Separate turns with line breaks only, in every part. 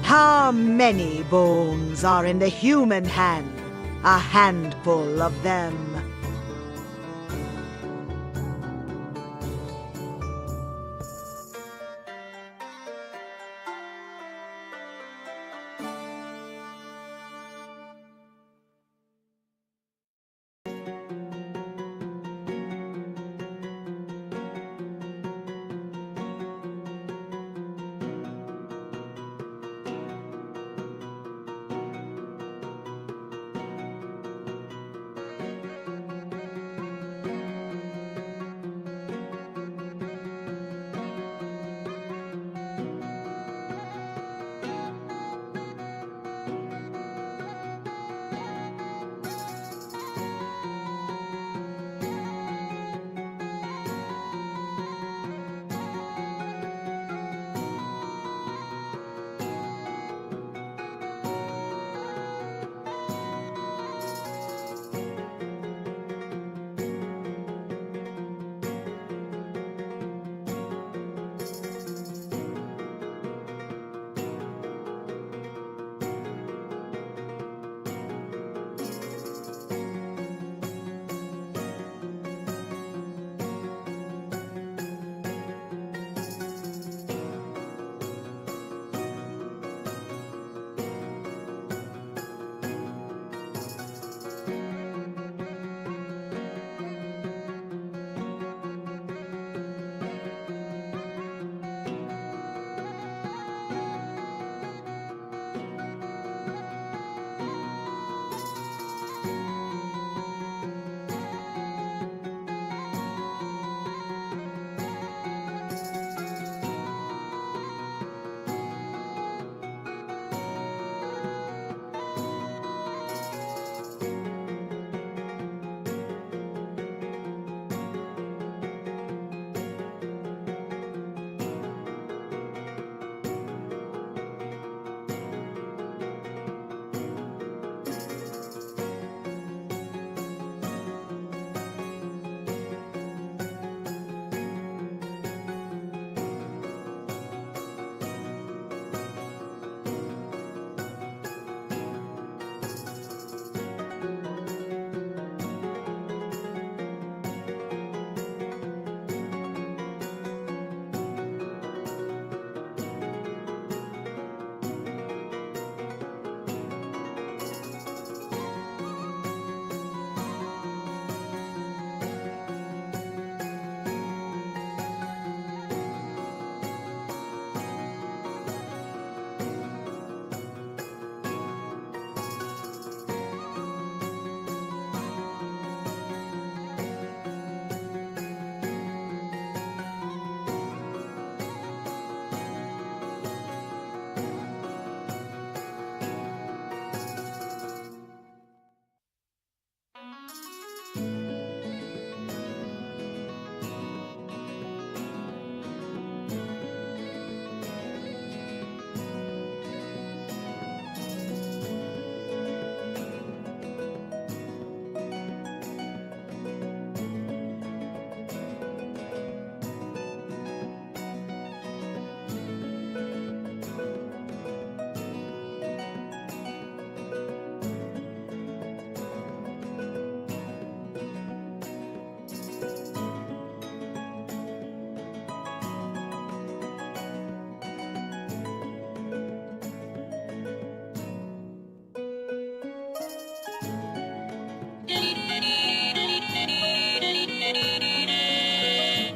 How many bones are in the human hand? A handful of them.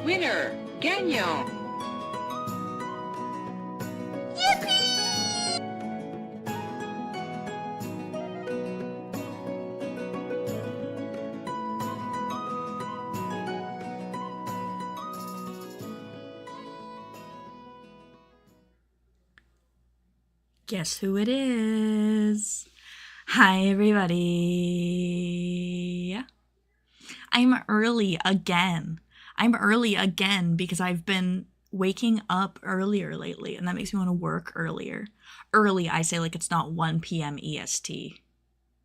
Winner, Gagnon.
Guess who it is? Hi, everybody. I'm early again. I'm early again because I've been waking up earlier lately, and that makes me want to work earlier. Early, I say like it's not 1 p.m. EST.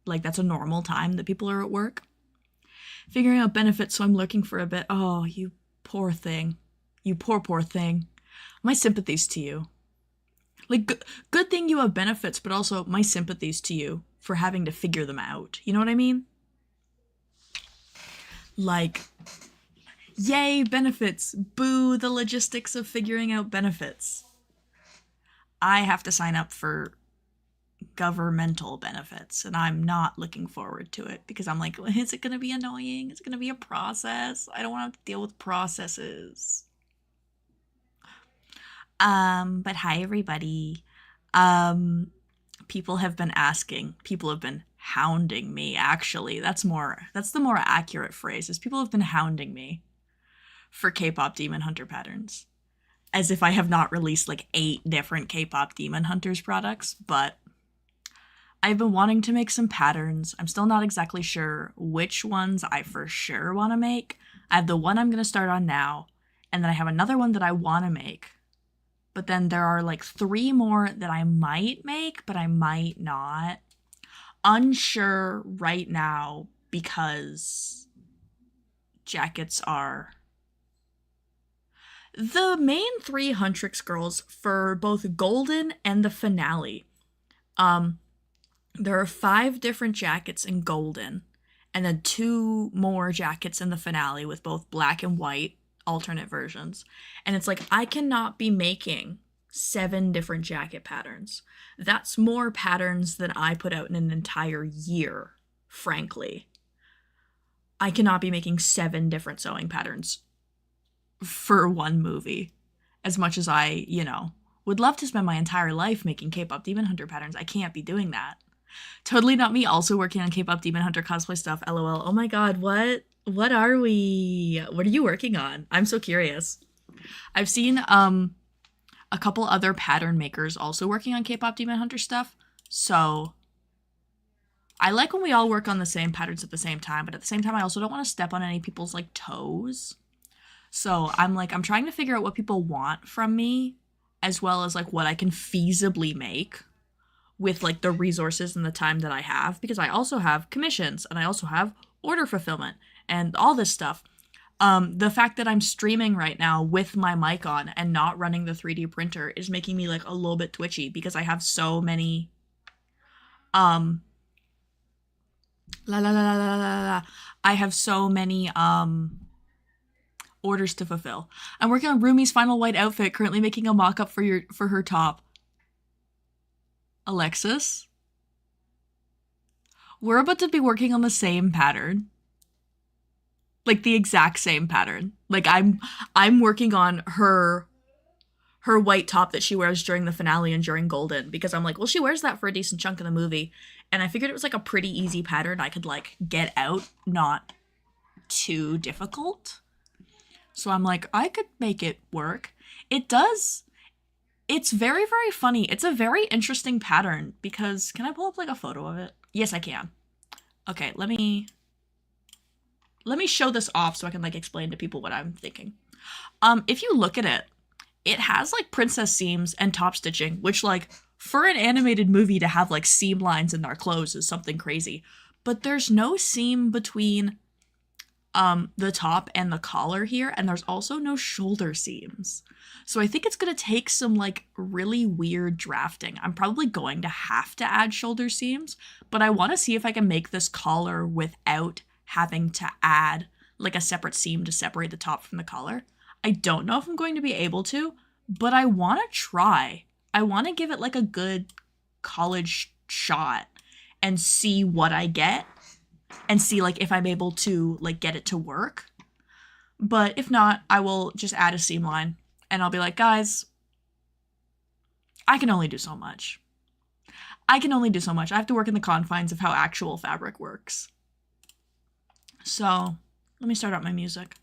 Like that's a normal time that people are at work. Figuring out benefits, so I'm lurking for a bit. Oh, you poor thing. You poor thing. My sympathies to you. Like, good thing you have benefits, but also my sympathies to you for having to figure them out. You know what I mean? Like, yay, benefits. Boo, the logistics of figuring out benefits. I have to sign up for governmental benefits, and I'm not looking forward to it because I'm like, is it going to be annoying? Is it going to be a process? I don't want to have to deal with processes. But hi everybody. People have been asking, people have been hounding me, actually. That's the more accurate phrase, is people have been hounding me for K-pop Demon Hunter patterns. As if I have not released like 8 different K-pop Demon Hunters products, but I've been wanting to make some patterns. I'm still not exactly sure which ones I for sure want to make. I have the one I'm going to start on now, and then I have another one that I want to make. But then there are like 3 more that I might make, but I might not. Unsure right now because jackets are... The main 3 Huntrix girls for both Golden and the finale. There are 5 different jackets in Golden, and then 2 more jackets in the finale with both black and white alternate versions. And it's like, I cannot be making 7 different jacket patterns. That's more patterns than I put out in an entire year, frankly. I cannot be making 7 different sewing patterns for one movie. As much as I, would love to spend my entire life making K-pop Demon Hunter patterns, I can't be doing that. Totally not me also working on K-pop Demon Hunter cosplay stuff, lol. Oh my god, what are we? What are you working on? I'm so curious. I've seen a couple other pattern makers also working on K-pop Demon Hunter stuff, so I like when we all work on the same patterns at the same time, but at the same time I also don't want to step on any people's like toes. So I'm trying to figure out what people want from me, as well as like what I can feasibly make with like the resources and the time that I have, because I also have commissions and I also have order fulfillment and all this stuff. The fact that I'm streaming right now with my mic on and not running the 3D printer is making me like a little bit twitchy because I have so many I have so many orders to fulfill. I'm working on Rumi's final white outfit, currently making a mock-up for her top. Alexis, we're about to be working on the same pattern. Like the exact same pattern. Like I'm working on her white top that she wears during the finale and during Golden, because I'm like, well, she wears that for a decent chunk of the movie, and I figured it was like a pretty easy pattern I could like get out, not too difficult. So I'm like, I could make it work. It does. It's very, very funny. It's a very interesting pattern because, can I pull up like a photo of it? Yes, I can. Okay, let me show this off so I can like explain to people what I'm thinking. If you look at it, it has like princess seams and top stitching, which like for an animated movie to have like seam lines in their clothes is something crazy. But there's no seam between the top and the collar here, and there's also no shoulder seams. So I think it's gonna take some like really weird drafting. I'm probably going to have to add shoulder seams, but I want to see if I can make this collar without having to add like a separate seam to separate the top from the collar. I don't know if I'm going to be able to, but I want to try. I want to give it like a good college shot and see what I get and see like if I'm able to like get it to work. But if not, I will just add a seam line and I'll be like, guys, I can only do so much. I have to work in the confines of how actual fabric works. So let me start out my music.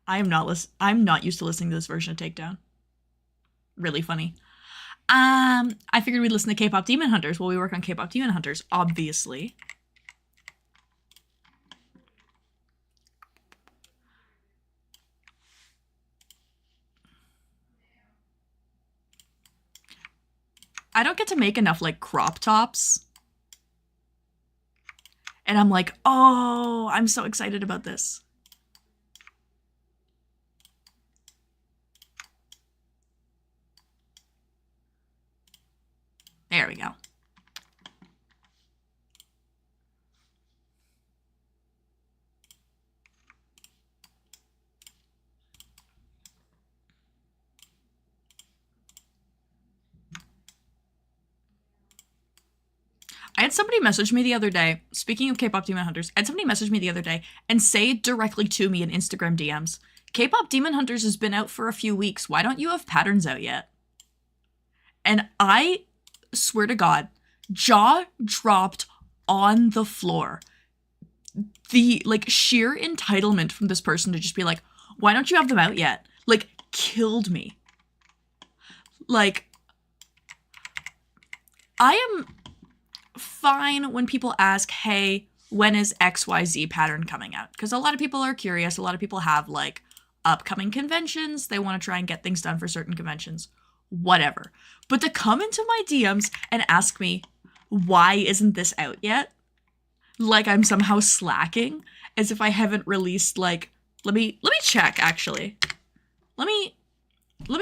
I'm not used to listening to this version of Takedown. Really funny. I figured we'd listen to K-pop Demon Hunters while we work on K-pop Demon Hunters, obviously. I don't get to make enough like crop tops. And I'm like, oh, I'm so excited about this. There we go. I had somebody message me the other day, speaking of K-pop Demon Hunters, I had somebody message me the other day and say directly to me in Instagram DMs, K-pop Demon Hunters has been out for a few weeks. Why don't you have patterns out yet? And I swear to God, jaw dropped on the floor. The, like, sheer entitlement from this person to just be like, why don't you have them out yet? Like, killed me. Like, I am fine when people ask, hey, when is XYZ pattern coming out? Because a lot of people are curious. A lot of people have, like, upcoming conventions. They want to try and get things done for certain conventions. Whatever. But to come into my DMs and ask me, why isn't this out yet? Like I'm somehow slacking, as if I haven't released, like, let me check, actually. Let me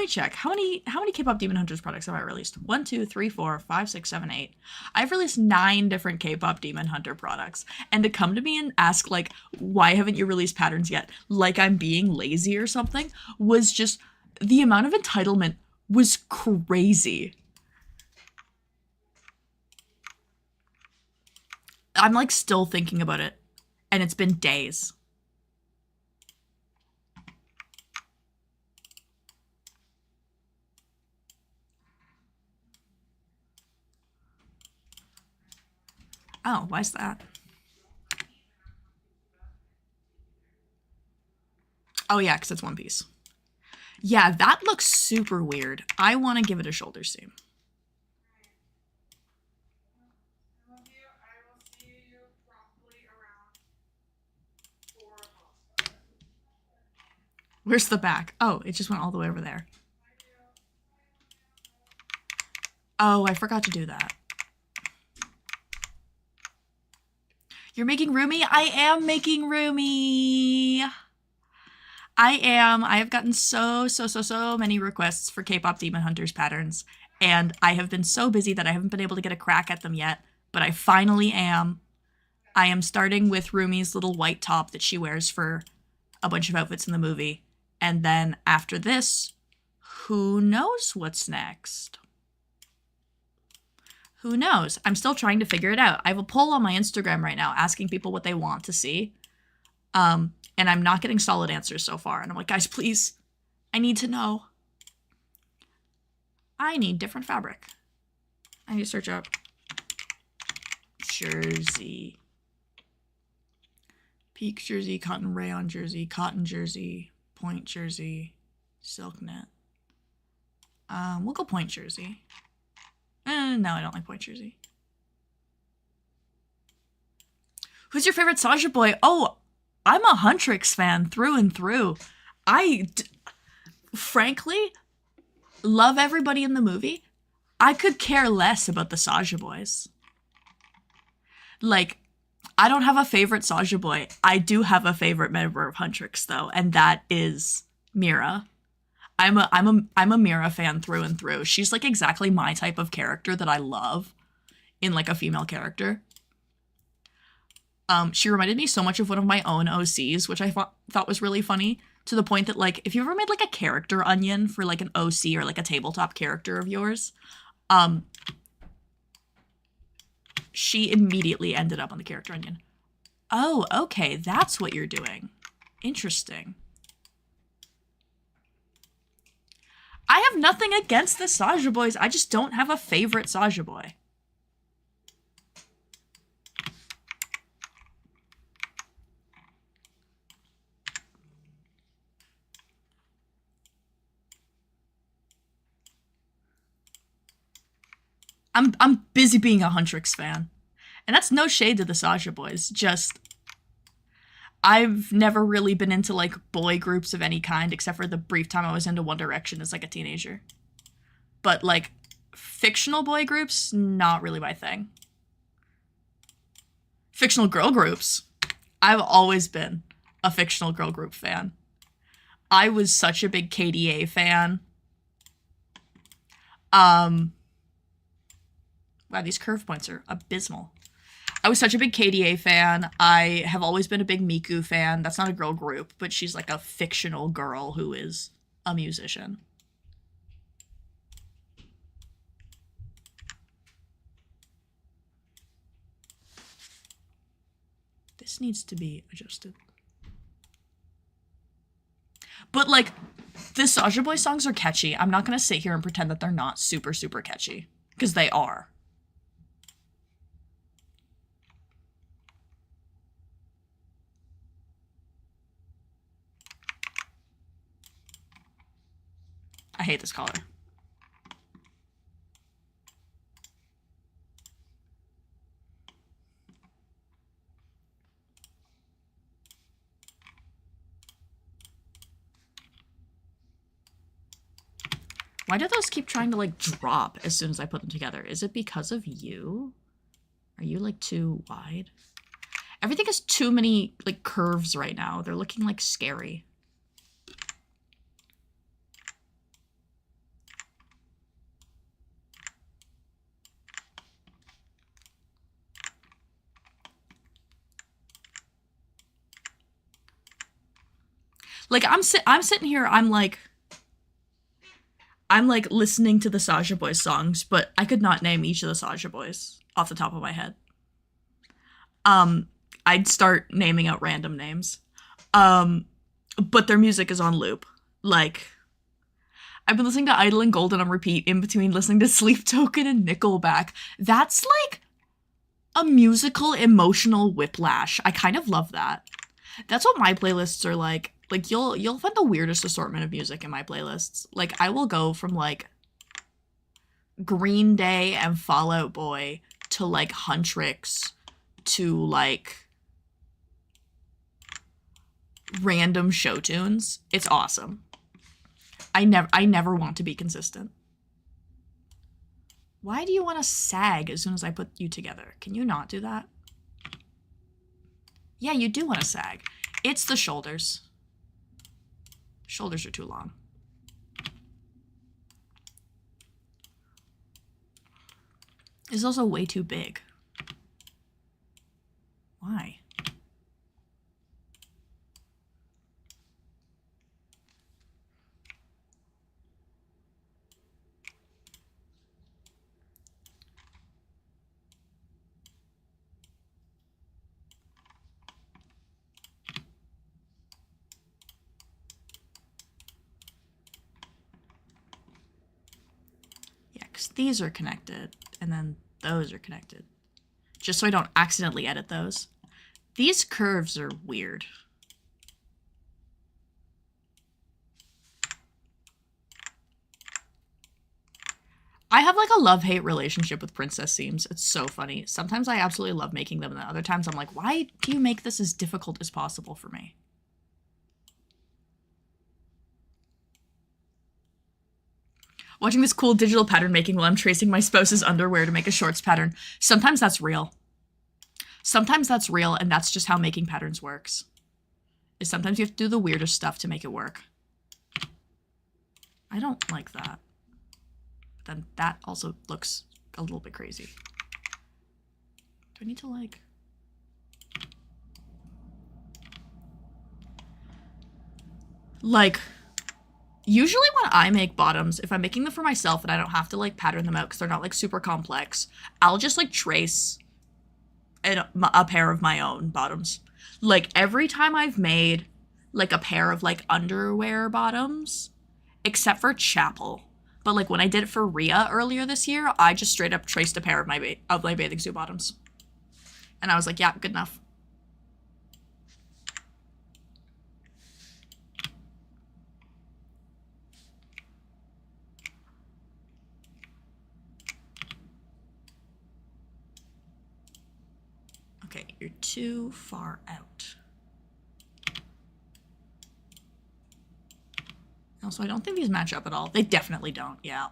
check. How many K-pop Demon Hunters products have I released? 1, 2, 3, 4, 5, 6, 7, 8. I've released 9 different K-pop Demon Hunter products. And to come to me and ask, like, why haven't you released patterns yet? Like I'm being lazy or something, was just, the amount of entitlement was crazy. I'm, like, still thinking about it. And it's been days. Oh, why is that? Oh, yeah, because it's one piece. Yeah, that looks super weird. I want to give it a shoulder seam. Where's the back? Oh, it just went all the way over there. Oh, I forgot to do that. You're making Rumi? I am making Rumi. I am. I have gotten so many requests for K-pop Demon Hunters patterns, and I have been so busy that I haven't been able to get a crack at them yet, but I finally am. I am starting with Rumi's little white top that she wears for a bunch of outfits in the movie, and then after this, who knows what's next? Who knows? I'm still trying to figure it out. I have a poll on my Instagram right now asking people what they want to see. And I'm not getting solid answers so far. And I'm like, guys, please, I need to know. I need different fabric. I need to search up jersey. Peak jersey, cotton rayon jersey, cotton jersey, point jersey, silk net. We'll go point jersey. No, I don't like point jersey. Who's your favorite Saja boy? Oh, I'm a Huntrix fan through and through. Frankly, love everybody in the movie. I could care less about the Saja boys. Like, I don't have a favorite Saja boy. I do have a favorite member of Huntrix, though, and that is Mira. I'm a Mira fan through and through. She's, like, exactly my type of character that I love in, like, a female character. She reminded me so much of one of my own OCs, which I thought was really funny, to the point that, like, if you ever made, like, a character onion for, like, an OC or, like, a tabletop character of yours, she immediately ended up on the character onion. Oh, okay, that's what you're doing. Interesting. I have nothing against the Saja boys. I just don't have a favorite Saja boy. I'm busy being a Huntrix fan. And that's no shade to the Saja boys, just I've never really been into, like, boy groups of any kind, except for the brief time I was into One Direction as, like, a teenager. But, like, fictional boy groups, not really my thing. Fictional girl groups. I've always been a fictional girl group fan. I was such a big KDA fan. Wow, these curve points are abysmal. I was such a big KDA fan. I have always been a big Miku fan. That's not a girl group, but she's like a fictional girl who is a musician. This needs to be adjusted. But like, the Soulja Boy songs are catchy. I'm not gonna sit here and pretend that they're not super, super catchy. Because they are. I hate this color. Why do those keep trying to like drop as soon as I put them together? Is it because of you? Are you like too wide? Everything has too many like curves right now. They're looking like scary. Like I'm sitting here, I'm like listening to the Soulja Boy songs, but I could not name each of the Soulja Boys off the top of my head. I'd start naming out random names. But their music is on loop. Like, I've been listening to Idle and Golden on repeat in between listening to Sleep Token and Nickelback. That's like a musical emotional whiplash. I kind of love that. That's what my playlists are like. Like, you'll find the weirdest assortment of music in my playlists. Like, I will go from, like, Green Day and Fall Out Boy to, like, Huntrix to, like, random show tunes. It's awesome. I never want to be consistent. Why do you want to sag as soon as I put you together? Can you not do that? Yeah, you do want to sag. It's the shoulders. Shoulders are too long. It's also way too big. Why? These are connected, and then those are connected. Just so I don't accidentally edit those. These curves are weird. I have like a love-hate relationship with princess seams. It's so funny. Sometimes I absolutely love making them, and then other times I'm like, why do you make this as difficult as possible for me? Watching this cool digital pattern making while I'm tracing my spouse's underwear to make a shorts pattern. Sometimes that's real. Sometimes that's real, and that's just how making patterns works. Is sometimes you have to do the weirdest stuff to make it work. I don't like that. But then that also looks a little bit crazy. Do I need to like... Usually when I make bottoms, if I'm making them for myself and I don't have to like pattern them out because they're not like super complex, I'll just like trace a pair of my own bottoms. Like every time I've made like a pair of like underwear bottoms, except for Chapel. But like when I did it for Rhea earlier this year, I just straight up traced a pair of my bathing suit bottoms. And I was like, yeah, good enough. Okay, you're too far out. Also, I don't think these match up at all. They definitely don't, yeah.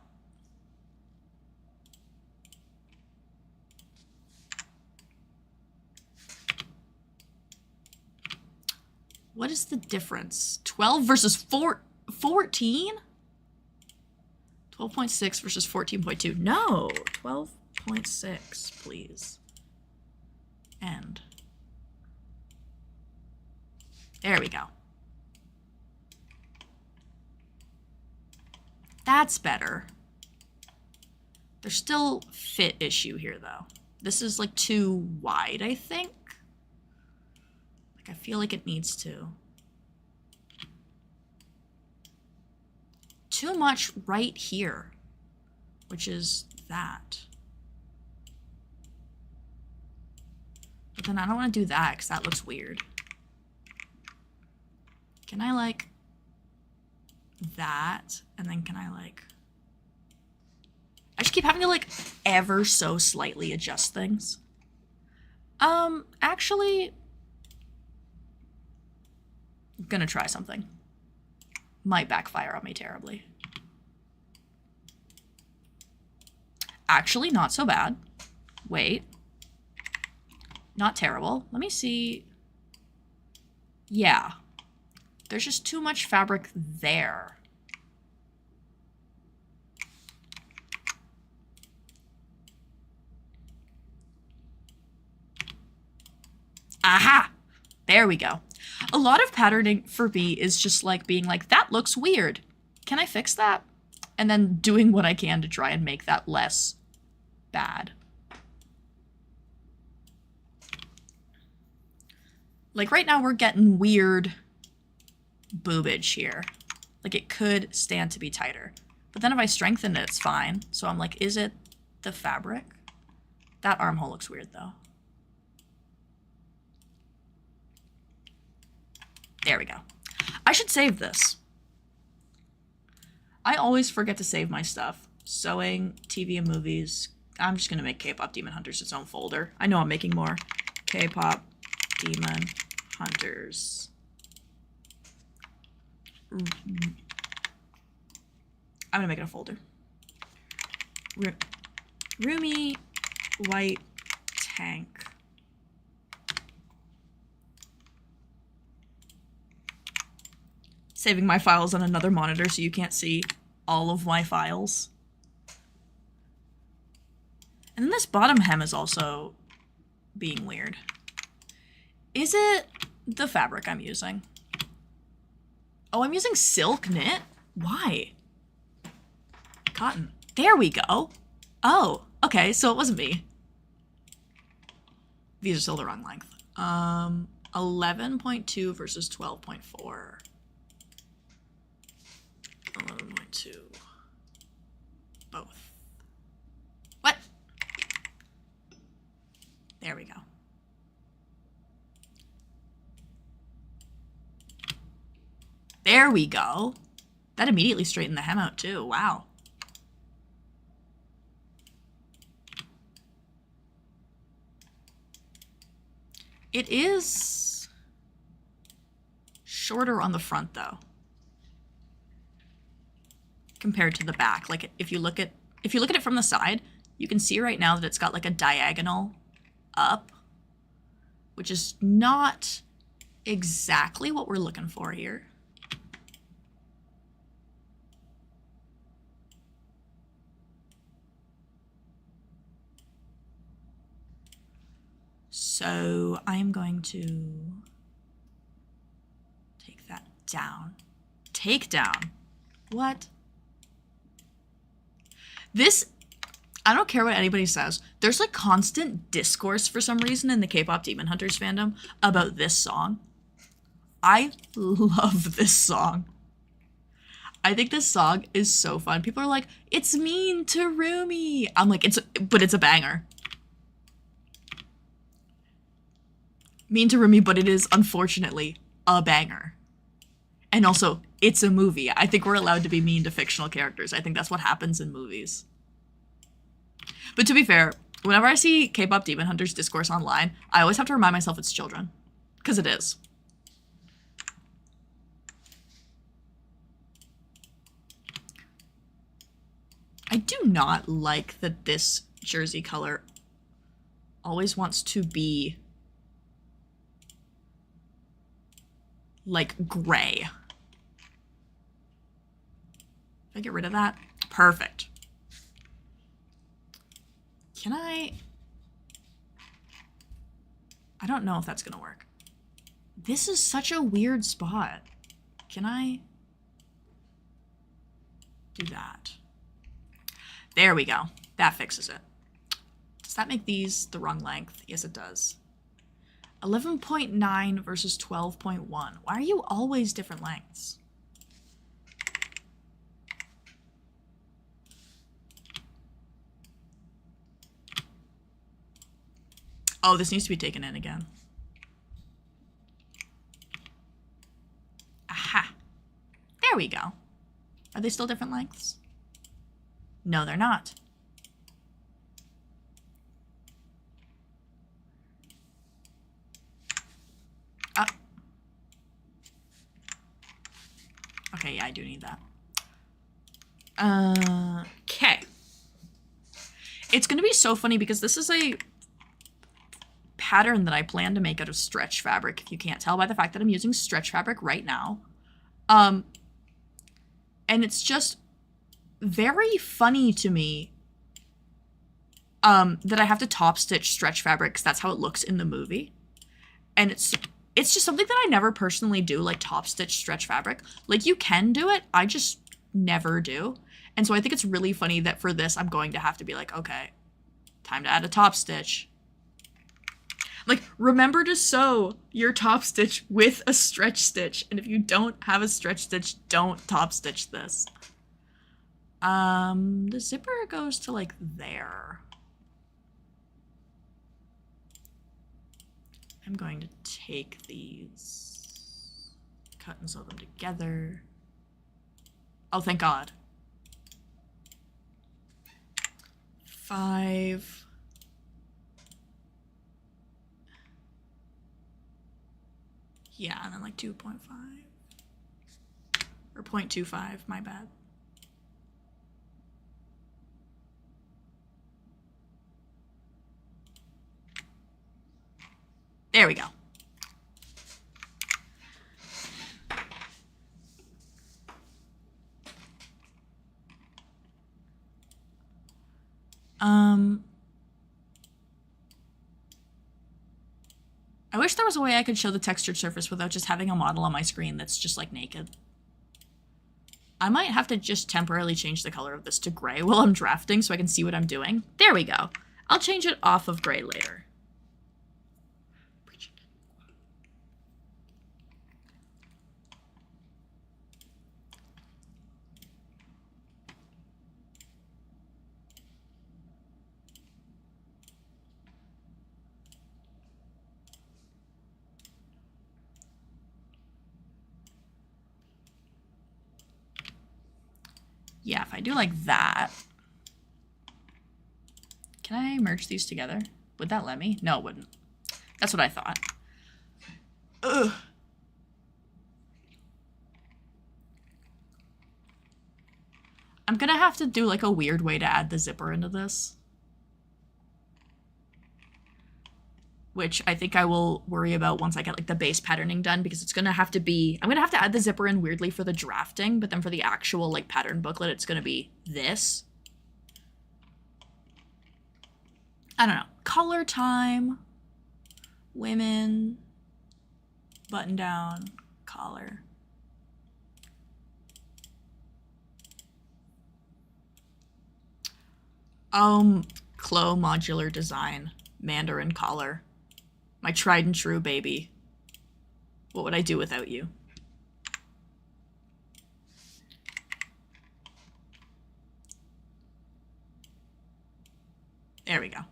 What is the difference? 12 versus 14? 12.6 versus 14.2. No, 12. 0.6, please. End. There we go. That's better. There's still fit issue here, though. This is, like, too wide, I think. Like, I feel like it needs to. Too much right here, which is that. But then I don't want to do that because that looks weird. Can I, like, that? And then can I, like... I just keep having to, like, ever so slightly adjust things. Actually... I'm gonna try something. Might backfire on me terribly. Actually, not so bad. Wait. Not terrible. Let me see. Yeah. There's just too much fabric there. Aha! There we go. A lot of patterning for me is just like being like, that looks weird. Can I fix that? And then doing what I can to try and make that less bad. Like right now we're getting weird boobage here. Like it could stand to be tighter. But then if I strengthen it, it's fine. So I'm like, is it the fabric? That armhole looks weird though. There we go. I should save this. I always forget to save my stuff. Sewing, TV and movies. I'm just going to make K-pop Demon Hunters its own folder. I know I'm making more. K-pop Demon Hunters. I'm going to make it a folder. Roomy white tank. Saving my files on another monitor so you can't see all of my files. And then this bottom hem is also being weird. Is it the fabric I'm using? Oh, I'm using silk knit? Why? Cotton. There we go. Oh, okay, so it wasn't me. These are still the wrong length. 11.2 versus 12.4. 11.2. Both. What? There we go. There we go. That immediately straightened the hem out too. Wow. It is shorter on the front though, compared to the back. Like if you look at it from the side, you can see right now that it's got like a diagonal up, which is not exactly what we're looking for here. So I'm going to take that down. Take down. What? This, I don't care what anybody says. There's like constant discourse for some reason in the K-pop Demon Hunters fandom about this song. I love this song. I think this song is so fun. People are like, it's mean to Rumi. I'm like, but it's a banger. Mean to Rumi, but it is unfortunately a banger. And also, it's a movie. I think we're allowed to be mean to fictional characters. I think that's what happens in movies. But to be fair, whenever I see K-pop Demon Hunters discourse online, I always have to remind myself it's children. Because it is. I do not like that this jersey color always wants to be like gray. If I get rid of that, perfect. Can I don't know if that's gonna work. This is such a weird spot. Can I do that? There we go. That fixes it. Does that make these the wrong length? Yes, it does. 11.9 versus 12.1. Why are you always different lengths? Oh, this needs to be taken in again. Aha. There we go. Are they still different lengths? No, they're not. Okay, yeah, I do need that. Okay. It's gonna be so funny because this is a pattern that I plan to make out of stretch fabric, if you can't tell by the fact that I'm using stretch fabric right now. And it's just very funny to me that I have to top stitch stretch fabric because that's how it looks in the movie. And it's just something that I never personally do, like top stitch stretch fabric. Like, you can do it, I just never do. And so I think it's really funny that for this I'm going to have to be like, okay, time to add a top stitch. Like, remember to sew your top stitch with a stretch stitch. And if you don't have a stretch stitch, don't top stitch this. The zipper goes to like there. I'm going to take these, cut and sew them together. Oh, thank God. 5. Yeah, and then like 2.5 or 0.25, my bad. There we go. I wish there was a way I could show the textured surface without just having a model on my screen that's just like naked. I might have to just temporarily change the color of this to gray while I'm drafting so I can see what I'm doing. There we go. I'll change it off of gray later. Yeah, if I do like that. Can I merge these together? Would that let me? No, it wouldn't. That's what I thought. Ugh. I'm gonna have to do like a weird way to add the zipper into this. Which I think I will worry about once I get like the base patterning done, because it's gonna have to be, I'm gonna have to add the zipper in weirdly for the drafting, but then for the actual like pattern booklet, it's gonna be this. I don't know. Color time, women, button down, collar. Clo modular design, Mandarin collar. My tried and true baby. What would I do without you? There we go.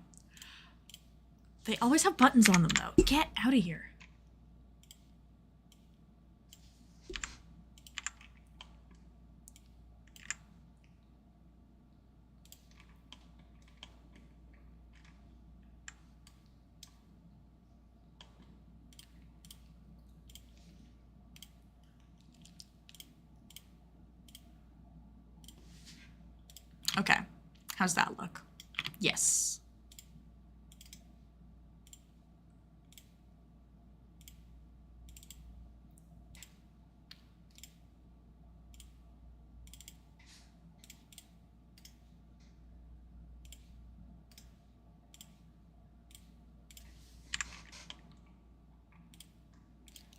They always have buttons on them though. Get out of here. Okay, how's that look? Yes.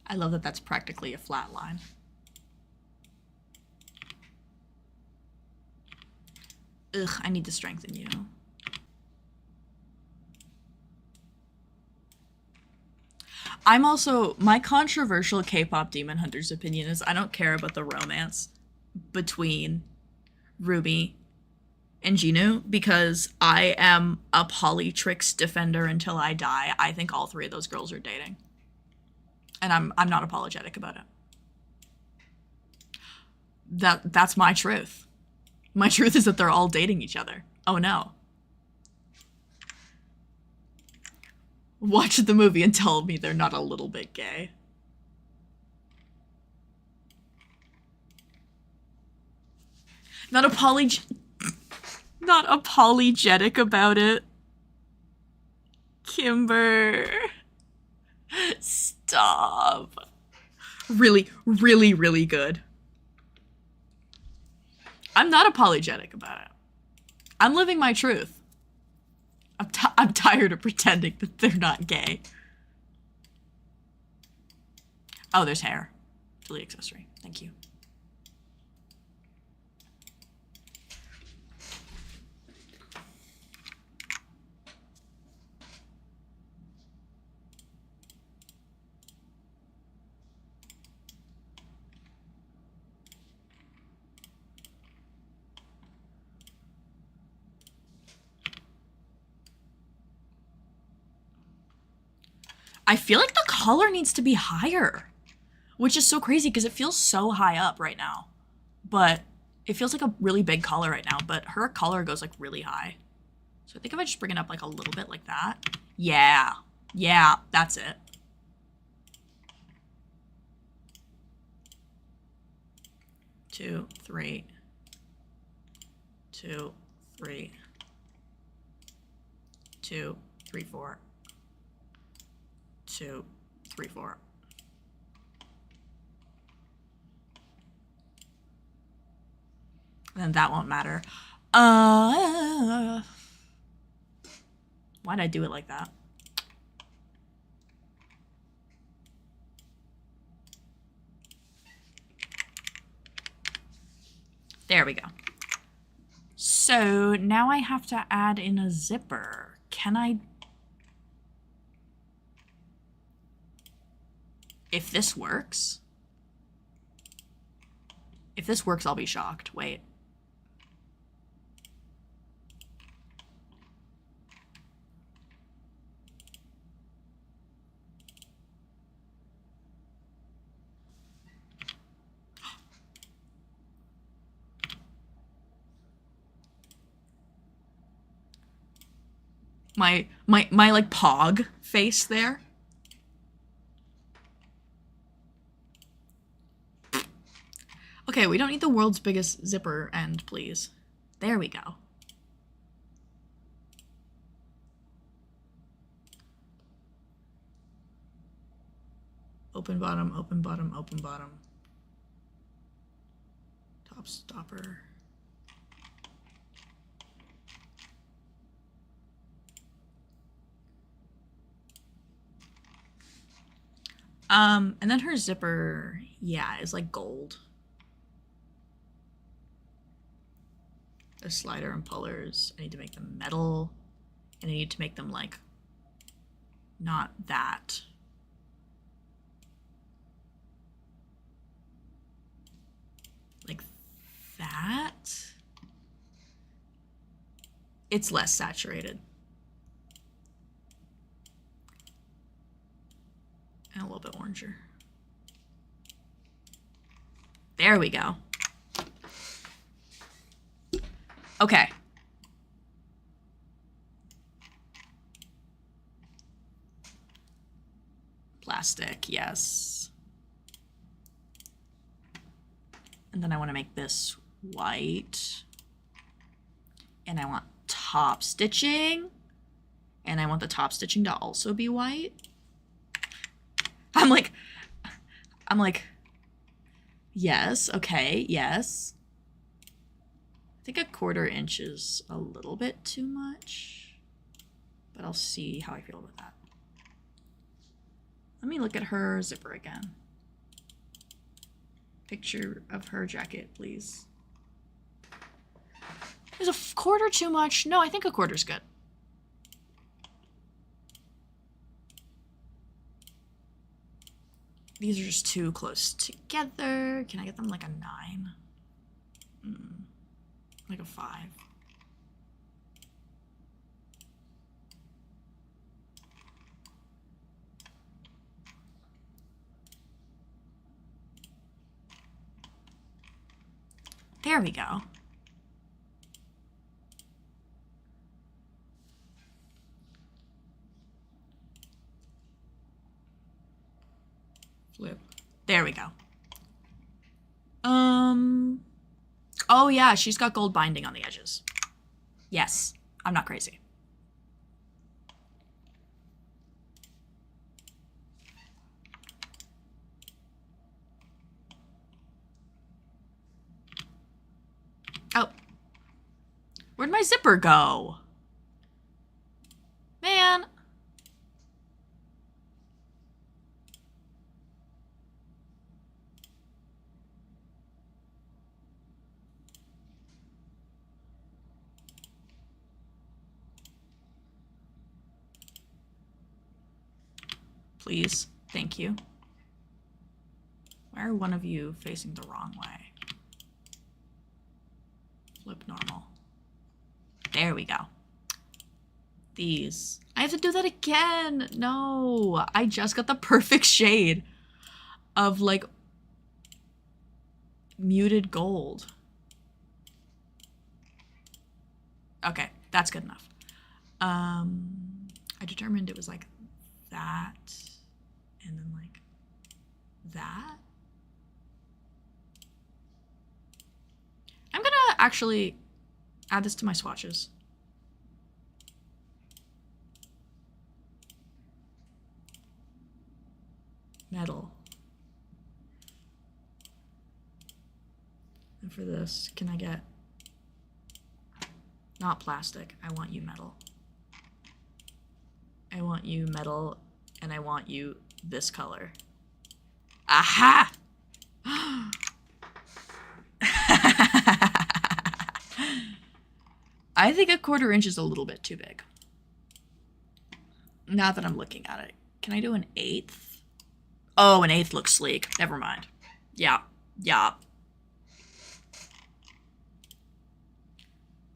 I love that that's practically a flat line. Ugh, I need to strengthen you. I'm also, my controversial K-pop Demon Hunter's opinion is I don't care about the romance between Ruby and Jinu because I am a Polytrix defender until I die. I think all three of those girls are dating. And I'm not apologetic about it. That's my truth. My truth is that they're all dating each other. Oh no. Watch the movie and tell me they're not a little bit gay. Not apologetic about it. Kimber. Stop. Really, really, really good. I'm not apologetic about it. I'm living my truth. I'm tired of pretending that they're not gay. Oh, there's hair. Delete accessory. Thank you. I feel like the color needs to be higher, which is so crazy because it feels so high up right now. But it feels like a really big color right now, but her color goes like really high. So I think if I just bring it up like a little bit like that. Yeah. Yeah, that's it. Two, three. 2, 3. 2, 3, 4. 2, 3, 4. Then that won't matter. Why'd I do it like that? There we go. So now I have to add in a zipper. Can I? If this works. If this works, I'll be shocked. Wait. My like pog face there. Okay, we don't need the world's biggest zipper end, please. There we go. Open bottom, open bottom, open bottom. Top stopper. And then her zipper, yeah, is like gold. The slider and pullers, I need to make them metal, and I need to make them like, not that. Like that. It's less saturated. And a little bit oranger. There we go. Okay. Plastic, yes. And then I want to make this white. And I want top stitching. And I want the top stitching to also be white. I'm like, yes, okay, yes. I think a 1/4 inch is a little bit too much, but I'll see how I feel about that. Let me look at her zipper again. Picture of her jacket, please. Is a quarter too much? No, I think a quarter's good. These are just too close together. Can I get them like a 9? Like a 5. There we go. Flip. There we go. Oh yeah, she's got gold binding on the edges. Yes, I'm not crazy. Oh. Where'd my zipper go? Man. Please. Thank you. Why are one of you facing the wrong way? Flip normal. There we go. These. I have to do that again. No. I just got the perfect shade of like muted gold. Okay, that's good enough. I determined it was like that and then like that. I'm gonna actually add this to my swatches. Metal. And for this, can I get not plastic? I want you metal. I want you metal, and I want you this color. Aha! I think a 1/4 inch is a little bit too big. Now that I'm looking at it. Can I do an 1/8? Oh, an 1/8 looks sleek. Never mind. Yeah. Yeah.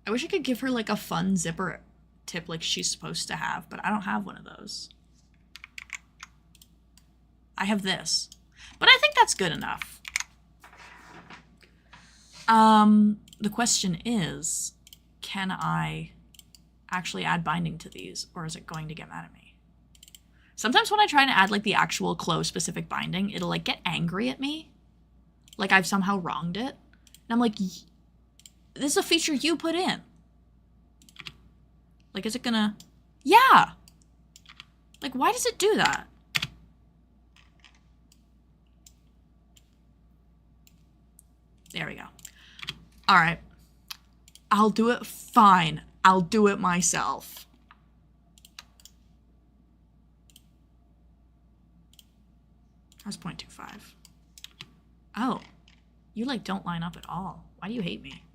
I wish I could give her like a fun zipper tip like she's supposed to have, but I don't have one of those. I have this. But I think that's good enough. The question is, can I actually add binding to these, or is it going to get mad at me? Sometimes when I try to add like the actual clothes specific binding, it'll like get angry at me. Like I've somehow wronged it. And I'm like, this is a feature you put in. Like, is it gonna... Yeah! Like, why does it do that? There we go. Alright. I'll do it fine. I'll do it myself. How's 0.25? Oh. You, like, don't line up at all. Why do you hate me?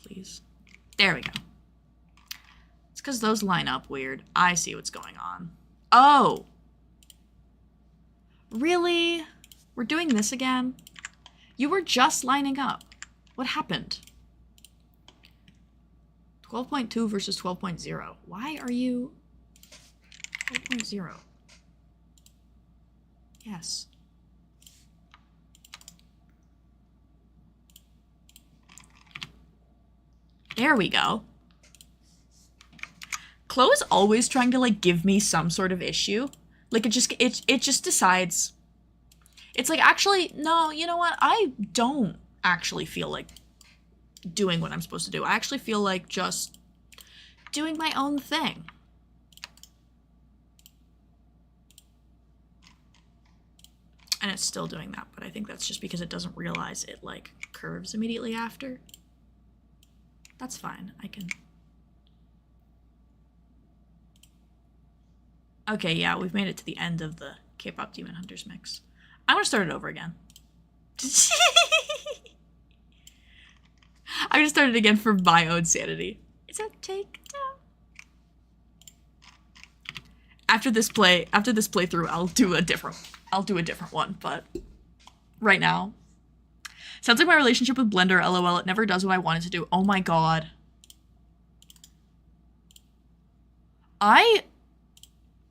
Please. There we go. It's because those line up weird. I see what's going on. Oh! Really? We're doing this again? You were just lining up. What happened? 12.2 versus 12.0. Why are you... 12.0? Yes. There we go. Chloe's always trying to like give me some sort of issue. Like it just decides. It's like, actually, no, you know what? I don't actually feel like doing what I'm supposed to do. I actually feel like just doing my own thing. And it's still doing that, but I think that's just because it doesn't realize it, like, curves immediately after. That's fine. I can... Okay, yeah, we've made it to the end of the K-pop Demon Hunters mix. I'm gonna start it over again. I'm gonna start it again for my own sanity. It's a takedown. After this playthrough, I'll do a different one, but right now. Sounds like my relationship with Blender, LOL, it never does what I want it to do. Oh my god. I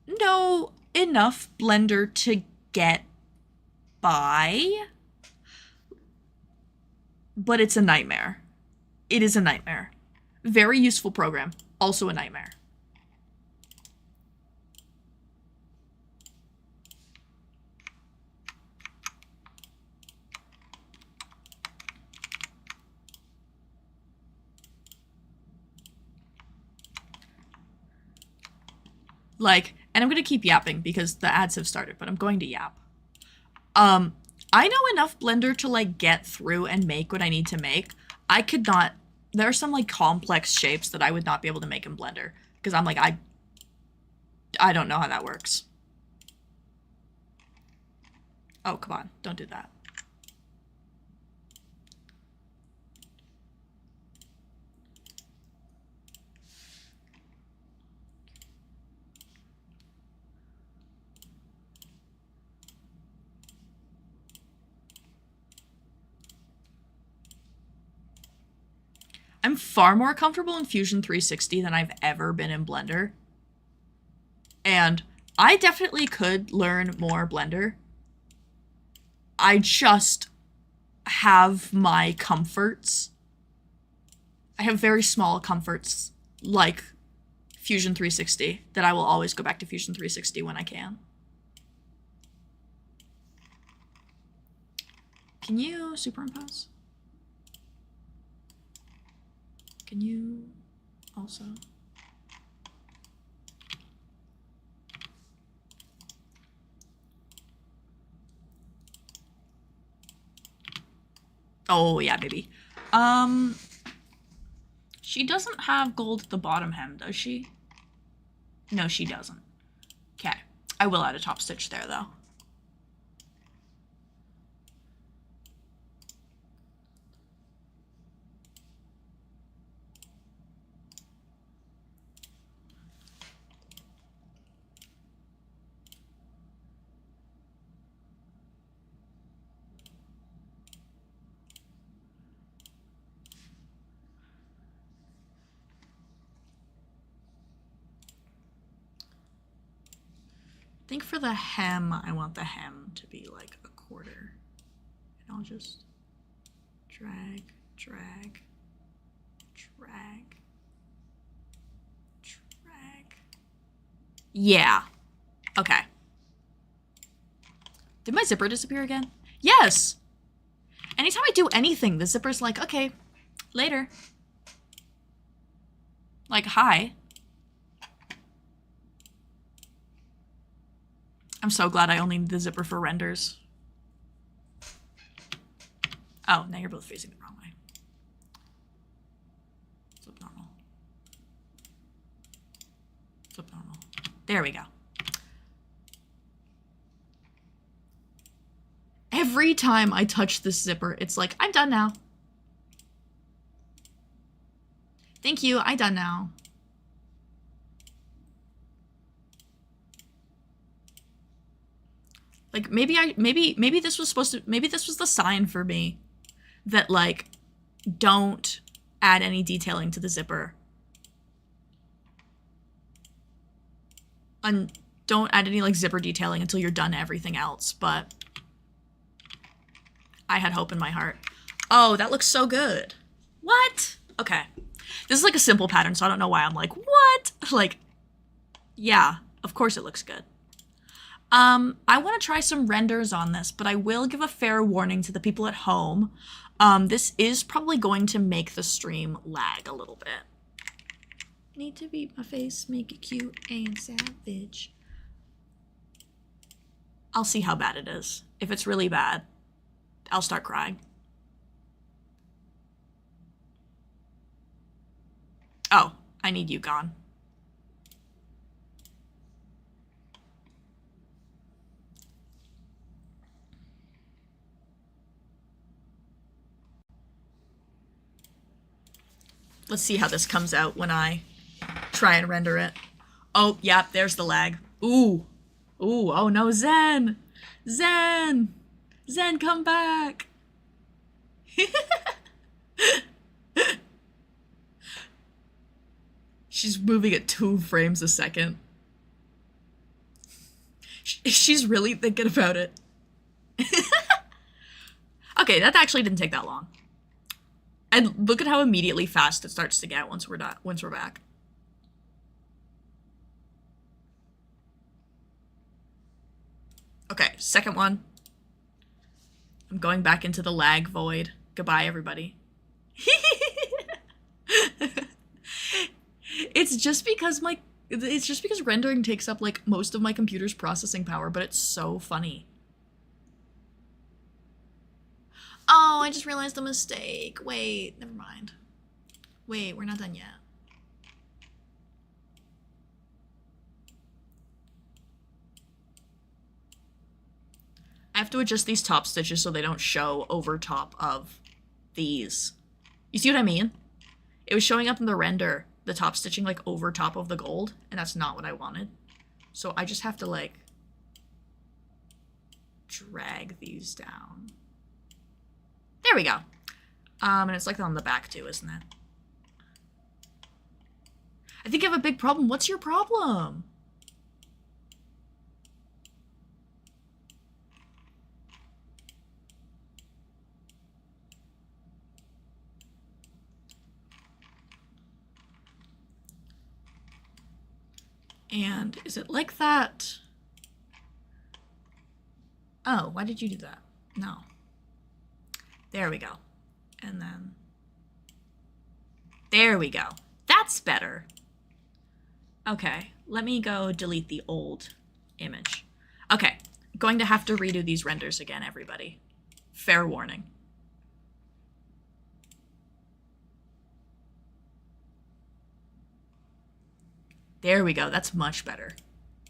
know enough Blender to get by, but it's a nightmare. It is a nightmare. Very useful program, also a nightmare. Like, and I'm going to keep yapping because the ads have started, but I'm going to yap. I know enough Blender to, like, get through and make what I need to make. I could not... There are some, like, complex shapes that I would not be able to make in Blender. Because I'm like, I don't know how that works. Oh, come on. Don't do that. I'm far more comfortable in Fusion 360 than I've ever been in Blender. And I definitely could learn more Blender. I just have my comforts. I have very small comforts, like Fusion 360, that I will always go back to Fusion 360 when I can. Can you superimpose? Can you also? Oh, yeah, baby. She doesn't have gold at the bottom hem, does she? No, she doesn't. Okay. I will add a top stitch there, though. I think for the hem, I want the hem to be like a quarter. And I'll just drag, drag, drag, drag. Yeah. Okay. Did my zipper disappear again? Yes! Anytime I do anything, the zipper's like, okay, later. Like, hi. I'm so glad I only need the zipper for renders. Oh, now you're both facing the wrong way. Flip normal. Flip normal. There we go. Every time I touch this zipper, it's like, I'm done now. Thank you, I'm done now. Like, maybe this was supposed to, maybe this was the sign for me that, like, don't add any detailing to the zipper. And don't add any, like, zipper detailing until you're done everything else, but I had hope in my heart. Oh, that looks so good. What? Okay. This is, like, a simple pattern, so I don't know why I'm like, what? Like, yeah, of course it looks good. I want to try some renders on this, but I will give a fair warning to the people at home. This is probably going to make the stream lag a little bit. Need to beat my face, make it cute and savage. I'll see how bad it is. If it's really bad, I'll start crying. Oh, I need you gone. Let's see how this comes out when I try and render it. Oh, yeah, there's the lag. Ooh. Ooh, oh no, Zen! Zen! Zen, come back! She's moving at 2 frames a second. She's really thinking about it. Okay, that actually didn't take that long. And look at how immediately fast it starts to get once we're back. Okay, second one. I'm going back into the lag void. Goodbye, everybody. It's just because rendering takes up like most of my computer's processing power, but it's so funny. Oh, I just realized a mistake. Wait, never mind. Wait, we're not done yet. I have to adjust these top stitches so they don't show over top of these. You see what I mean? It was showing up in the render, the top stitching like over top of the gold, and that's not what I wanted. So I just have to like drag these down. There we go. And it's like on the back too, isn't it? I think you have a big problem. What's your problem? And is it like that? Oh, why did you do that? No. There we go. And then... there we go. That's better. Okay, let me go delete the old image. Okay, going to have to redo these renders again, everybody. Fair warning. There we go. That's much better.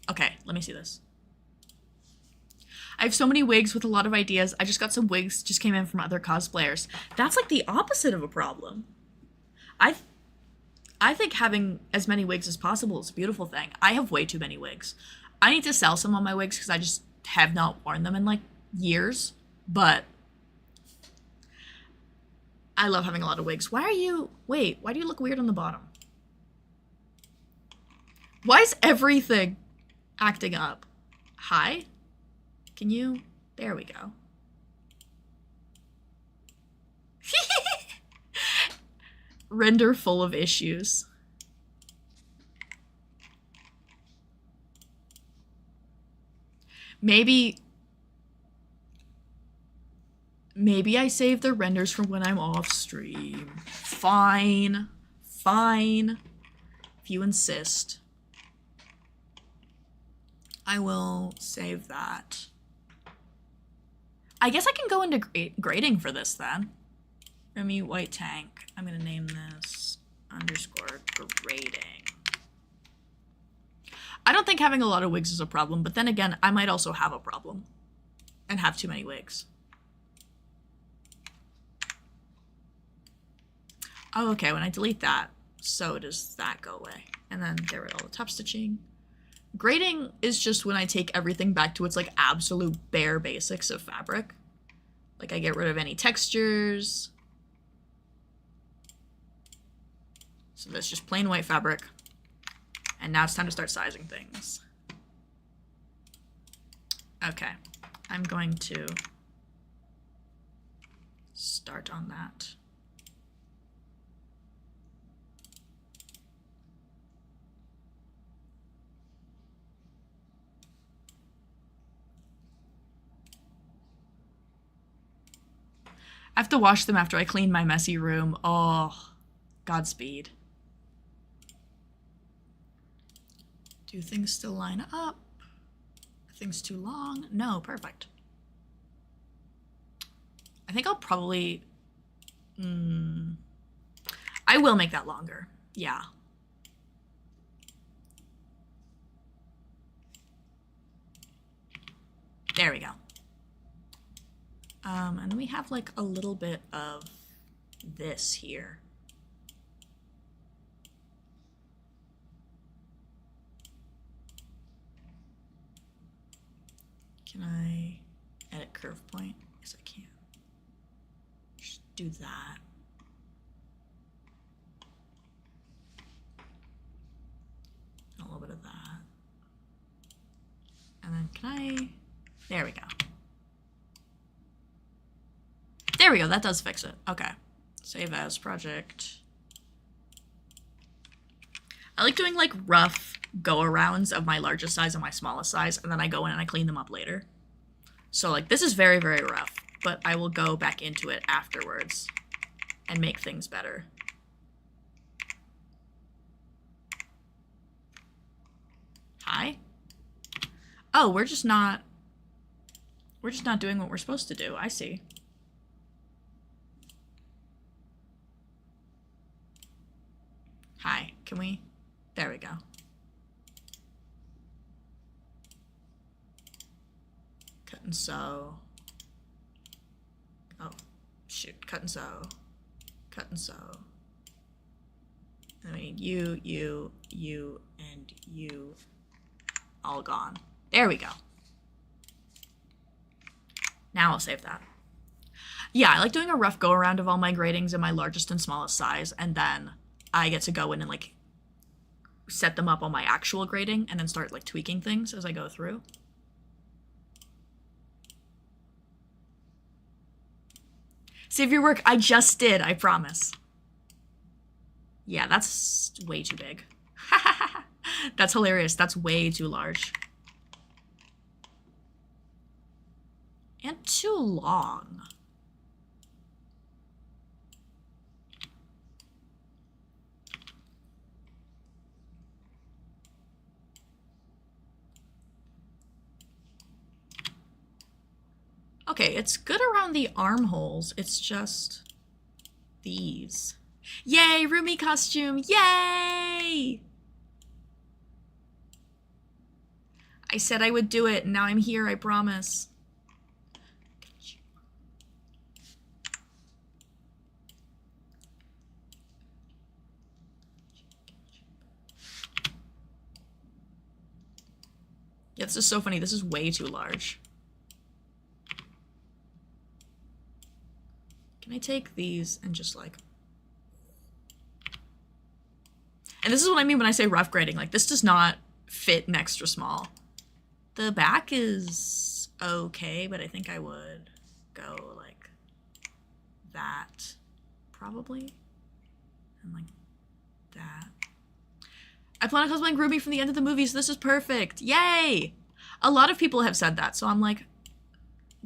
Okay, let me see this. I have so many wigs with a lot of ideas. I just got some wigs, just came in from other cosplayers. That's like the opposite of a problem. I think having as many wigs as possible is a beautiful thing. I have way too many wigs. I need to sell some of my wigs because I just have not worn them in like years. But I love having a lot of wigs. Why do you look weird on the bottom? Why is everything acting up? Hi? Can you? There we go. Render full of issues. Maybe I save the renders from when I'm off stream. Fine. Fine. If you insist. I will save that. I guess I can go into grading for this then. Remy White Tank. I'm gonna name this _grading. I don't think having a lot of wigs is a problem, but then again, I might also have a problem and have too many wigs. Oh, okay, when I delete that, so does that go away. And then get rid of all the top stitching. Grading is just when I take everything back to its like absolute bare basics of fabric. Like I get rid of any textures. So that's just plain white fabric. And now it's time to start sizing things. Okay, I'm going to start on that. I have to wash them after I clean my messy room. Oh, Godspeed. Do things still line up? I Thing's too long. No, perfect. I think I'll probably... I will make that longer. Yeah. There we go. And then we have like a little bit of this here. Can I edit curve point? Yes, I can. Just do that. A little bit of that. And then can I... There we go. There we go, that does fix it. Okay. Save as project. I like doing like rough go-arounds of my largest size and my smallest size, and then I go in and I clean them up later. So like this is very, very rough, but I will go back into it afterwards and make things better. Hi? Oh, we're just not doing what we're supposed to do. I see. Hi, can we? There we go. Cut and sew. Oh, shoot. Cut and sew. Cut and sew. I mean, you, and you. All gone. There we go. Now I'll save that. Yeah, I like doing a rough go-around of all my gradings in my largest and smallest size, and then I get to go in and like set them up on my actual grading and then start like tweaking things as I go through. Save your work. I just did, I promise. Yeah, that's way too big. That's hilarious. That's way too large. And too long. Okay, it's good around the armholes. It's just these. Yay, Rumi costume. Yay! I said I would do it, and now I'm here, I promise. Yeah, this is so funny. This is way too large. Can I take these and just like... And this is what I mean when I say rough grading. Like, this does not fit an extra small. The back is okay, but I think I would go like that, probably. And like that. I plan on cosplaying Ruby from the end of the movie, so this is perfect. Yay! A lot of people have said that, so I'm like,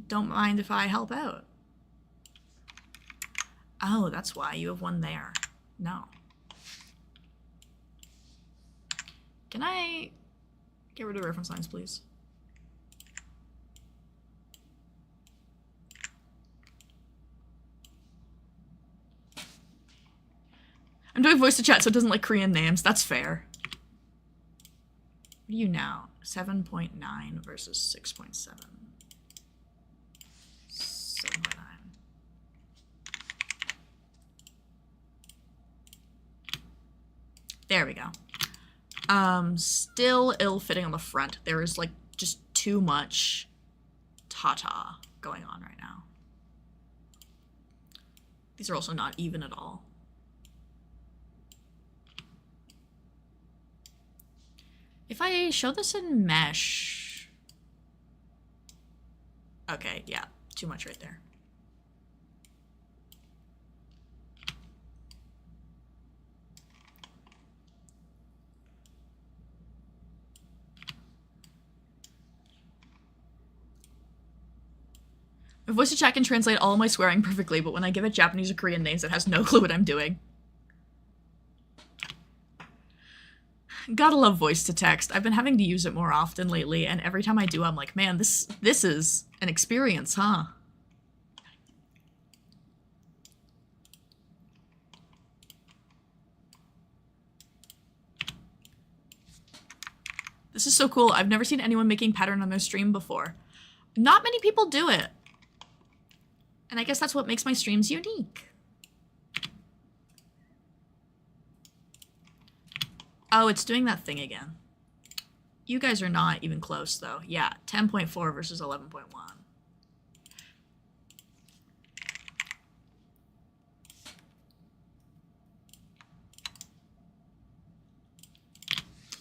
don't mind if I help out. Oh, that's why you have one there. No. Can I get rid of reference lines, please? I'm doing voice to chat so it doesn't like Korean names. That's fair. What are you now? 7.9 versus 6.7. 7.9. There we go. Still ill-fitting on the front. There is like just too much ta-ta going on right now. These are also not even at all. If I show this in mesh... Okay, yeah, too much right there. My voice to chat can translate all of my swearing perfectly, but when I give it Japanese or Korean names, it has no clue what I'm doing. Gotta love voice to text. I've been having to use it more often lately, and every time I do, I'm like, man, this is an experience, huh? This is so cool. I've never seen anyone making pattern on their stream before. Not many people do it. And I guess that's what makes my streams unique. Oh, it's doing that thing again. You guys are not even close, though. Yeah, 10.4 versus 11.1.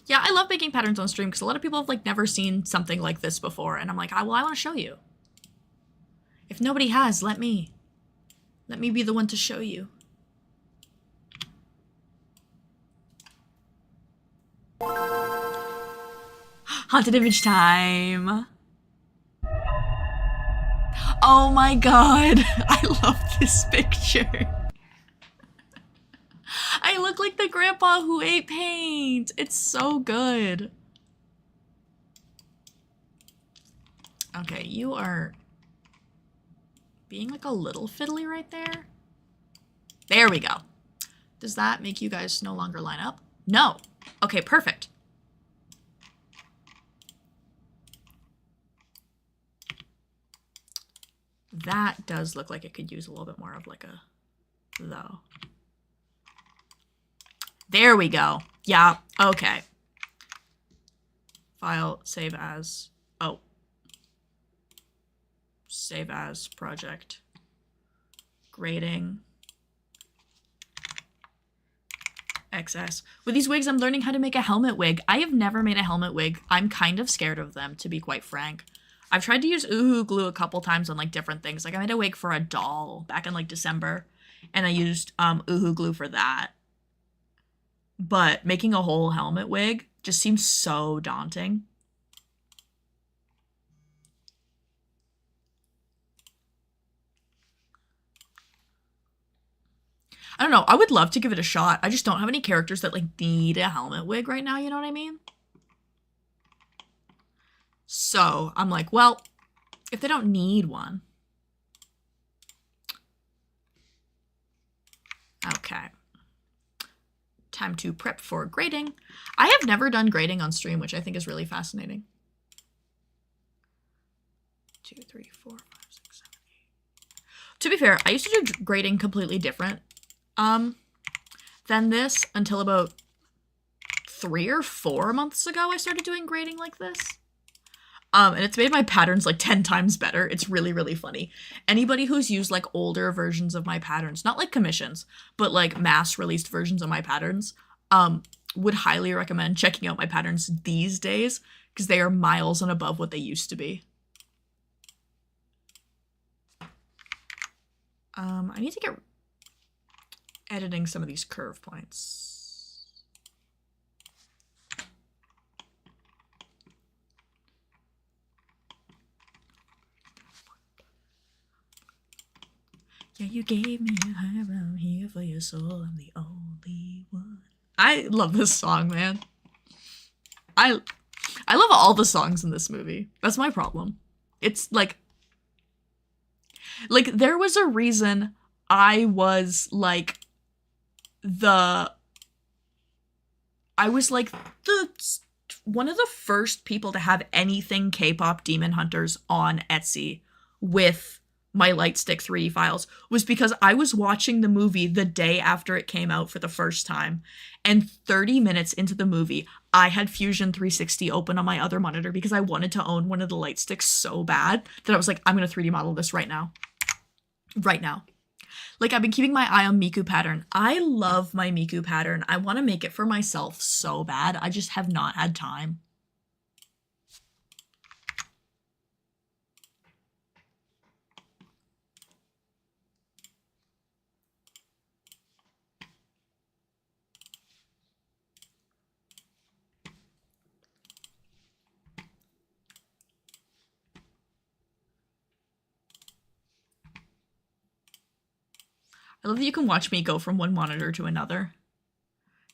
Yeah, I love making patterns on stream because a lot of people have like never seen something like this before, and I'm like, well, I want to show you. If nobody has, let me be the one to show you. Haunted image time. Oh my god, I love this picture. I look like the grandpa who ate paint. It's so good. Okay, you are being like a little fiddly right there. There we go. Does that make you guys no longer line up? No. Okay, perfect. That does look like it could use a little bit more of like a though. There we go. Yeah, okay. File, save as, oh. Save as project. Grading. XS. With these wigs, I'm learning how to make a helmet wig. I have never made a helmet wig. I'm kind of scared of them, to be quite frank. I've tried to use Uhu glue a couple times on like different things. Like I made a wig for a doll back in like December, and I used Uhu glue for that. But making a whole helmet wig just seems so daunting. I don't know. I would love to give it a shot. I just don't have any characters that like need a helmet wig right now. You know what I mean? So I'm like, well, if they don't need one. Okay. Time to prep for grading. I have never done grading on stream, which I think is really fascinating. 2, 3, 4, 5, 6, 7, 8. To be fair, I used to do grading completely different than this until about 3 or 4 months ago. I started doing grading like this. And it's made my patterns like 10 times better. It's really, really funny. Anybody who's used like older versions of my patterns, not like commissions, but like mass released versions of my patterns, would highly recommend checking out my patterns these days because they are miles and above what they used to be. I need to get editing some of these curve points. Yeah, you gave me a high I'm here for your soul. I'm the only one. I love this song, man. I love all the songs in this movie. That's my problem. It's like there was a reason I was like one of the first people to have anything K-pop Demon Hunters on Etsy with my Lightstick 3D files was because I was watching the movie the day after it came out for the first time, and 30 minutes into the movie, I had Fusion 360 open on my other monitor because I wanted to own one of the Lightsticks so bad that I was like, I'm gonna 3D model this right now. Right now. Like, I've been keeping my eye on Miku pattern. I love my Miku pattern. I want to make it for myself so bad. I just have not had time. I love that you can watch me go from one monitor to another.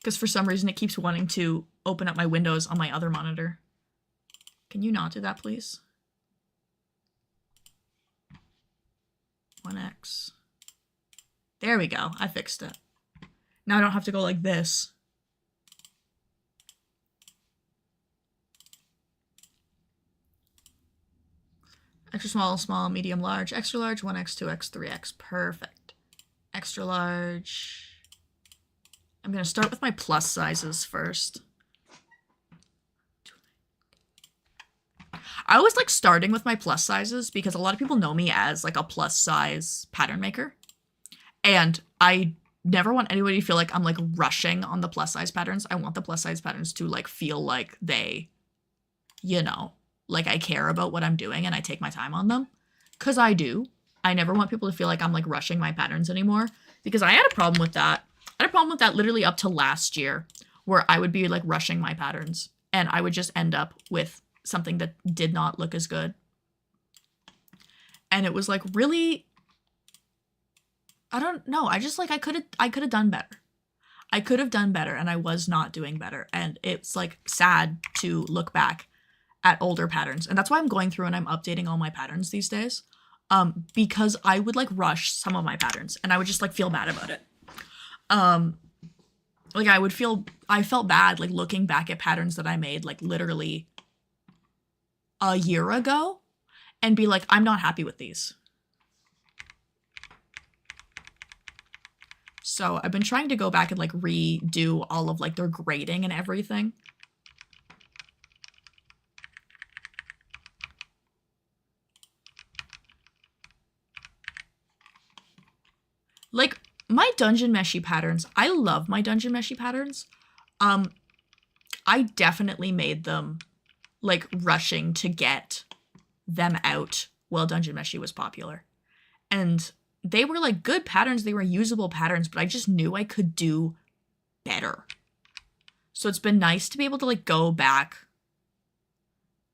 Because for some reason it keeps wanting to open up my windows on my other monitor. Can you not do that, please? 1x. There we go. I fixed it. Now I don't have to go like this. Extra small, small, medium, large, extra large, 1x, 2x, 3x. Perfect. Extra large. I'm going to start with my plus sizes first. I always like starting with my plus sizes because a lot of people know me as like a plus size pattern maker. And I never want anybody to feel like I'm like rushing on the plus size patterns. I want the plus size patterns to like feel like they, you know, like I care about what I'm doing and I take my time on them. Because I do. I never want people to feel like I'm like rushing my patterns anymore because I had a problem with that. I had a problem with that literally up to last year where I would be like rushing my patterns and I would just end up with something that did not look as good. And it was like really, I don't know. I just like, I could have done better. I could have done better and I was not doing better. And it's like sad to look back at older patterns. And that's why I'm going through and I'm updating all my patterns these days. Because I would like rush some of my patterns and I would just like feel bad about it. Like I felt bad like looking back at patterns that I made like literally a year ago and be like, I'm not happy with these. So I've been trying to go back and like redo all of like their grading and everything. Like my dungeon meshy patterns, I love my dungeon meshy patterns. I definitely made them like rushing to get them out while dungeon meshy was popular. And they were like good patterns, they were usable patterns, but I just knew I could do better. So it's been nice to be able to like go back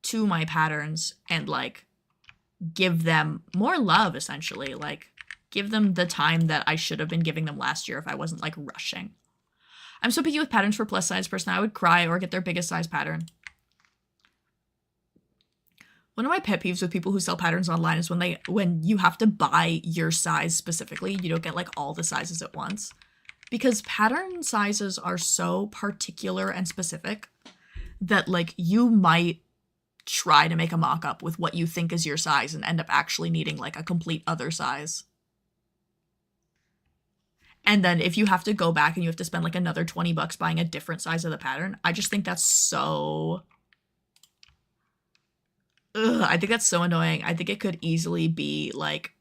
to my patterns and like give them more love essentially, like give them the time that I should have been giving them last year if I wasn't like rushing. I'm so picky with patterns for plus size person. I would cry or get their biggest size pattern. One of my pet peeves with people who sell patterns online is when you have to buy your size specifically, you don't get like all the sizes at once. Because pattern sizes are so particular and specific that like you might try to make a mock-up with what you think is your size and end up actually needing like a complete other size. And then if you have to go back and you have to spend like another $20 buying a different size of the pattern, I just think that's so... I think that's so annoying. I think it could easily be like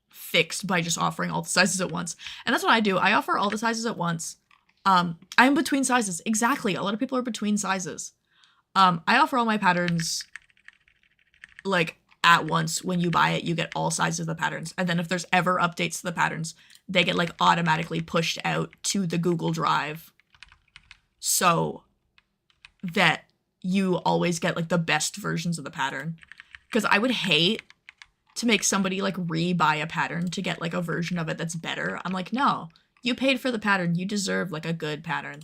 fixed by just offering all the sizes at once. And that's what I do. I offer all the sizes at once. I'm between sizes. Exactly. A lot of people are between sizes. I offer all my patterns like at once. When you buy it, you get all sizes of the patterns. And then if there's ever updates to the patterns, they get like automatically pushed out to the Google Drive so that you always get like the best versions of the pattern. Because I would hate to make somebody like re-buy a pattern to get like a version of it that's better. I'm like, no, you paid for the pattern. You deserve like a good pattern.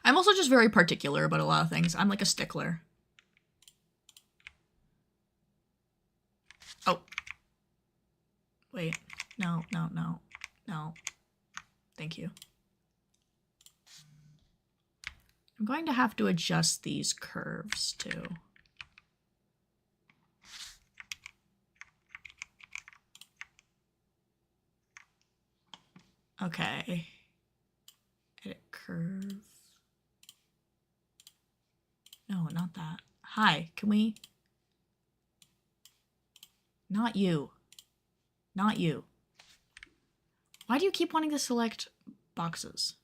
I'm also just very particular about a lot of things. I'm like a stickler. Oh. Wait. No. Thank you. I'm going to have to adjust these curves too. Okay. Edit curve. No, not that. Hi, can we? Not you. Not you. Why do you keep wanting to select boxes?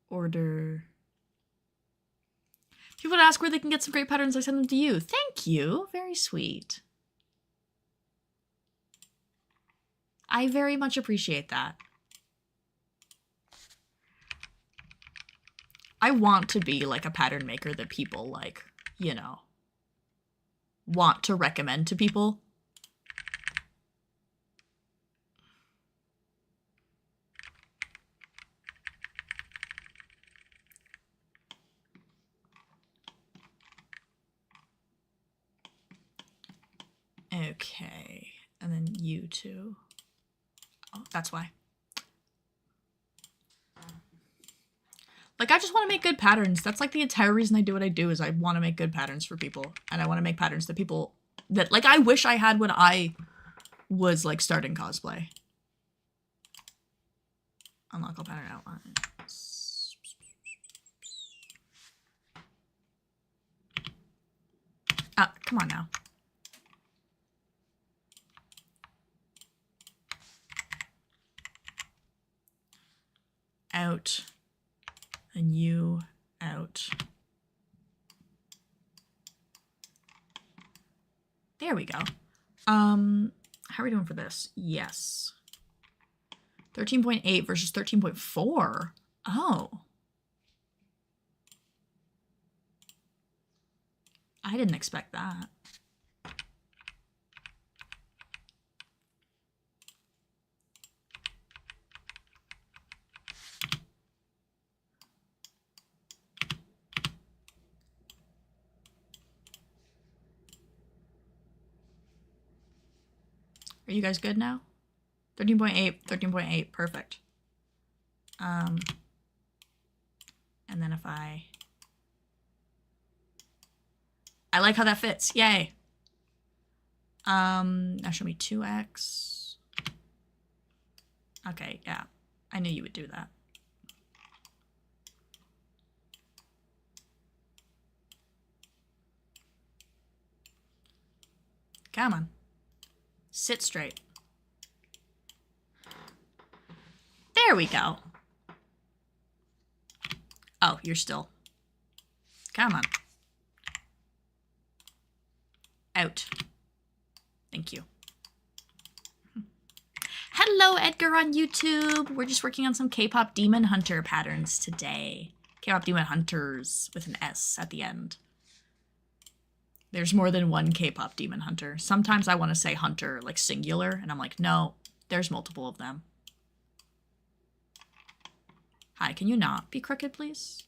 Order. people to ask where they can get some great patterns. I send them to you. Thank you. Very sweet. I very much appreciate that. I want to be like a pattern maker that people like, you know, want to recommend to people. Okay, and then you too. Oh, that's why. Like, I just want to make good patterns. That's like the entire reason I do what I do, is I want to make good patterns for people. And I want to make patterns that people, that, like, I wish I had when I was, like, starting cosplay. Unlock all pattern outline. Ah, come on now. Out. And you out. There we go. How are we doing for this? Yes. 13.8 versus 13.4. Oh. I didn't expect that. Are you guys good now? 13.8, 13.8, perfect. And then if I like how that fits, yay. Now show me 2x. Okay, yeah, I knew you would do that. Come on. Sit straight. There we go. Oh, you're still. Come on. Out. Thank you. Hello, Edgar on YouTube. We're just working on some K-pop Demon Hunter patterns today. K-pop Demon Hunters with an S at the end. There's more than one K-pop Demon Hunter. Sometimes I want to say hunter, like singular, and I'm like, no, there's multiple of them. Hi, can you not be crooked, please?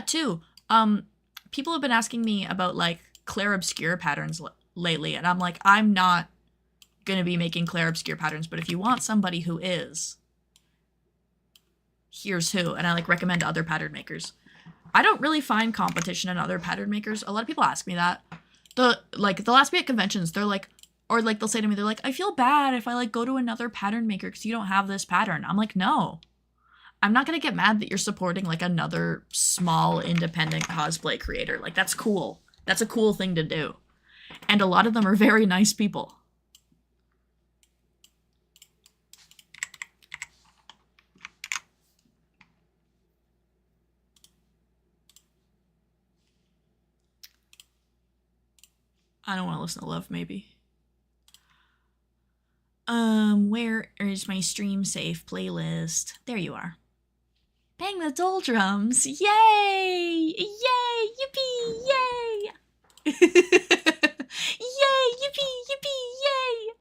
Too, people have been asking me about, like, clair obscure patterns lately, and I'm like, I'm not gonna be making clair obscure patterns, but if you want somebody who is, here's who. And I like recommend other pattern makers. I don't really find competition in other pattern makers. A lot of people ask me that. The last minute conventions, they're like, or like they'll say to me, they're like, I feel bad if I like go to another pattern maker because you don't have this pattern. I'm like, no, I'm not gonna get mad that you're supporting like another small independent cosplay creator. Like, that's cool. That's a cool thing to do. And a lot of them are very nice people. I don't want to listen to Love, maybe. Where is my stream safe playlist? There you are. Bang the doldrums! Yay! Yay! Yippee! Yay! Yay! Yippee! Yippee! Yay!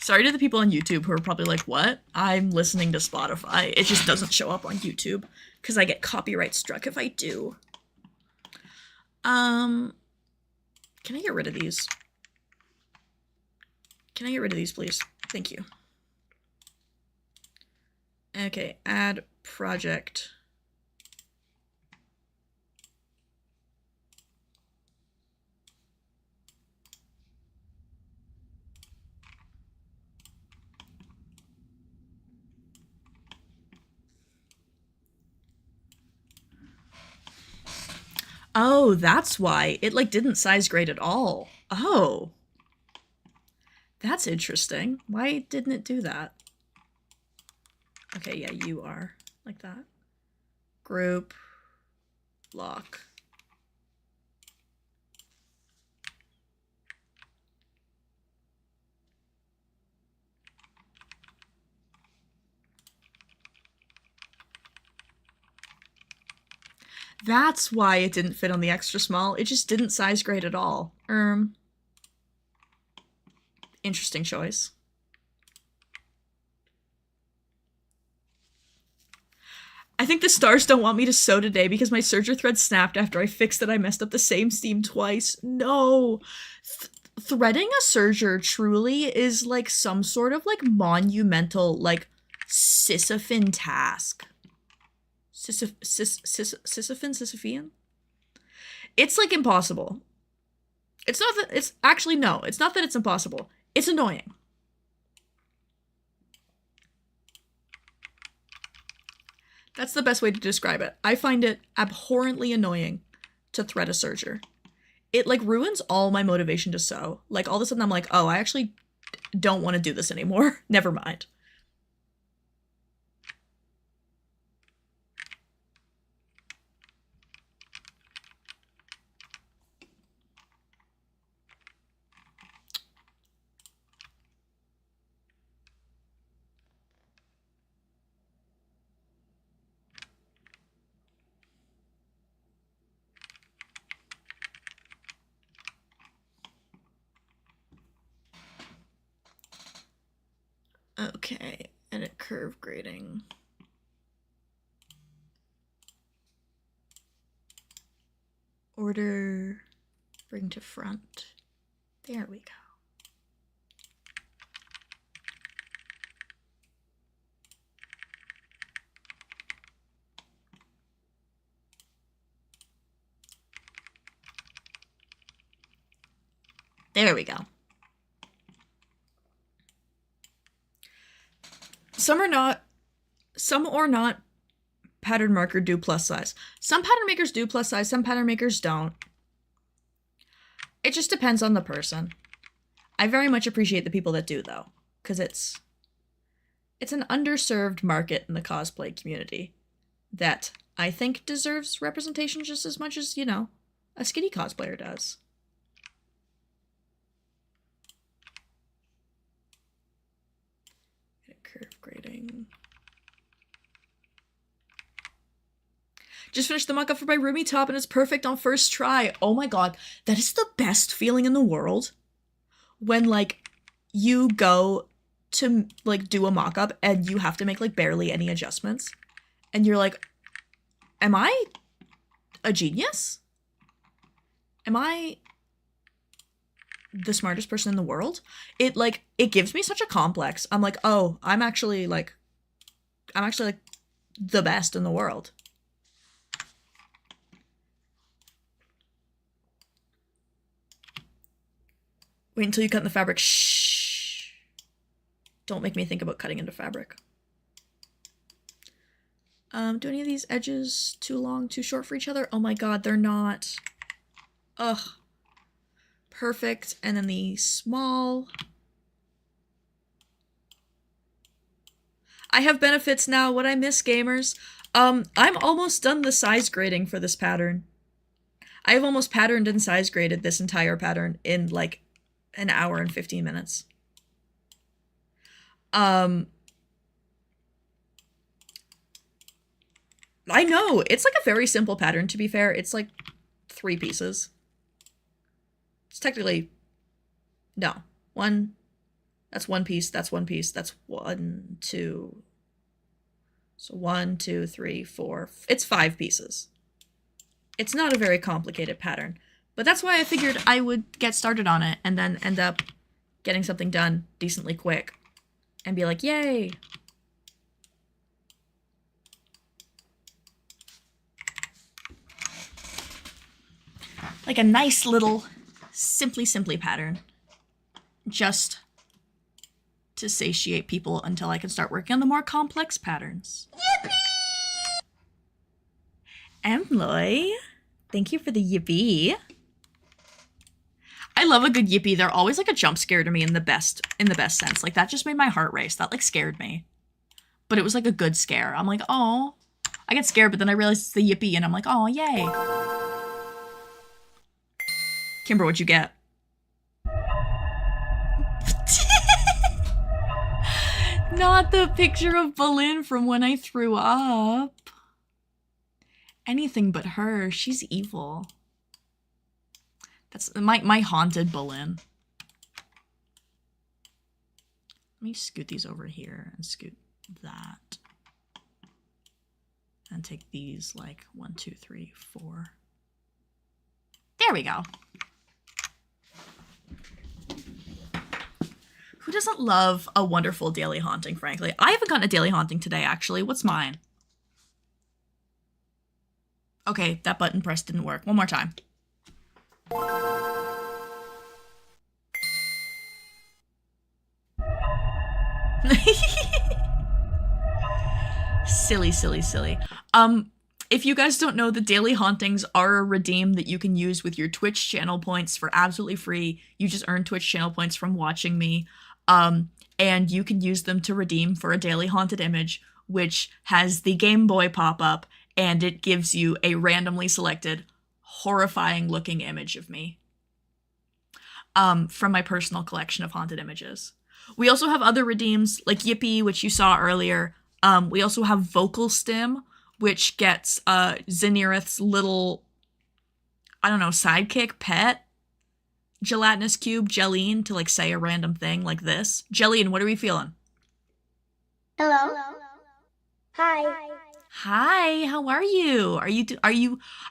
Sorry to the people on YouTube who are probably like, what? I'm listening to Spotify. It just doesn't show up on YouTube because I get copyright struck if I do. Can I get rid of these? Can I get rid of these, please? Thank you. Okay, add project. Oh, that's why. It, like, didn't size grade at all. Oh. That's interesting. Why didn't it do that? Okay, yeah, you are like that. Group, lock. That's why it didn't fit on the extra small. It just didn't size grade at all. Interesting choice. I think the stars don't want me to sew today because my serger thread snapped after I fixed it. I messed up the same seam twice. No. Threading a serger truly is like some sort of like monumental, like Sisyphean task. Sisyphean? It's like impossible. It's not that it's actually no, it's not that it's impossible. It's annoying. That's the best way to describe it. I find it abhorrently annoying to thread a serger. It like ruins all my motivation to sew. Like all of a sudden I'm like, oh, I actually don't want to do this anymore. Never mind. Okay, edit curve grading. Order, bring to front. There we go. There we go. Some or not pattern marker do plus size. Some pattern makers do plus size, some pattern makers don't. It just depends on the person. I very much appreciate the people that do though, because it's an underserved market in the cosplay community that I think deserves representation just as much as, you know, a skinny cosplayer does. Curve grading. Just finished the mock-up for my Rumi top and it's perfect on first try. Oh my god, that is the best feeling in the world. When like you go to like do a mock-up and you have to make like barely any adjustments and you're like, am I a genius? Am I the smartest person in the world? It gives me such a complex. I'm like, oh, I'm actually like the best in the world. Wait until you cut in the fabric. Shh. Don't make me think about cutting into fabric. Do any of these edges too long, too short for each other? Oh my god, they're not. Ugh. Perfect. And then the small. I have benefits now. What I miss, gamers. I'm almost done the size grading for this pattern. I have almost patterned and size graded this entire pattern in like an hour and 15 minutes. I know, it's like a very simple pattern, to be fair. It's like 3 pieces. It's technically, no, one, that's 1 piece, that's 1 piece, that's 1, 2, so 1, 2, 3, 4, it's 5 pieces. It's not a very complicated pattern, but that's why I figured I would get started on it and then end up getting something done decently quick and be like, yay. Like a nice little simply pattern just to satiate people until I can start working on the more complex patterns. Yippee! Emloy, thank you for the yippee. I love a good yippee. They're always like a jump scare to me in the best sense. Like that just made my heart race. That like scared me. but it was like a good scare. I'm like, oh, I get scared, but then I realized it's the yippee, and I'm like, oh, yay. Kimber, what'd you get? Not the picture of Bolin from when I threw up. Anything but her. She's evil. That's my haunted Bolin. Let me scoot these over here and scoot that. And take these like 1, 2, 3, 4. There we go. Who doesn't love a wonderful daily haunting, frankly? I haven't gotten a daily haunting today, actually. What's mine? Okay, that button press didn't work. One more time. Silly, silly, silly. If you guys don't know, the daily hauntings are a redeem that you can use with your Twitch channel points for absolutely free. You just earn Twitch channel points from watching me. And you can use them to redeem for a daily haunted image, which has the Game Boy pop up, and it gives you a randomly selected, horrifying looking image of me. From my personal collection of haunted images. We also have other redeems, like Yippee, which you saw earlier. We also have Vocal Stim, which gets Zenirith's little, I don't know, sidekick, pet, gelatinous cube, Jelline, to like say a random thing like this. Jelline, what are we feeling?
Hello. Hi.
Hi, how are you? Are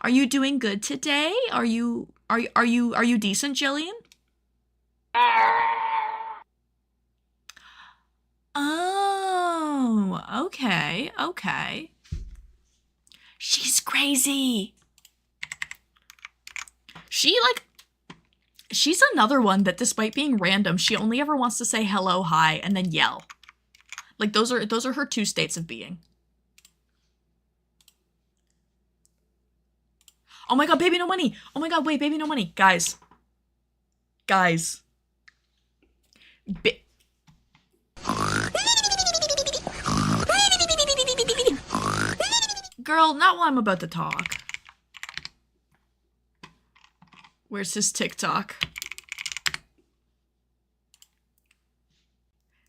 you doing good today? Are you decent, Jelline? Oh, okay, okay. She's crazy. She's another one that despite being random, she only ever wants to say hello, hi, and then yell. Like those are her two states of being. Oh my god, baby no money. Oh my god, wait, baby no money. Guys. Girl, not while I'm about to talk. Where's his TikTok?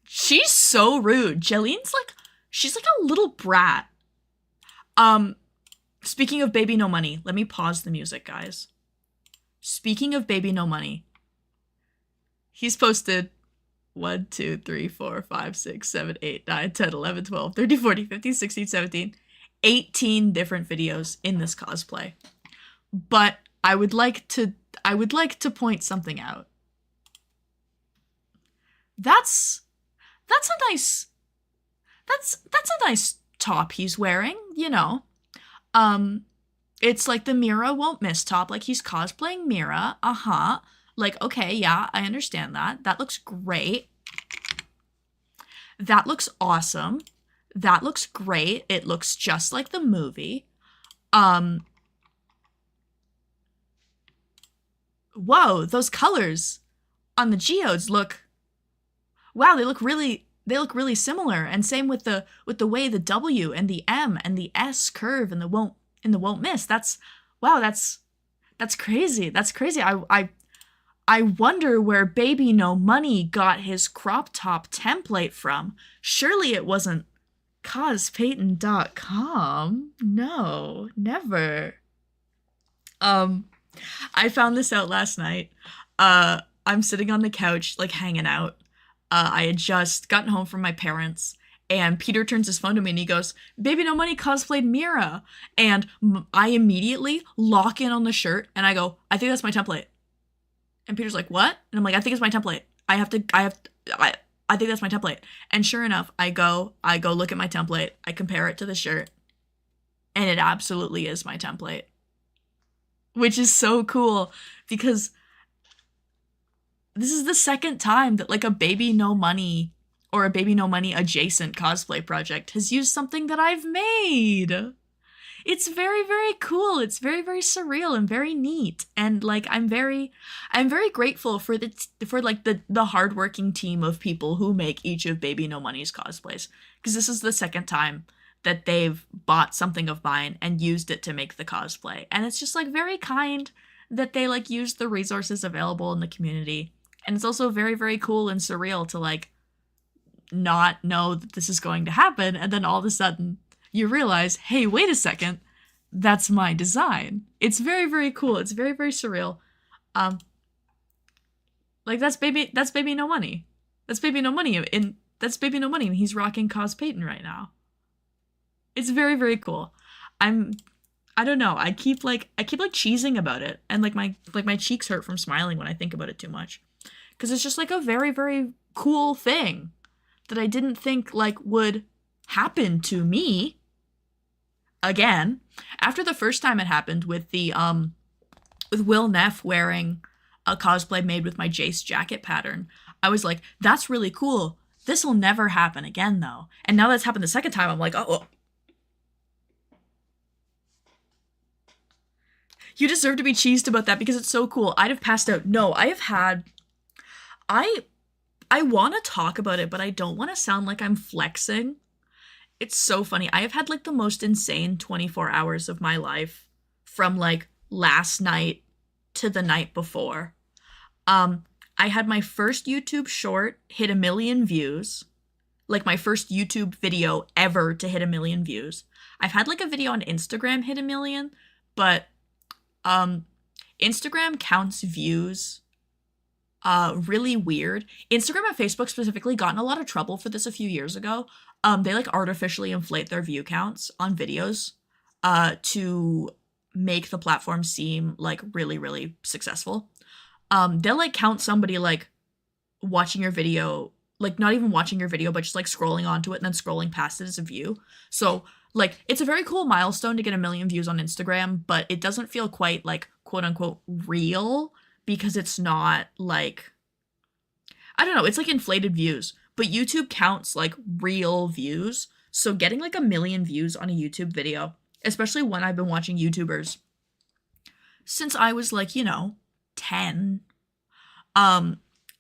She's so rude. Jelline's like, she's like a little brat. Speaking of baby no money, let me pause the music, guys. Speaking of baby no money, he's posted 1, 2, 3, 4, 5, 6, 7, 8, 9, 10, 11, 12, 13, 14, 15, 16, 17, 18 different videos in this cosplay. But I would like to point something out. That's a nice top he's wearing, you know. It's like the Mira won't miss top, like he's cosplaying Mira. Like, okay, yeah, I understand that. That looks great. That looks awesome. That looks great. It looks just like the movie. Whoa, those colors on the geodes look, wow, they look really similar. And same with the way the W and the M and the S curve and the won't miss. That's crazy. That's crazy. I wonder where Baby No Money got his crop top template from. Surely it wasn't cospayton.com. No, never. I found this out last night. I'm sitting on the couch, like hanging out. I had just gotten home from my parents, and Peter turns his phone to me and he goes, Baby No Money cosplayed Mira. And I immediately lock in on the shirt and I go, I think that's my template. And Peter's like, what? And I'm like, I think it's my template. I think that's my template. And sure enough, I go look at my template. I compare it to the shirt, and it absolutely is my template. Which is so cool, because this is the second time that like a Baby No Money or a Baby No Money adjacent cosplay project has used something that I've made. It's very, very cool. It's very, very surreal and very neat. And like I'm very grateful for the hardworking team of people who make each of Baby No Money's cosplays. Because this is the second time that they've bought something of mine and used it to make the cosplay. And it's just like very kind that they like use the resources available in the community. And it's also very, very cool and surreal to like not know that this is going to happen, and then all of a sudden you realize, hey, wait a second, that's my design. It's very, very cool. It's very, very surreal. Like that's baby no money. That's baby no money and he's rocking Cos Payton right now. It's very, very cool. I don't know. I keep cheesing about it, and like my cheeks hurt from smiling when I think about it too much. Cuz it's just like a very, very cool thing that I didn't think like would happen to me again. After the first time it happened with the with Will Neff wearing a cosplay made with my Jace jacket pattern, I was like, that's really cool. This will never happen again though. And now that's happened the second time, I'm like, oh. You deserve to be cheesed about that because it's so cool. I'd have passed out. No, I want to talk about it, but I don't want to sound like I'm flexing. It's so funny. I have had like the most insane 24 hours of my life from like last night to the night before. I had my first YouTube short hit 1 million views. Like my first YouTube video ever to hit 1 million views. I've had like a video on Instagram hit 1 million, but Instagram counts views really weird. Instagram and Facebook specifically got in a lot of trouble for this a few years ago. They like artificially inflate their view counts on videos to make the platform seem like really, really successful. They'll like count somebody like watching your video, like not even watching your video, but just like scrolling onto it and then scrolling past it as a view. So like it's a very cool milestone to get 1 million views on Instagram, but it doesn't feel quite like quote unquote real because it's not like, I don't know, it's like inflated views, but YouTube counts like real views. So getting like 1 million views on a YouTube video, especially when I've been watching YouTubers since I was like, 10,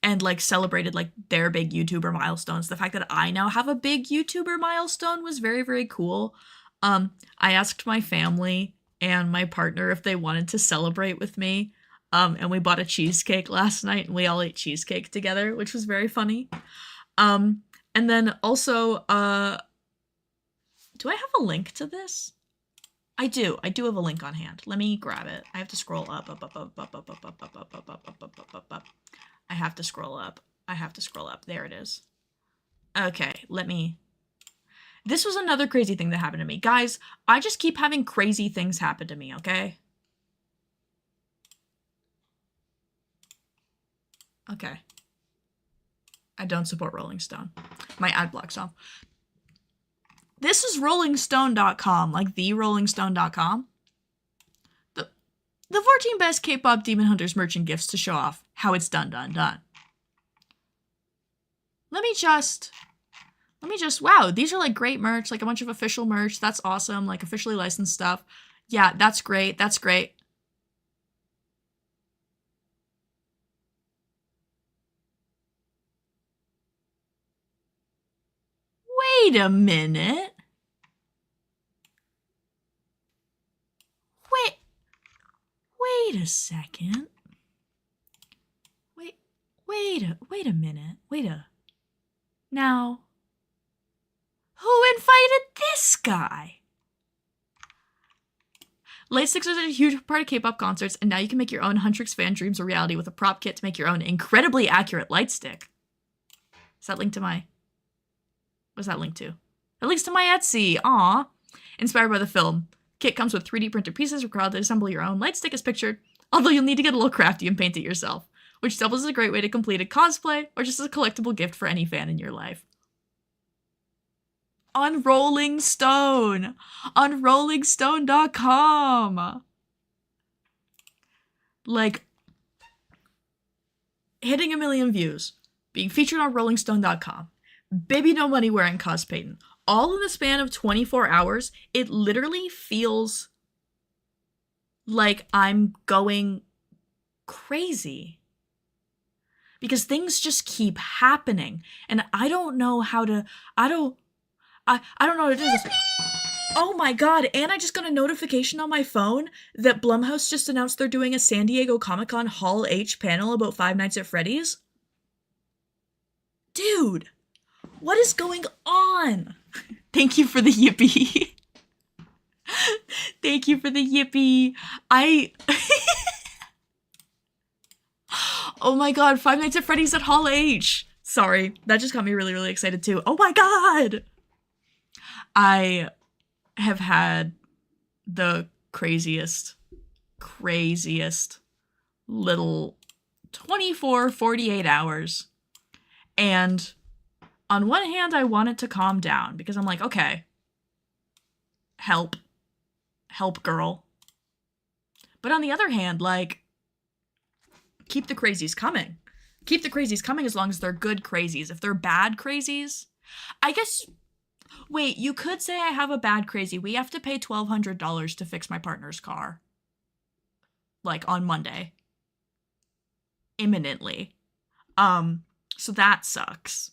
and like celebrated like their big YouTuber milestones. The fact that I now have a big YouTuber milestone was very, very cool. I asked my family and my partner if they wanted to celebrate with me. And we bought a cheesecake last night and we all ate cheesecake together, which was very funny. And then also, do I have a link to this? I do have a link on hand. Let me grab it. I have to scroll up. I have to scroll up. There it is. Okay, this was another crazy thing that happened to me. Guys, I just keep having crazy things happen to me, okay? Okay. I don't support Rolling Stone. My ad block's off. This is rollingstone.com, like therollingstone.com. The 14 best K-pop Demon Hunters merchant gifts to show off how it's done. Let me just, wow, these are like great merch, like a bunch of official merch. That's awesome, like officially licensed stuff. Yeah, that's great. Wait a minute. Wait a second. Wait a minute. Now, who invited this guy? Light sticks are a huge part of K-pop concerts, and now you can make your own Huntrix fan dreams a reality with a prop kit to make your own incredibly accurate light stick. Is that linked to my... What's that linked to? It links to my Etsy. Aw. Inspired by the film. Kit comes with 3D printed pieces required to assemble your own light stick as pictured, although you'll need to get a little crafty and paint it yourself, which doubles as a great way to complete a cosplay or just as a collectible gift for any fan in your life. On Rolling Stone! On rollingstone.com! Like, hitting 1 million views, being featured on rollingstone.com, Baby No Money wearing Cos Payton, all in the span of 24 hours, it literally feels like I'm going crazy. Because things just keep happening. And I don't know how to, I don't know how to do this. Oh my god, and I just got a notification on my phone that Blumhouse just announced they're doing a San Diego Comic-Con Hall H panel about Five Nights at Freddy's. Dude, what is going on? Thank you for the yippee. Thank you for the yippee. Oh my god, Five Nights at Freddy's at Hall H. Sorry, that just got me really, really excited too. Oh my god! I have had the craziest little 48 hours. And on one hand, I wanted to calm down because I'm like, okay, help, girl. But on the other hand, like, keep the crazies coming. Keep the crazies coming as long as they're good crazies. If they're bad crazies, I guess, wait, you could say I have a bad crazy. We have to pay $1,200 to fix my partner's car. Like, on Monday. Imminently. So that sucks.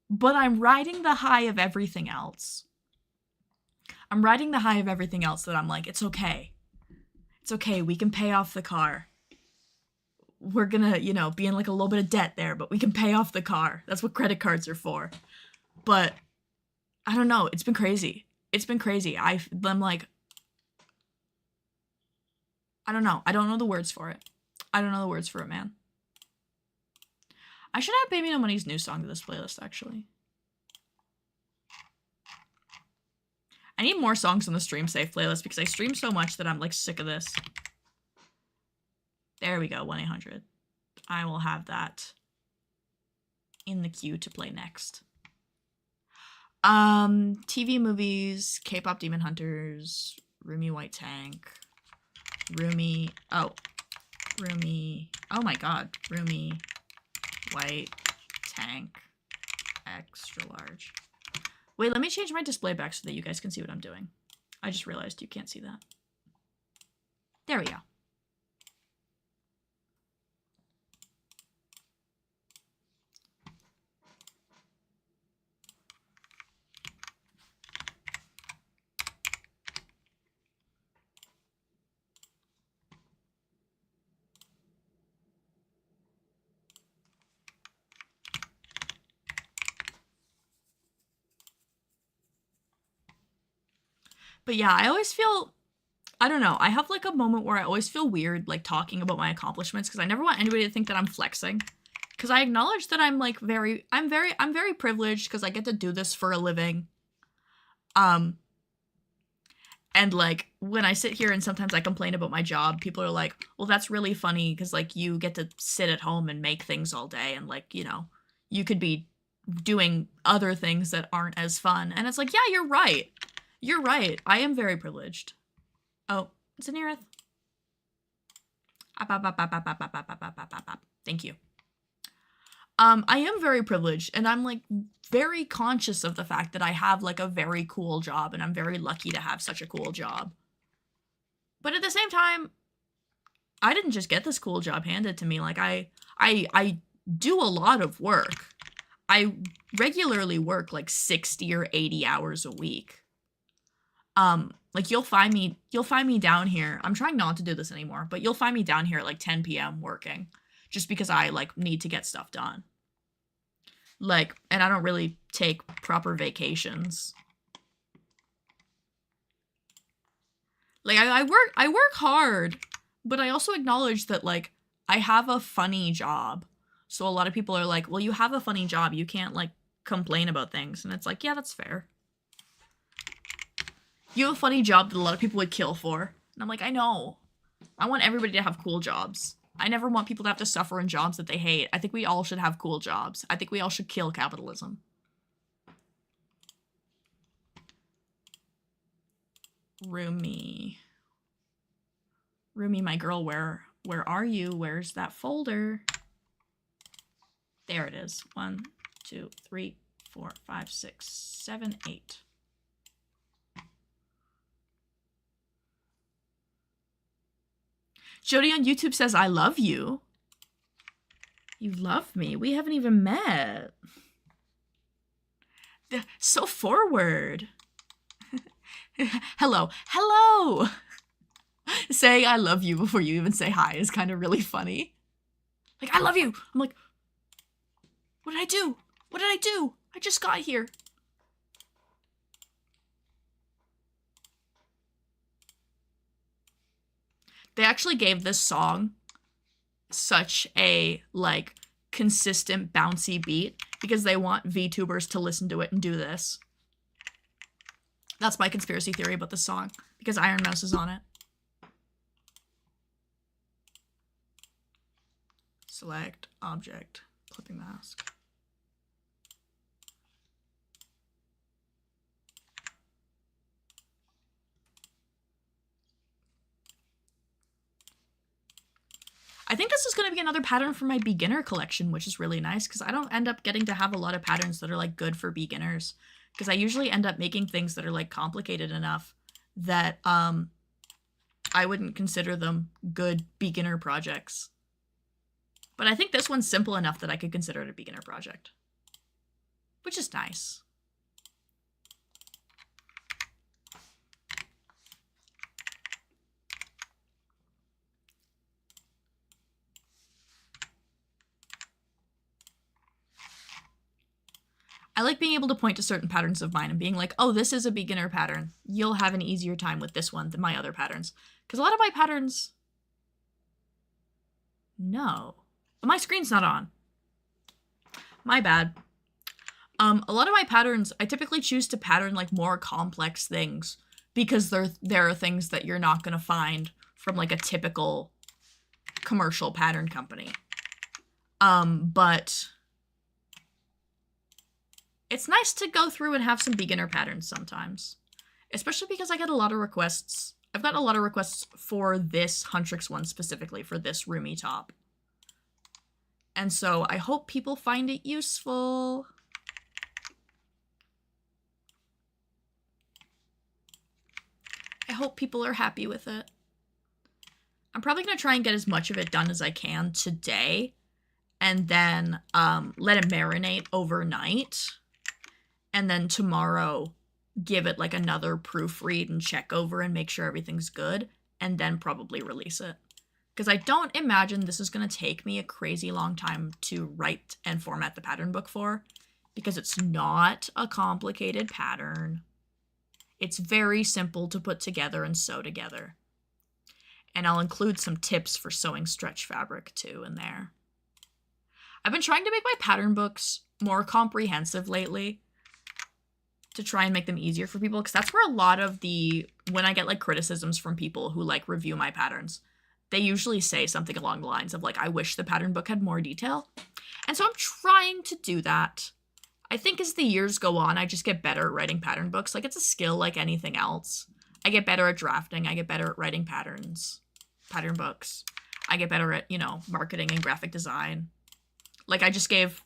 But I'm riding the high of everything else. I'm riding the high of everything else that I'm like, it's okay. It's okay, we can pay off the car. We're gonna, you know, be in like a little bit of debt there, but we can pay off the car. That's what credit cards are for. But I don't know, it's been crazy. It's been crazy. I'm like, I don't know. I don't know the words for it. I don't know the words for it, man. I should add Baby No Money's new song to this playlist, actually. I need more songs on the Stream Safe playlist because I stream so much that I'm like sick of this. There we go, 1-800. I will have that in the queue to play next. TV movies, K-pop Demon Hunters, Roomy White Tank, Roomy, oh my god, Roomy White Tank, extra large. Wait, let me change my display back so that you guys can see what I'm doing. I just realized you can't see that. There we go. But yeah, I always feel, I don't know, I have like a moment where I always feel weird like talking about my accomplishments because I never want anybody to think that I'm flexing. Because I acknowledge that I'm like I'm very privileged because I get to do this for a living. And like when I sit here and sometimes I complain about my job, people are like, well, that's really funny because like you get to sit at home and make things all day and like, you know, you could be doing other things that aren't as fun. And it's like, yeah, you're right. You're right. I am very privileged. Oh, it's an Erith. Thank you. I am very privileged, and I'm like very conscious of the fact that I have like a very cool job, and I'm very lucky to have such a cool job. But at the same time, I didn't just get this cool job handed to me. Like I do a lot of work. I regularly work like 60 or 80 hours a week. Like you'll find me down here. I'm trying not to do this anymore, but you'll find me down here at like 10 p.m. working just because I like need to get stuff done. Like, and I don't really take proper vacations. Like I work hard, but I also acknowledge that like I have a funny job. So a lot of people are like, well, you have a funny job. You can't like complain about things. And it's like, yeah, that's fair. You have a funny job that a lot of people would kill for. And I'm like, I know. I want everybody to have cool jobs. I never want people to have to suffer in jobs that they hate. I think we all should have cool jobs. I think we all should kill capitalism. Roomy, my girl, where are you? Where's that folder? There it is. 1, 2, 3, 4, 5, 6, 7, 8. Jody on YouTube says, I love you. You love me. We haven't even met. So forward. Hello. Hello. Saying I love you before you even say hi is kind of really funny. Like, I love you. I'm like, what did I do? What did I do? I just got here. They actually gave this song such a, like, consistent bouncy beat because they want VTubers to listen to it and do this. That's my conspiracy theory about this song, because Iron Mouse is on it. Select object, clipping mask. I think this is going to be another pattern for my beginner collection, which is really nice because I don't end up getting to have a lot of patterns that are like good for beginners, because I usually end up making things that are like complicated enough that I wouldn't consider them good beginner projects. But I think this one's simple enough that I could consider it a beginner project, which is nice. I like being able to point to certain patterns of mine and being like, oh, this is a beginner pattern. You'll have an easier time with this one than my other patterns. Because a lot of my patterns... No. But my screen's not on. My bad. A lot of my patterns, I typically choose to pattern like more complex things because there are things that you're not going to find from like a typical commercial pattern company. But it's nice to go through and have some beginner patterns sometimes, especially because I get a lot of requests. I've gotten a lot of requests for this Huntrix one specifically, for this roomy top. And so I hope people find it useful. I hope people are happy with it. I'm probably going to try and get as much of it done as I can today, and then let it marinate overnight. And then tomorrow, give it like another proofread and check over and make sure everything's good, and then probably release it. Because I don't imagine this is going to take me a crazy long time to write and format the pattern book for, because it's not a complicated pattern. It's very simple to put together and sew together. And I'll include some tips for sewing stretch fabric too in there. I've been trying to make my pattern books more comprehensive lately, to try and make them easier for people, because that's where a lot of when I get like criticisms from people who like review my patterns, they usually say something along the lines of like, I wish the pattern book had more detail. And so I'm trying to do that. I think as the years go on, I just get better at writing pattern books. Like, it's a skill like anything else. I get better at drafting. I get better at writing pattern books. I get better at, marketing and graphic design. Like, I just gave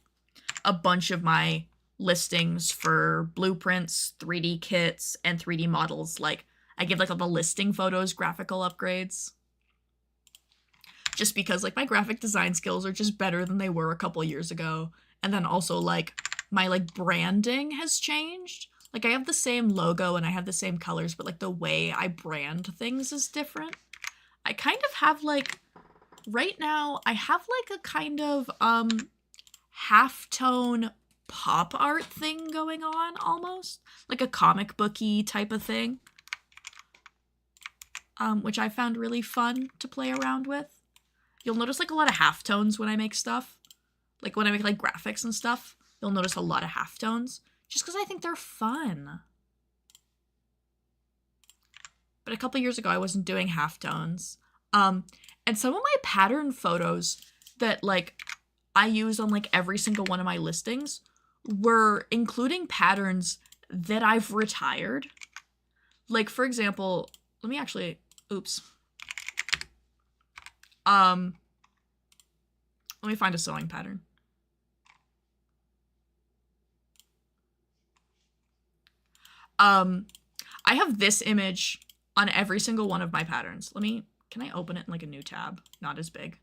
a bunch of my listings for blueprints, 3D kits, and 3D models. Like, I give like all the listing photos graphical upgrades. Just because like my graphic design skills are just better than they were a couple years ago. And then also like my like branding has changed. Like, I have the same logo and I have the same colors, but like the way I brand things is different. I kind of have like, right now, I have like a kind of halftone pop art thing going on, almost like a comic booky type of thing, which I found really fun to play around with. You'll notice like a lot of halftones when I make stuff, like when I make like graphics and stuff. You'll notice a lot of halftones just because I think they're fun. But a couple years ago I wasn't doing halftones, and some of my pattern photos that like I use on like every single one of my listings were including patterns that I've retired. Like, for example, let me actually, oops. Let me find a sewing pattern. I have this image on every single one of my patterns. Can I open it in like a new tab? Not as big.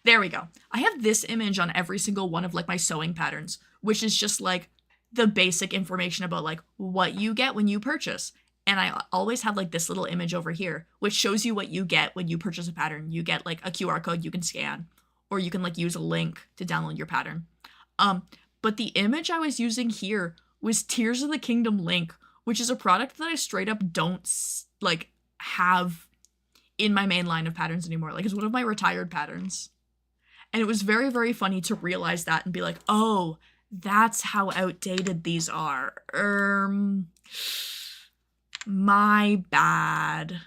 There we go. I have this image on every single one of like my sewing patterns, which is just like the basic information about like what you get when you purchase. And I always have like this little image over here, which shows you what you get when you purchase a pattern. You get like a QR code you can scan, or you can like use a link to download your pattern. But the image I was using here was Tears of the Kingdom Link, which is a product that I straight up don't like have in my main line of patterns anymore. Like, it's one of my retired patterns. And it was very, very funny to realize that and be like, oh, that's how outdated these are. My bad.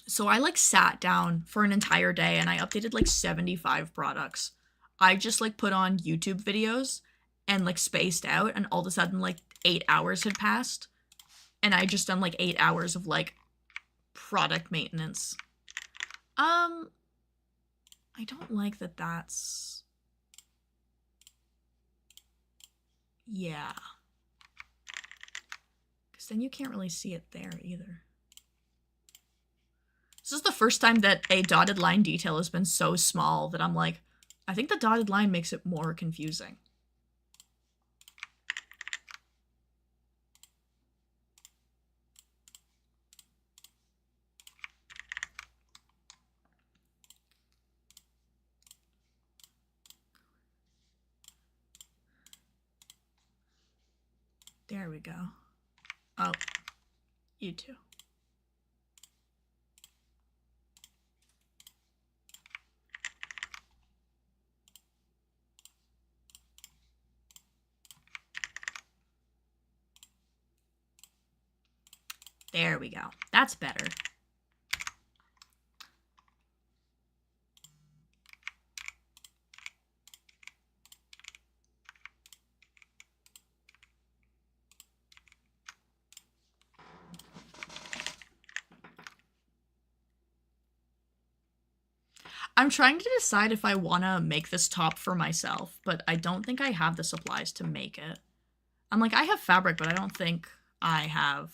So I like sat down for an entire day and I updated like 75 products. I just like put on YouTube videos and like spaced out, and all of a sudden like 8 hours had passed. And I just done like 8 hours of like product maintenance. I don't like that that's... Yeah. Because then you can't really see it there either. This is the first time that a dotted line detail has been so small that I'm like, I think the dotted line makes it more confusing. There we go. Oh, you too. There we go. That's better. I'm trying to decide if I want to make this top for myself, but I don't think I have the supplies to make it. I'm like, I have fabric, but I don't think I have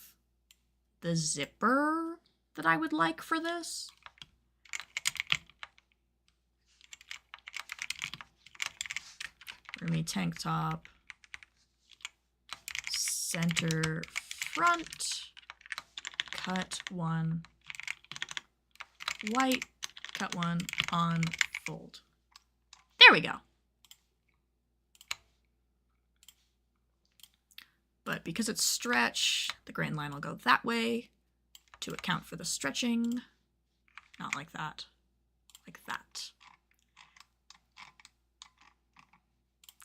the zipper that I would like for this. Roomy tank top, center front, cut one, white, cut one, on, fold. There we go. But because it's stretch, the grain line will go that way to account for the stretching. Not like that, like that.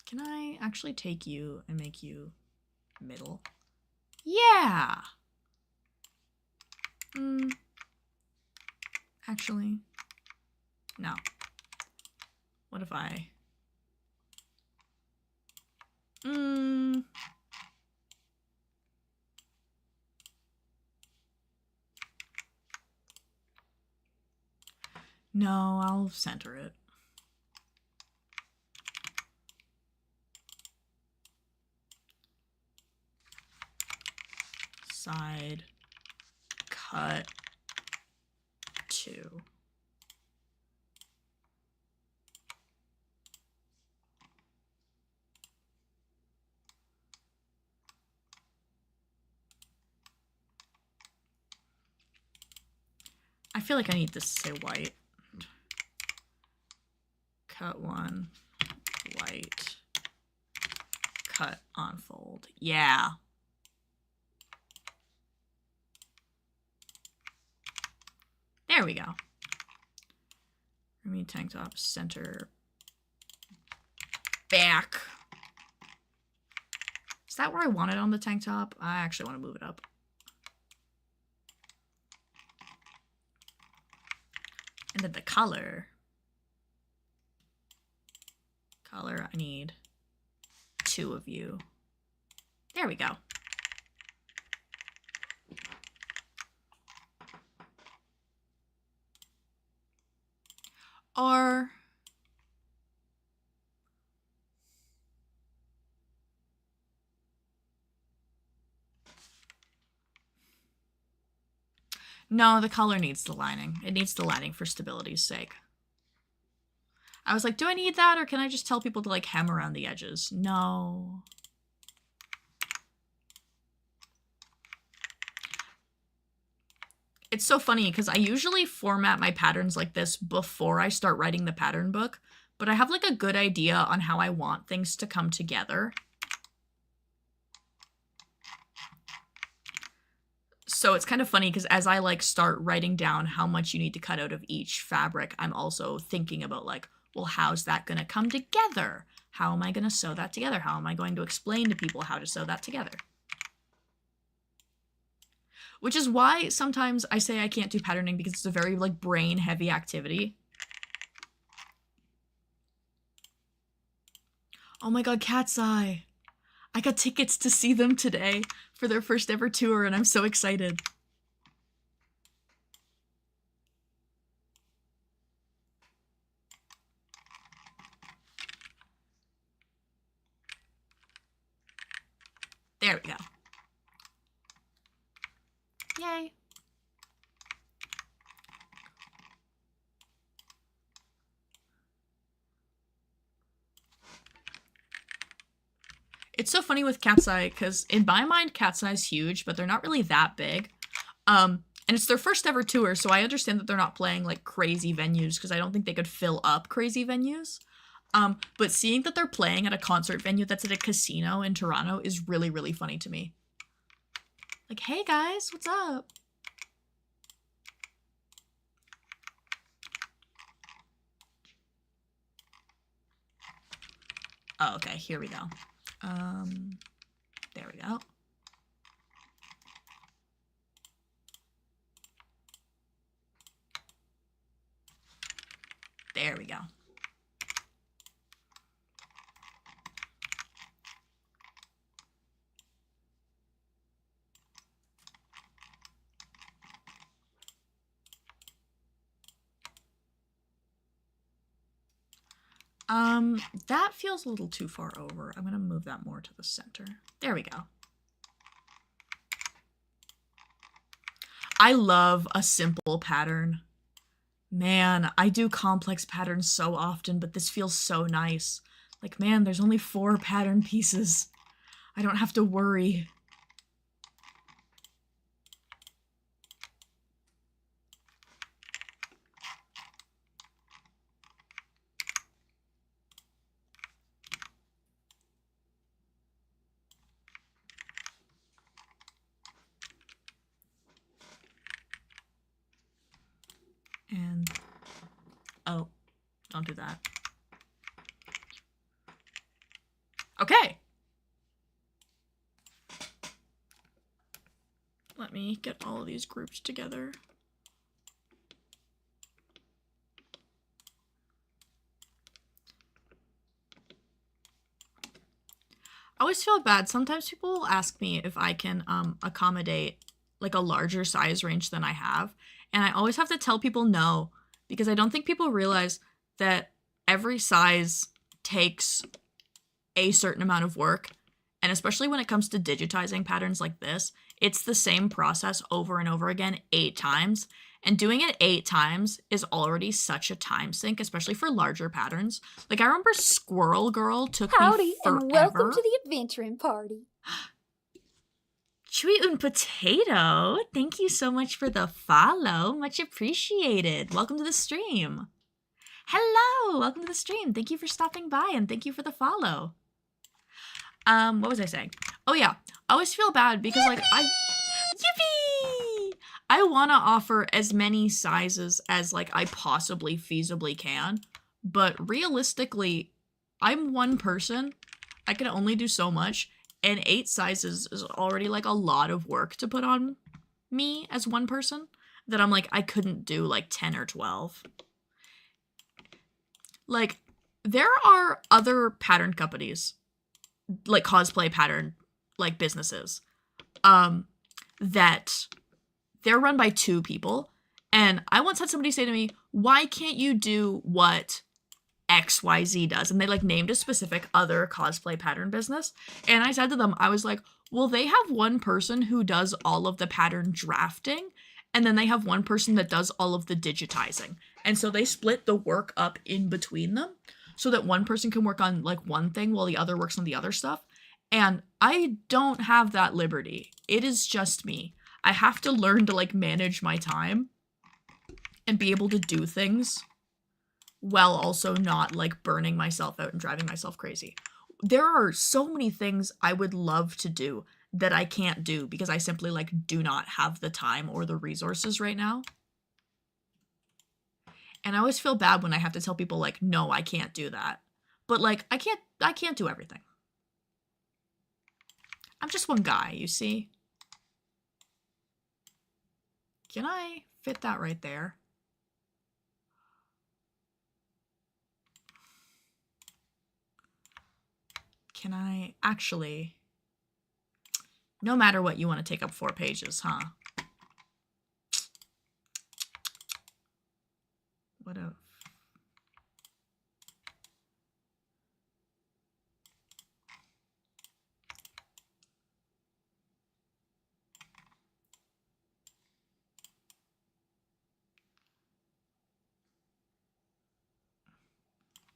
Can I actually take you and make you middle? Yeah. Actually, no. What if I... No, I'll center it. Side, cut, 2. I feel like I need this to say white. Cut one, white, cut, unfold. Yeah. There we go. I mean, tank top, center, back. Is that where I want it on the tank top? I actually want to move it up. And then the color. Color, I need 2 of you. There we go. Or No, the collar needs the lining. It needs the lining for stability's sake. I was like, do I need that, or can I just tell people to, like, hem around the edges? No. It's so funny, because I usually format my patterns like this before I start writing the pattern book, but I have, like, a good idea on how I want things to come together. So it's kind of funny, because as I, like, start writing down how much you need to cut out of each fabric, I'm also thinking about, like, well, how's that going to come together? How am I going to sew that together? How am I going to explain to people how to sew that together? Which is why sometimes I say I can't do patterning, because it's a very, like, brain-heavy activity. Oh my god, Cat's Eye! I got tickets to see them today for their first ever tour, and I'm so excited. There we go. Yay. It's so funny with Cat's Eye, because in my mind, Cat's Eye is huge, but they're not really that big. And it's their first ever tour, so I understand that they're not playing, like, crazy venues, because I don't think they could fill up crazy venues. But seeing that they're playing at a concert venue that's at a casino in Toronto is really, really funny to me. Like, hey guys, what's up? Oh, okay, here we go. There we go. There we go. That feels a little too far over. I'm gonna move that more to the center. There we go. I love a simple pattern. Man, I do complex patterns so often, but this feels so nice. Like, man, there's only 4 pattern pieces. I don't have to worry. And, oh, don't do that. Okay. Let me get all of these grouped together. I always feel bad. Sometimes people will ask me if I can accommodate like a larger size range than I have. And I always have to tell people no, because I don't think people realize that every size takes a certain amount of work. And especially when it comes to digitizing patterns like this, it's the same process over and over again 8 times. And doing it 8 times is already such a time sink, especially for larger patterns. Like, I remember Squirrel Girl took me forever.
And welcome to the adventuring party.
Chewy un potato, thank you so much for the follow. Much appreciated. Welcome to the stream. Hello, welcome to the stream. Thank you for stopping by and thank you for the follow. What was I saying? Oh yeah, I always feel bad because Yippee! I want to offer as many sizes as like I possibly feasibly can, but realistically, I'm one person. I can only do so much, and 8 sizes is already like a lot of work to put on me as one person that I'm like, I couldn't do like 10 or 12. Like, there are other pattern companies, like cosplay pattern, like businesses, that they're run by 2 people. And I once had somebody say to me, why can't you do what XYZ does? And they like named a specific other cosplay pattern business. And I said to them, I was like, well, they have one person who does all of the pattern drafting and then they have one person that does all of the digitizing. And so they split the work up in between them so that one person can work on like one thing while the other works on the other stuff. And I don't have that liberty. It is just me. I have to learn to like manage my time and be able to do things while also not like burning myself out and driving myself crazy. There are so many things I would love to do that I can't do because I simply like do not have the time or the resources right now. And I always feel bad when I have to tell people like, no, I can't do that. But like, I can't do everything. I'm just one guy, you see? Can I fit that right there? Can I actually... No matter what, you want to take up 4 pages, huh? What a...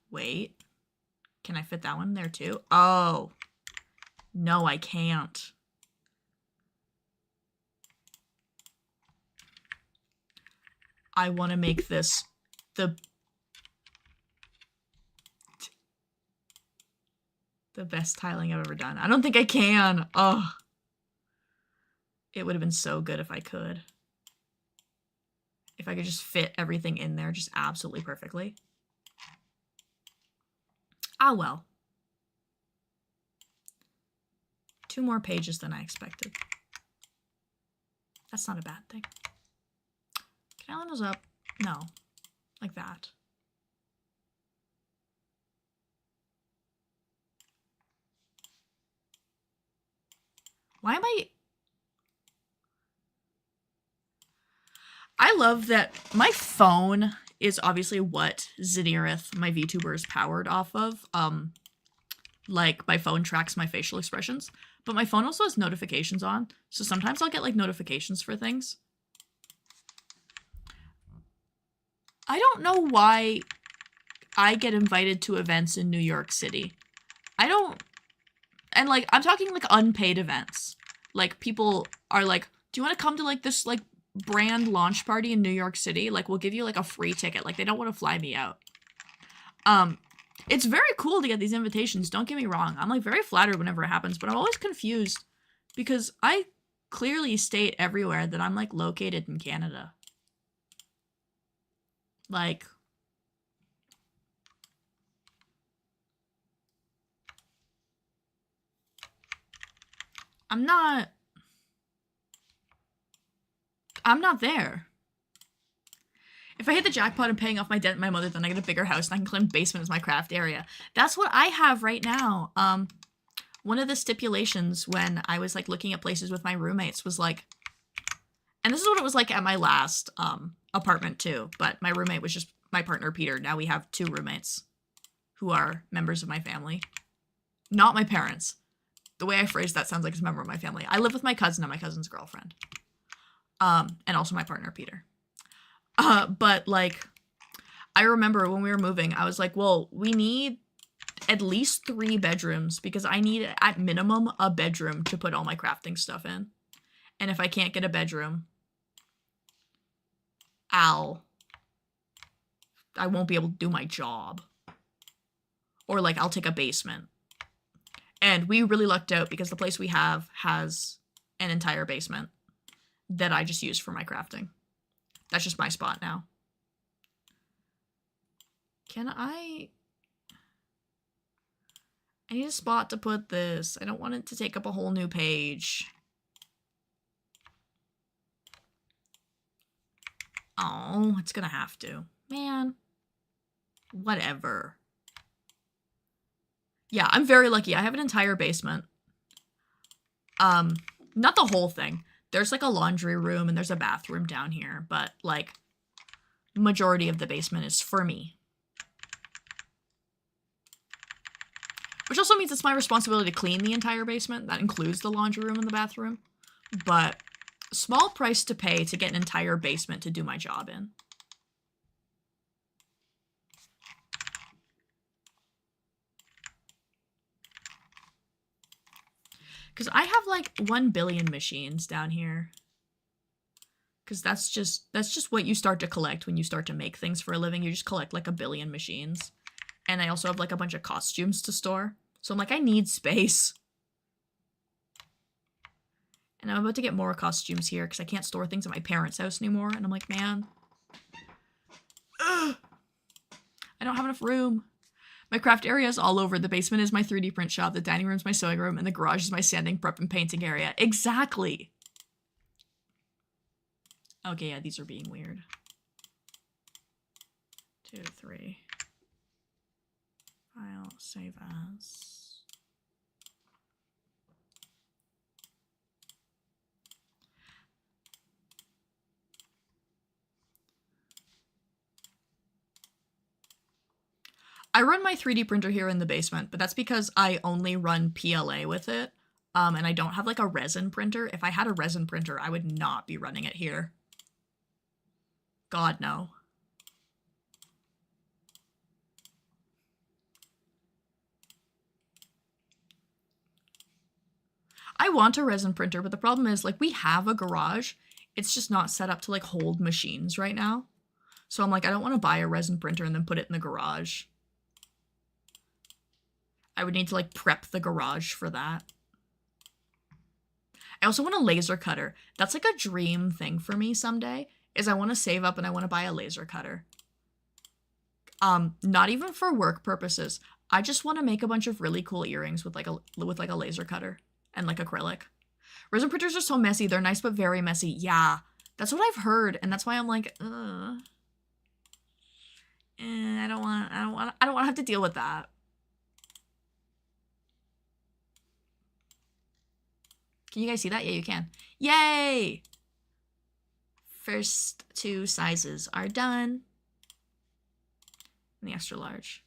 Wait. Can I fit that one there too? Oh. No, I can't. I want to make this the best tiling I've ever done. I don't think I can. Oh. It would have been so good if I could. If I could just fit everything in there just absolutely perfectly. Ah, well. 2 more pages than I expected. That's not a bad thing. Can I line those up? No. Like that. Why am I love that my phone is obviously what Zenirith, my VTuber, is powered off of. Like, my phone tracks my facial expressions, but my phone also has notifications on, so sometimes I'll get, like, notifications for things. I don't know why I get invited to events in New York City. I don't... And, like, I'm talking, like, unpaid events. Like, people are like, do you want to come to, like, this, like, brand launch party in New York City? Like, we'll give you, like, a free ticket. Like, they don't want to fly me out. It's very cool to get these invitations, don't get me wrong. I'm, like, very flattered whenever it happens, but I'm always confused because I clearly state everywhere that I'm, like, located in Canada. Like... I'm not there. If I hit the jackpot and paying off my debt and my mother, then I get a bigger house and I can claim basement as my craft area. That's what I have right now. One of the stipulations when I was like looking at places with my roommates was like, and this is what it was like at my last apartment too, but my roommate was just my partner, Peter. Now we have 2 roommates who are members of my family. Not my parents. The way I phrased that sounds like it's a member of my family. I live with my cousin and my cousin's girlfriend. And also my partner, Peter. But, like, I remember when we were moving, I was like, well, we need at least 3 bedrooms because I need, at minimum, a bedroom to put all my crafting stuff in. And if I can't get a bedroom, I won't be able to do my job. Or, like, I'll take a basement. And we really lucked out because the place we have has an entire basement that I just use for my crafting. That's just my spot now. I need a spot to put this. I don't want it to take up a whole new page. Oh, it's gonna have to. Man. Whatever. Yeah, I'm very lucky. I have an entire basement. Not the whole thing. There's like a laundry room and there's a bathroom down here, but like majority of the basement is for me. Which also means it's my responsibility to clean the entire basement. That includes the laundry room and the bathroom. But Small price to pay to get an entire basement to do my job in. Because I have like 1 billion machines down here. Because that's just what you start to collect when you start to make things for a living. You just collect like 1 billion machines. And I also have like a bunch of costumes to store. So I'm like, I need space. And I'm about to get more costumes here because I can't store things at my parents' house anymore. And I'm like, man, ugh, I don't have enough room. My craft area is all over. The basement is my 3D print shop. The dining room is my sewing room. And the garage is my sanding, prep, and painting area. Exactly. Okay, yeah, these are being weird. 2, 3. File, save as. I run my 3D printer here in the basement, but that's because I only run PLA with it. And I don't have like a resin printer. If I had a resin printer, I would not be running it here. God, no. I want a resin printer, but the problem is like we have a garage. It's just not set up to like hold machines right now. So I'm like, I don't want to buy a resin printer and then put it in the garage. I would need to like prep the garage for that. I also want a laser cutter. That's like a dream thing for me someday, is I want to save up and I want to buy a laser cutter. Not even for work purposes. I just want to make a bunch of really cool earrings with like a laser cutter and like acrylic. Resin printers are so messy. They're nice but very messy. Yeah, that's what I've heard, and that's why I'm like, I don't want to have to deal with that. Can you guys see that? Yeah, you can. Yay! First 2 sizes are done. And the extra large.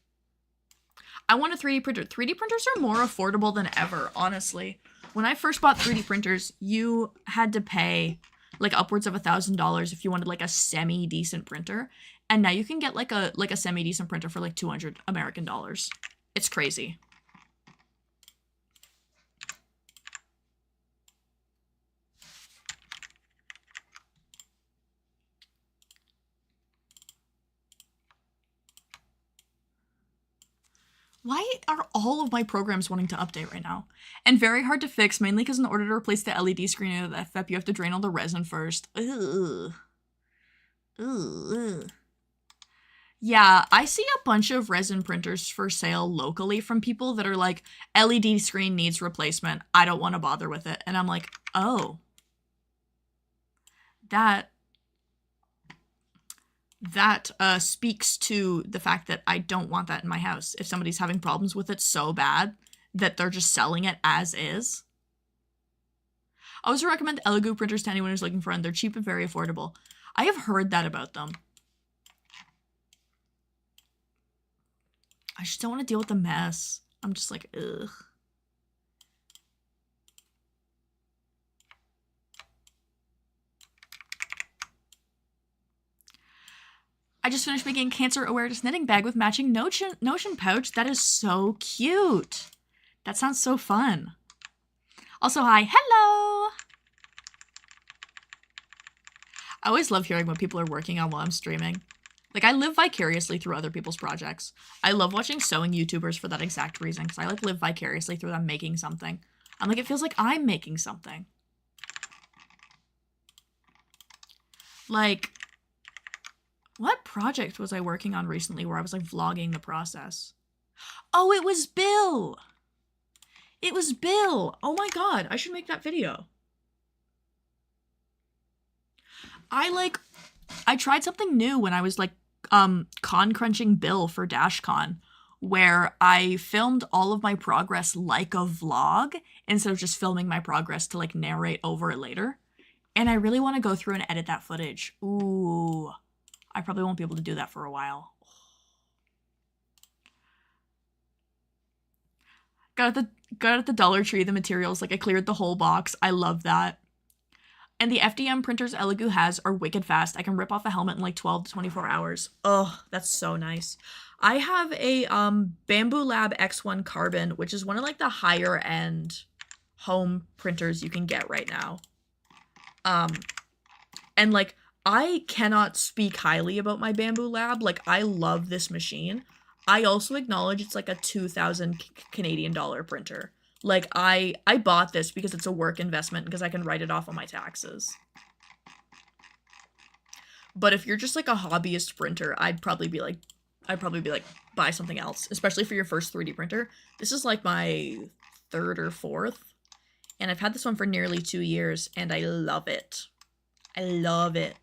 I want a 3D printer. 3D printers are more affordable than ever, honestly. When I first bought 3D printers, you had to pay like upwards of $1,000 if you wanted like a semi-decent printer. And now you can get like a semi-decent printer for like 200 American dollars. It's crazy. Why are all of my programs wanting to update right now? And very hard to fix, mainly because in order to replace the LED screen of the FF, you have to drain all the resin first. Ugh. Ugh. Yeah, I see a bunch of resin printers for sale locally from people that are like, LED screen needs replacement. I don't want to bother with it. And I'm like, oh. That speaks to the fact that I don't want that in my house. If somebody's having problems with it so bad that they're just selling it as is. I also recommend Elegoo printers to anyone who's looking for one. They're cheap and very affordable. I have heard that about them. I just don't want to deal with the mess. I'm just like, ugh. I just finished making a cancer awareness knitting bag with matching Notion pouch. That is so cute. That sounds so fun. Also, hi. Hello. I always love hearing what people are working on while I'm streaming. Like, I live vicariously through other people's projects. I love watching sewing YouTubers for that exact reason, because I like live vicariously through them making something. I'm like, it feels like I'm making something. Like, what project was I working on recently where I was like vlogging the process? Oh, it was Bill. It was Bill. Oh my God, I should make that video. I tried something new when I was like con crunching Bill for DashCon, where I filmed all of my progress like a vlog instead of just filming my progress to like narrate over it later. And I really want to go through and edit that footage. Ooh, I probably won't be able to do that for a while. Got at the Dollar Tree, the materials, like I cleared the whole box. I love that. And the FDM printers Elegoo has are wicked fast. I can rip off a helmet in like 12 to 24 hours. Oh, that's so nice. I have a Bamboo Lab X1 Carbon, which is one of like the higher end home printers you can get right now. And like, I cannot speak highly about my Bamboo Lab. Like, I love this machine. I also acknowledge it's like a 2,000 Canadian dollar printer. Like, I bought this because it's a work investment because I can write it off on my taxes. But if you're just like a hobbyist printer, I'd probably be like, buy something else, especially for your first 3D printer. This is like my 3rd or 4th, and I've had this one for nearly 2 years, and I love it. I love it.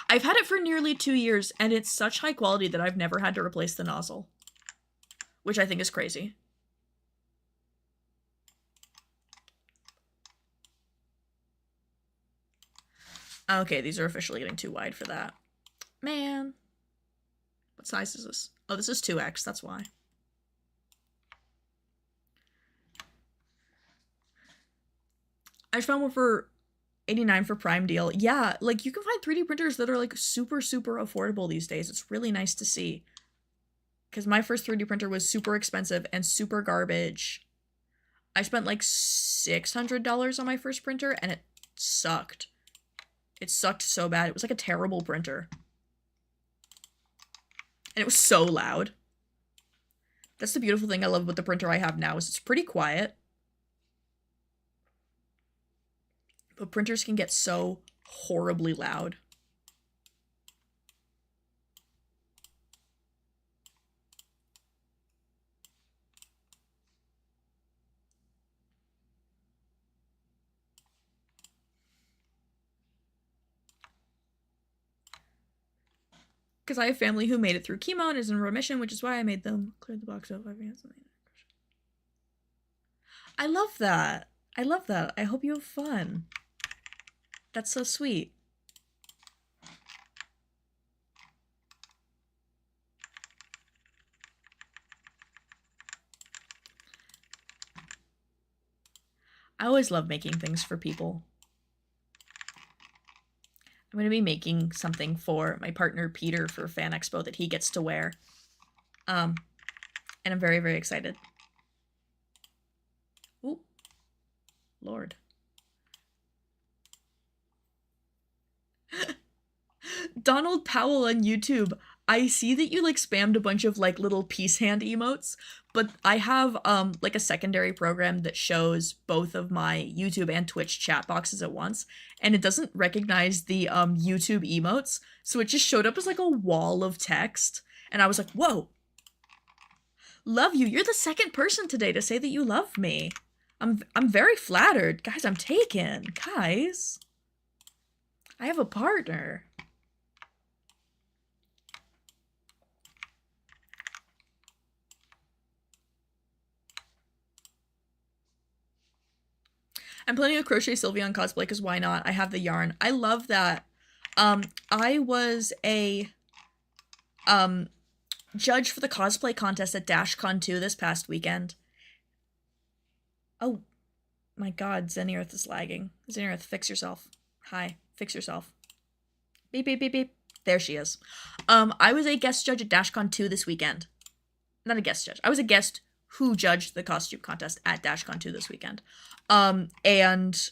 I've had it for nearly 2 years, and it's such high quality that I've never had to replace the nozzle, which I think is crazy. Okay, these are officially getting too wide for that. Man. What size is this? Oh, this is 2X, that's why. I just found one for $89 for Prime deal. Yeah, like, you can find 3D printers that are, like, super, super affordable these days. It's really nice to see. Because my first 3D printer was super expensive and super garbage. I spent, like, $600 on my first printer, and it sucked. It sucked so bad. It was like a terrible printer. And it was so loud. That's the beautiful thing I love about the printer I have now, is it's pretty quiet. But printers can get so horribly loud. Because I have family who made it through chemo and is in remission, which is why I made them. Cleared the box out 5 minutes. I love that. I love that. I hope you have fun. That's so sweet. I always love making things for people. I'm going to be making something for my partner Peter for Fan Expo that he gets to wear. And I'm very, very excited. Ooh. Lord. Donald Powell on YouTube. I see that you like spammed a bunch of like little peace hand emotes, but I have like a secondary program that shows both of my YouTube and Twitch chat boxes at once, and it doesn't recognize the YouTube emotes, so it just showed up as like a wall of text, and I was like, whoa. Love you. You're the second person today to say that you love me. I'm very flattered. Guys, I'm taken. Guys. I have a partner. I'm planning to crochet Sylvie on cosplay because why not? I have the yarn. I love that. I was a judge for the cosplay contest at DashCon 2 this past weekend. Oh my god, Zenirth is lagging. Zenirth, fix yourself. Hi, fix yourself. Beep, beep, beep, beep. There she is. I was a guest judge at DashCon 2 this weekend. Not a guest judge. I was a guest who judged the costume contest at DashCon 2 this weekend. And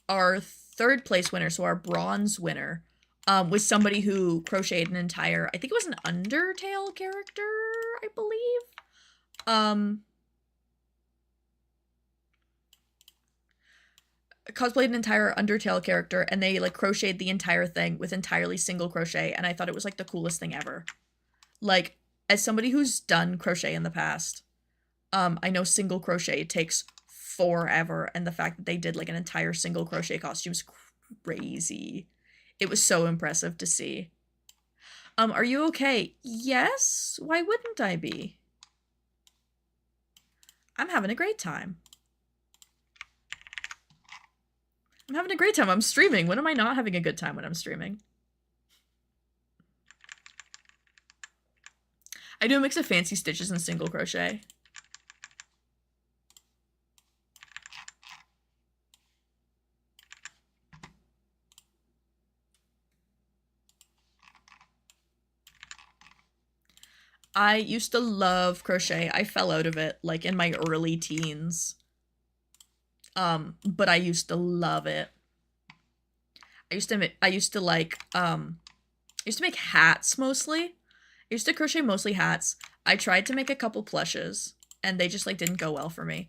our 3rd place winner, so our bronze winner, was somebody who crocheted an entire, I think it was an Undertale character, I believe. Cosplayed an entire Undertale character, and they like crocheted the entire thing with entirely single crochet, and I thought it was like the coolest thing ever. Like, as somebody who's done crochet in the past, I know single crochet takes forever, and the fact that they did like an entire single crochet costume is crazy. It was so impressive to see. Are you okay? Yes? Why wouldn't I be? I'm having a great time. I'm having a great time. I'm streaming. When am I not having a good time when I'm streaming? I do a mix of fancy stitches and single crochet. I used to love crochet. I fell out of it like in my early teens. But I used to love it. I used to make hats mostly. I used to crochet mostly hats. I tried to make a couple plushes and they just like didn't go well for me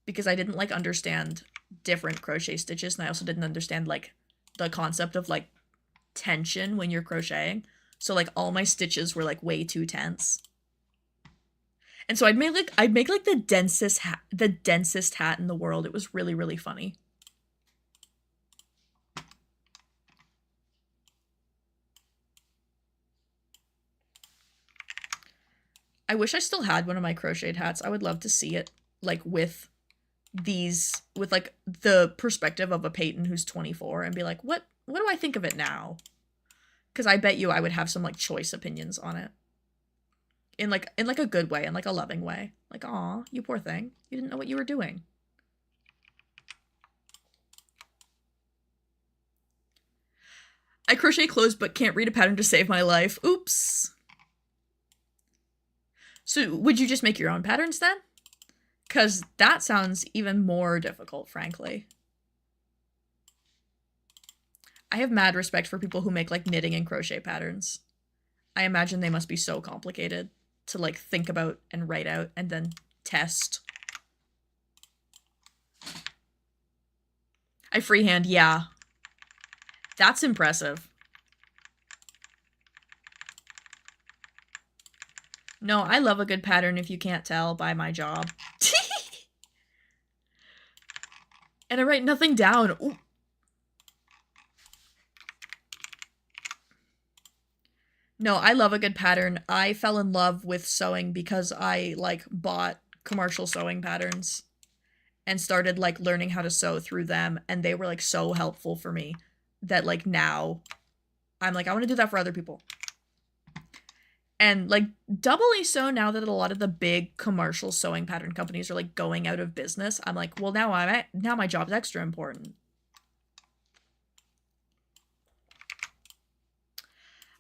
because I didn't like understand different crochet stitches, and I also didn't understand like the concept of like tension when you're crocheting. So like all my stitches were like way too tense. And so I'd make like the densest hat in the world. It was really, really funny. I wish I still had one of my crocheted hats. I would love to see it like with like the perspective of a Peyton who's 24 and be like, what do I think of it now? Because I bet you I would have some like choice opinions on it. In like a good way, in like a loving way. Like, aw, you poor thing. You didn't know what you were doing. I crochet clothes but can't read a pattern to save my life. Oops. So would you just make your own patterns then? Because that sounds even more difficult, frankly. I have mad respect for people who make like knitting and crochet patterns. I imagine they must be so complicated to like think about and write out and then test. I freehand, yeah. That's impressive. No, I love a good pattern if you can't tell by my job. And I write nothing down. Ooh. No, I love a good pattern. I fell in love with sewing because I like bought commercial sewing patterns and started like learning how to sew through them, and they were like so helpful for me that like now I'm like, I want to do that for other people. And like doubly so now that a lot of the big commercial sewing pattern companies are like going out of business. I'm like, well, now my job's extra important.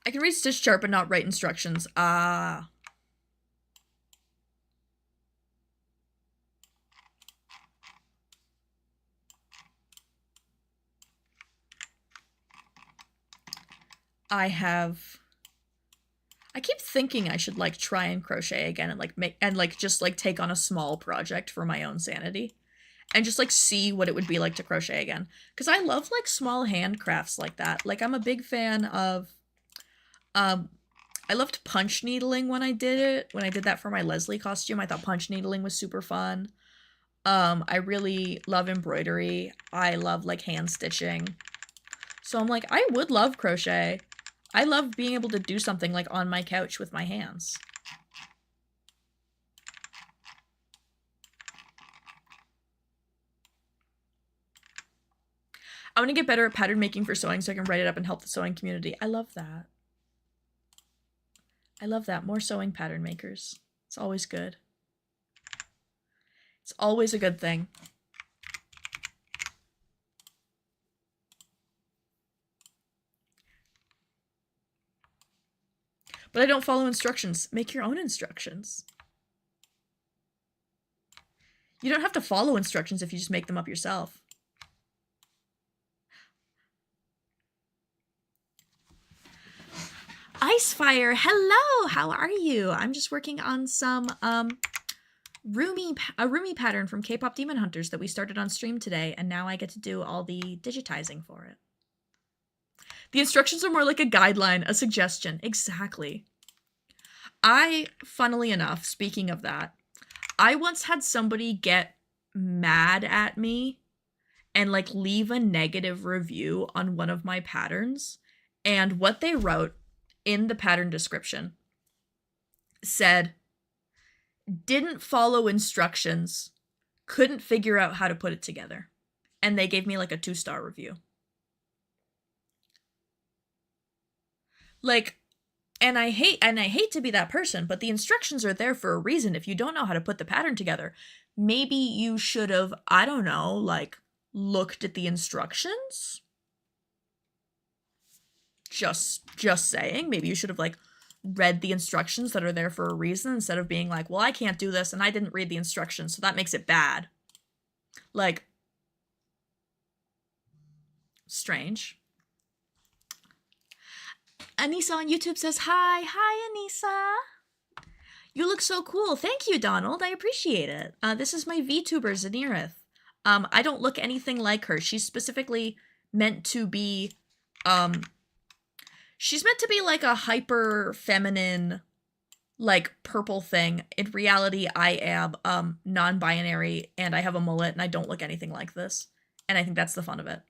I can read stitch chart but not write instructions. Ah. I keep thinking I should like try and crochet again and like just like take on a small project for my own sanity and just like see what it would be like to crochet again. Because I love like small handcrafts like that. Like I'm a big fan of I loved punch needling when I did it. When I did that for my Leslie costume, I thought punch needling was super fun. I really love embroidery. I love like hand stitching. So I'm like, I would love crochet. I love being able to do something like on my couch with my hands. I want to get better at pattern making for sewing so I can write it up and help the sewing community. I love that. I love that. More sewing pattern makers. It's always good. It's always a good thing. But I don't follow instructions. Make your own instructions. You don't have to follow instructions if you just make them up yourself. Icefire, hello, how are you? I'm just working on some a roomy pattern from K-pop Demon Hunters that we started on stream today, and now I get to do all the digitizing for it. The instructions are more like a guideline, a suggestion. Exactly. Funnily enough, speaking of that, I once had somebody get mad at me and like leave a negative review on one of my patterns, and what they wrote in the pattern description said, didn't follow instructions, couldn't figure out how to put it together. And they gave me like a 2-star review. Like, and I hate to be that person, but the instructions are there for a reason. If you don't know how to put the pattern together, maybe you should have, I don't know, like looked at the instructions. Just saying, maybe you should have like read the instructions that are there for a reason instead of being like, well, I can't do this and I didn't read the instructions, so that makes it bad. Like, strange. Anissa on YouTube says, hi. Hi, Anissa. You look so cool. Thank you, Donald. I appreciate it. This is my VTuber, Zanirith. I don't look anything like her. She's specifically meant to be, she's meant to be like a hyper feminine, like purple thing. In reality, I am, non-binary and I have a mullet and I don't look anything like this. And I think that's the fun of it.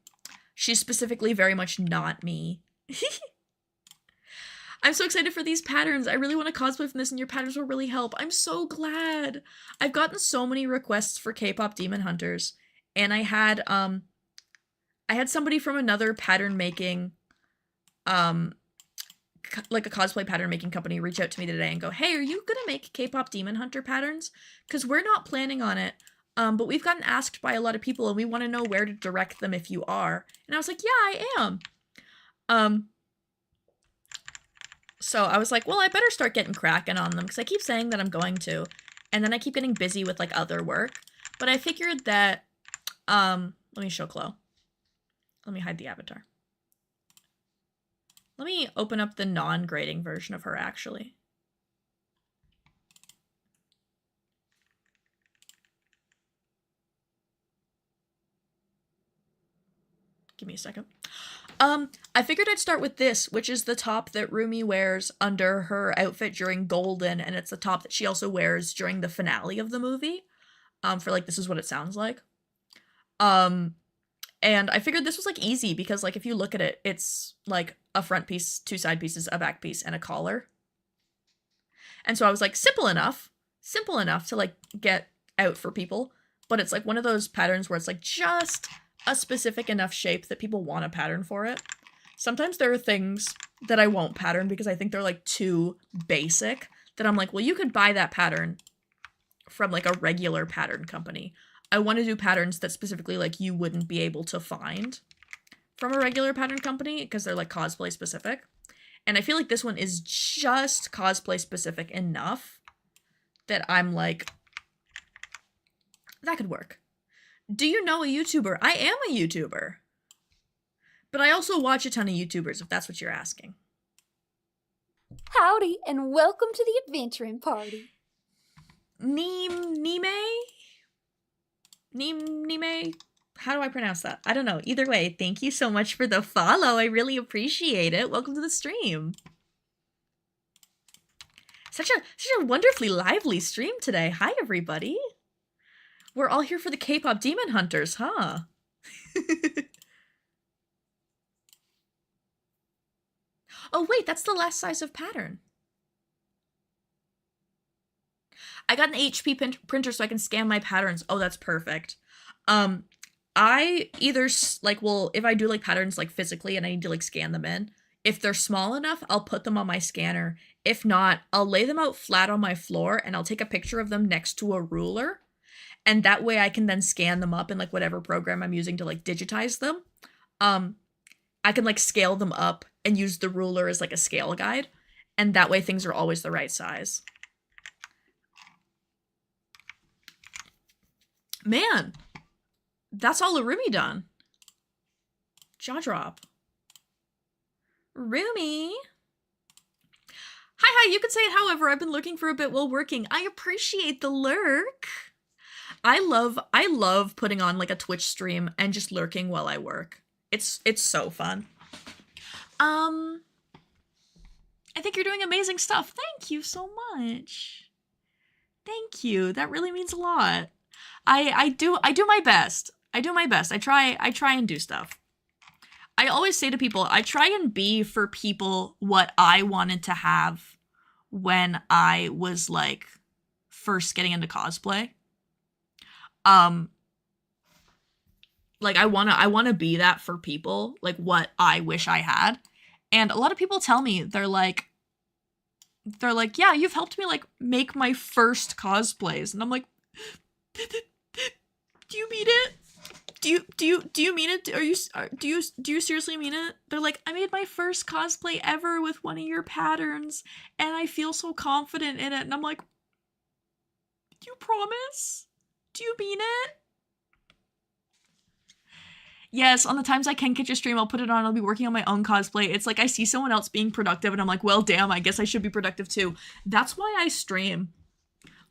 She's specifically very much not me. I'm so excited for these patterns. I really want to cosplay from this and your patterns will really help. I'm so glad. I've gotten so many requests for K-pop Demon Hunters. And I had somebody from another pattern making, like a cosplay pattern making company reach out to me today and go, hey, are you gonna make K-pop Demon Hunter patterns? Because we're not planning on it. But we've gotten asked by a lot of people and we want to know where to direct them if you are. And I was like, yeah, I am. So I was like, well, I better start getting cracking on them because I keep saying that I'm going to. And then I keep getting busy with like other work. But I figured that, let me show Chloe. Let me hide the avatar. Let me open up the non-grading version of her actually. Give me a second. I figured I'd start with this, which is the top that Rumi wears under her outfit during Golden, and it's the top that she also wears during the finale of the movie. For like, this is what it sounds like. And I figured this was like easy because like, if you look at it, it's like a front piece, two side pieces, a back piece, and a collar. And so I was like, simple enough to like get out for people, but it's like one of those patterns where it's like just a specific enough shape that people want a pattern for it. Sometimes there are things that I won't pattern because I think they're like too basic that I'm like, well, you could buy that pattern from like a regular pattern company. I want to do patterns that specifically like you wouldn't be able to find from a regular pattern company because they're like cosplay specific. And I feel like this one is just cosplay specific enough that I'm like, that could work. Do you know a YouTuber? I am a YouTuber. But I also watch a ton of YouTubers, if that's what you're asking.
Howdy, and welcome to the adventuring party.
Nime? How do I pronounce that? I don't know. Either way, thank you so much for the follow. I really appreciate it. Welcome to the stream. Such a wonderfully lively stream today. Hi, everybody. We're all here for the K-pop Demon Hunters, huh? Oh, wait, that's the last size of pattern. I got an HP printer so I can scan my patterns. Oh, that's perfect. I either, like, well, if I do, like, patterns, like, physically and I need to, like, scan them in, if they're small enough, I'll put them on my scanner. If not, I'll lay them out flat on my floor and I'll take a picture of them next to a ruler. And that way I can then scan them up in like whatever program I'm using to like digitize them. I can like scale them up and use the ruler as like a scale guide. And that way things are always the right size. Man, that's all the Rumi done. Jaw drop. Rumi. Hi, you could say it however. I've been lurking for a bit while working. I appreciate the lurk. I love putting on like a Twitch stream and just lurking while I work. It's so fun. I think you're doing amazing stuff. Thank you so much. Thank you. That really means a lot. I do my best. I do my best. I try and do stuff. I always say to people, I try and be for people what I wanted to have when I was like first getting into cosplay. Like I want to be that for people, like what I wish I had. And a lot of people tell me, they're like, yeah, you've helped me like make my first cosplays. And I'm like, do you mean it? do you mean it? Do you seriously mean it? They're like, I made my first cosplay ever with one of your patterns, and I feel so confident in it. And I'm like, do you promise? Do you mean it? Yes, on the times I can catch a stream, I'll put it on. I'll be working on my own cosplay. It's like I see someone else being productive, and I'm like, well, damn, I guess I should be productive too. That's why I stream.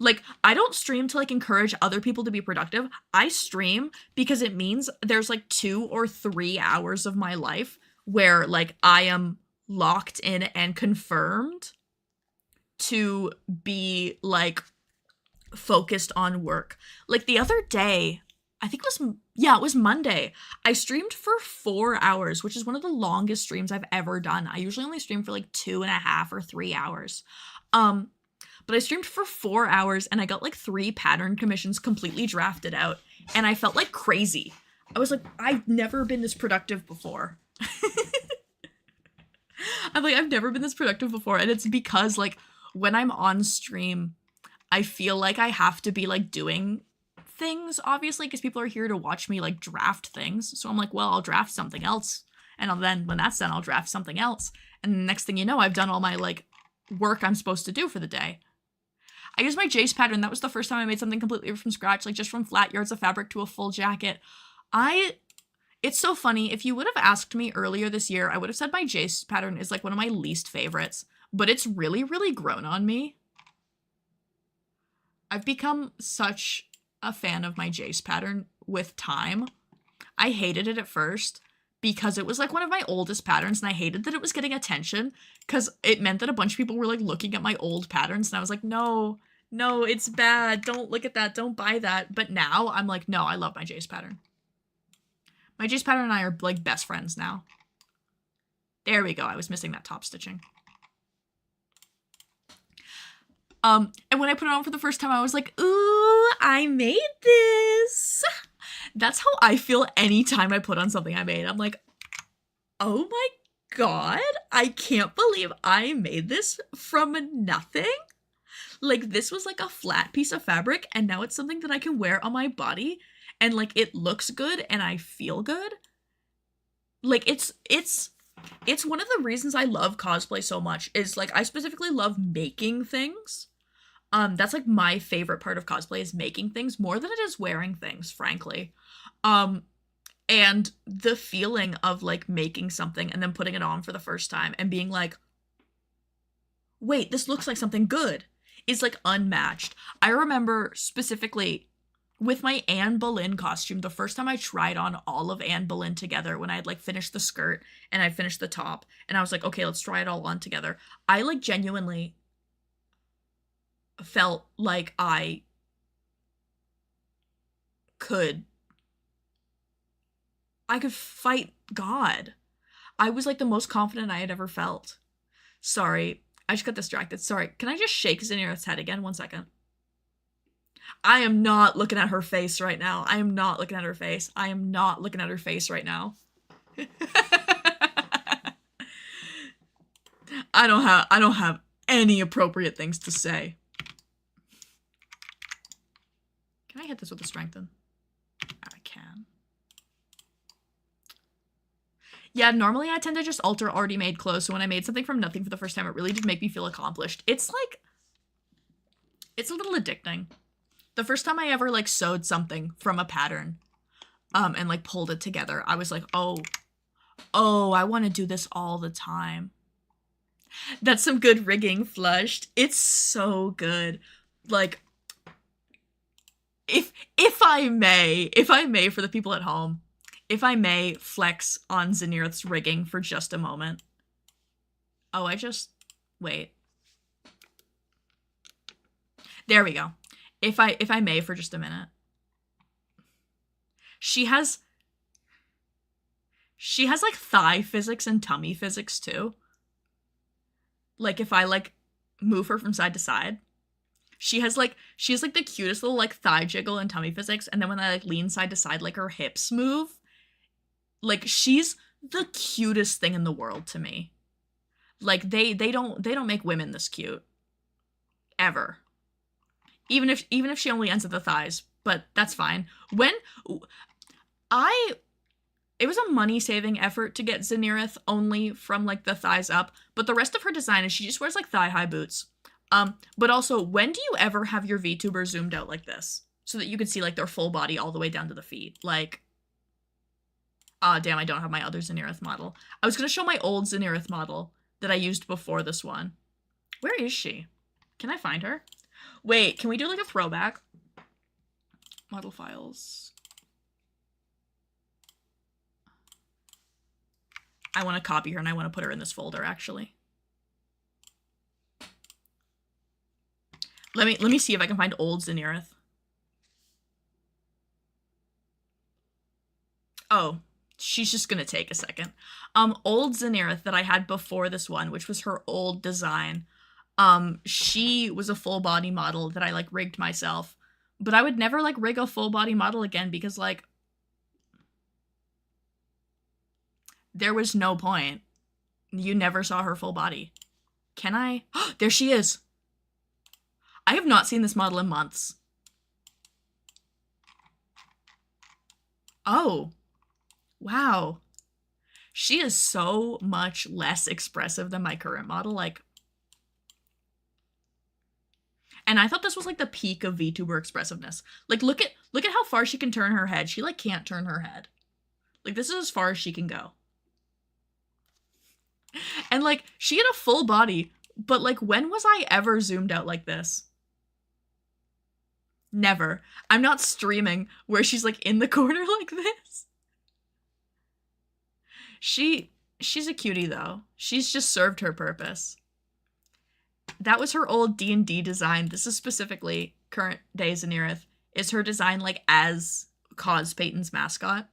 Like, I don't stream to, like, encourage other people to be productive. I stream because it means there's, like, 2 or 3 hours of my life where, like, I am locked in and confirmed to be, like, focused on work. Like, the other day, I think it was Monday. I streamed for 4 hours, which is one of the longest streams I've ever done. I usually only stream for, like, 2.5 or 3 hours. But I streamed for 4 hours and I got like 3 pattern commissions completely drafted out. And I felt like crazy. I was like, I've never been this productive before. I'm like, I've never been this productive before. And it's because like when I'm on stream, I feel like I have to be like doing things, obviously, because people are here to watch me like draft things. So I'm like, well, I'll draft something else. And then when that's done, I'll draft something else. And the next thing you know, I've done all my like work I'm supposed to do for the day. I used my Jace pattern. That was the first time I made something completely from scratch, like just from flat yards of fabric to a full jacket. It's so funny. If you would have asked me earlier this year, I would have said my Jace pattern is like one of my least favorites, but it's really, really grown on me. I've become such a fan of my Jace pattern with time. I hated it at first because it was like one of my oldest patterns, and I hated that it was getting attention because it meant that a bunch of people were like looking at my old patterns, and I was like, no, it's bad. Don't look at that. Don't buy that. But now I'm like, no, I love my Jace pattern. My Jace pattern and I are like best friends now. There we go. I was missing that top stitching. And when I put it on for the first time, I was like, ooh, I made this. That's how I feel anytime I put on something I made. I'm like, oh my god, I can't believe I made this from nothing. Like, this was like a flat piece of fabric, and now it's something that I can wear on my body, and like it looks good and I feel good. Like, it's one of the reasons I love cosplay so much, is like I specifically love making things. That's like my favorite part of cosplay, is making things more than it is wearing things, frankly. And the feeling of like making something and then putting it on for the first time and being like, wait, this looks like something good, is like unmatched. I remember specifically with my Anne Boleyn costume, the first time I tried on all of Anne Boleyn together, when I had like finished the skirt and I finished the top, and I was like, okay, let's try it all on together. I like genuinely felt like I could fight God. I was like the most confident I had ever felt. Sorry, I just got distracted. Sorry, can I just shake Zinira's head again? 1 second. I am not looking at her face right now. I am not looking at her face. I am not looking at her face right now. I don't have any appropriate things to say. Can I hit this with a strengthen? I can. Yeah, normally I tend to just alter already made clothes, so when I made something from nothing for the first time, it really did make me feel accomplished. It's like, it's a little addicting. The first time I ever like sewed something from a pattern, and like pulled it together, I was like, oh, I want to do this all the time. That's some good rigging, Flushed. It's so good. Like, if I may for the people at home, if I may flex on Zinira's rigging for just a moment. Oh, wait. There we go. If I may for just a minute. She has like thigh physics and tummy physics too. Like if I like move her from side to side, she has like the cutest little like thigh jiggle and tummy physics, and then when I like lean side to side, like her hips move. Like, she's the cutest thing in the world to me. Like, they don't make women this cute. Ever. Even if she only ends at the thighs, but that's fine. It was a money-saving effort to get Zenirith only from, like, the thighs up, but the rest of her design is she just wears, like, thigh-high boots. But also, when do you ever have your VTuber zoomed out like this? So that you can see, like, their full body all the way down to the feet. Like, damn, I don't have my other Zenirith model. I was gonna show my old Zenirith model that I used before this one. Where is she? Can I find her? Wait, can we do, like, a throwback? Model files. I want to copy her and I want to put her in this folder, actually. Let me see if I can find old Zenirith. Oh, she's just gonna take a second. Old Zenirith that I had before this one, which was her old design. She was a full body model that I, like, rigged myself. But I would never, like, rig a full body model again because, like, there was no point. You never saw her full body. Can I? There she is! I have not seen this model in months. Oh. Wow. She is so much less expressive than my current model, like... And I thought this was, like, the peak of VTuber expressiveness. Like, look at how far she can turn her head. She, like, can't turn her head. Like, this is as far as she can go. And, like, she had a full body, but, like, when was I ever zoomed out like this? Never. I'm not streaming where she's, like, in the corner like this. She's a cutie, though. She's just served her purpose. That was her old D&D design. This is specifically current day Zenirith. Is her design, like, as Peyton's mascot.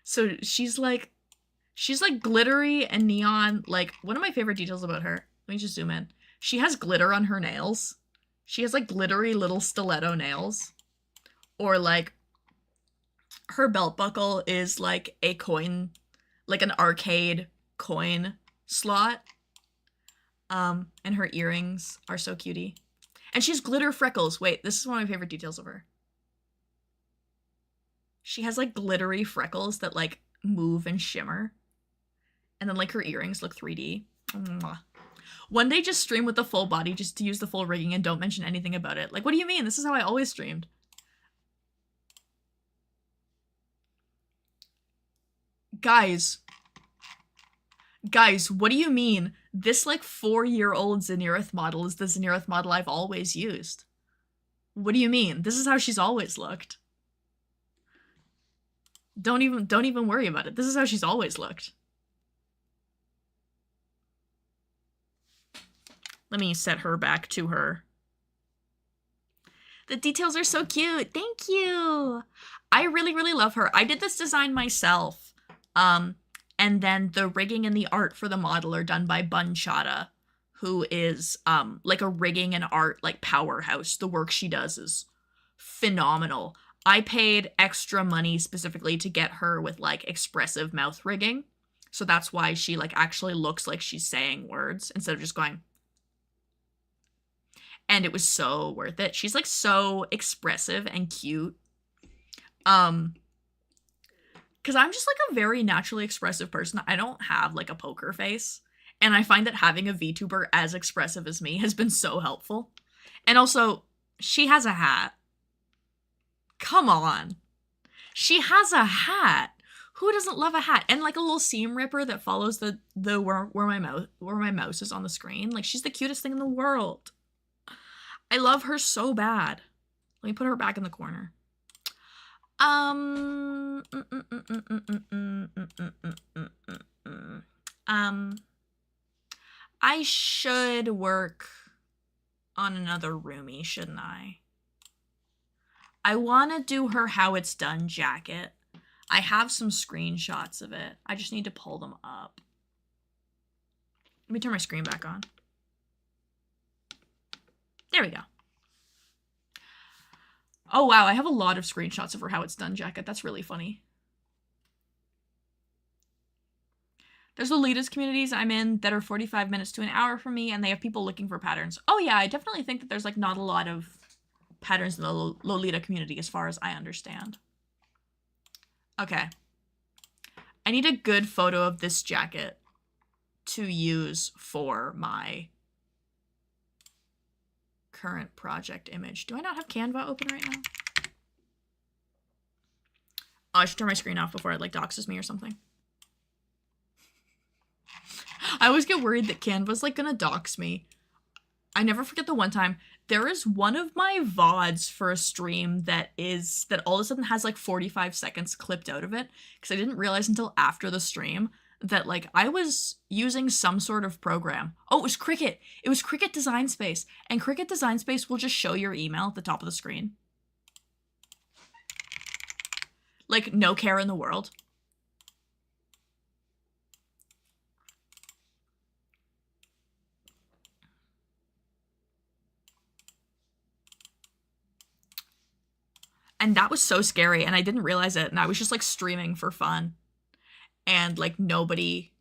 So she's like glittery and neon. Like, one of my favorite details about her, let me just zoom in. She has glitter on her nails. She has, like, glittery little stiletto nails. Or, like, her belt buckle is, like, a coin, like an arcade coin slot. And her earrings are so cutie. And she has glitter freckles. Wait, this is one of my favorite details of her. She has, like, glittery freckles that, like, move and shimmer. And then, like, her earrings look 3D. Mwah. One day just stream with the full body just to use the full rigging and don't mention anything about it. Like, what do you mean? This is how I always streamed. Guys, what do you mean? This, like, 4-year-old Zenirith model is the Zenirith model I've always used. What do you mean? This is how she's always looked. Don't even worry about it. This is how she's always looked. Let me set her back to her. The details are so cute. Thank you. I really, really love her. I did this design myself. And then the rigging and the art for the model are done by Bunchata, who is, like, a rigging and art, like, powerhouse. The work she does is phenomenal. I paid extra money specifically to get her with, like, expressive mouth rigging. So that's why she, like, actually looks like she's saying words instead of just going. And it was so worth it. She's, like, so expressive and cute. Because I'm just, like, a very naturally expressive person. I don't have, like, a poker face. And I find that having a VTuber as expressive as me has been so helpful. And also, she has a hat. Come on. She has a hat. Who doesn't love a hat? And, like, a little seam ripper that follows the where my mouse is on the screen. Like, she's the cutest thing in the world. I love her so bad. Let me put her back in the corner. I should work on another roomie, shouldn't I? I want to do her how it's done jacket. I have some screenshots of it. I just need to pull them up. Let me turn my screen back on. There we go. Oh, wow, I have a lot of screenshots of her how it's done jacket. That's really funny. There's Lolita's communities I'm in that are 45 minutes to an hour from me, and they have people looking for patterns. Oh, yeah, I definitely think that there's, like, not a lot of patterns in the Lolita community as far as I understand. Okay. I need a good photo of this jacket to use for my current project image. Do I not have Canva open right now? Oh, I should turn my screen off before it like doxes me or something. I always get worried that Canva's like gonna dox me. I never forget the one time there is one of my VODs for a stream that all of a sudden has like 45 seconds clipped out of it because I didn't realize until after the stream that like I was using some sort of program. Oh, it was Cricut. It was Cricut Design Space, and Cricut Design Space will just show your email at the top of the screen. Like no care in the world. And that was so scary, and I didn't realize it, and I was just like streaming for fun. And like nobody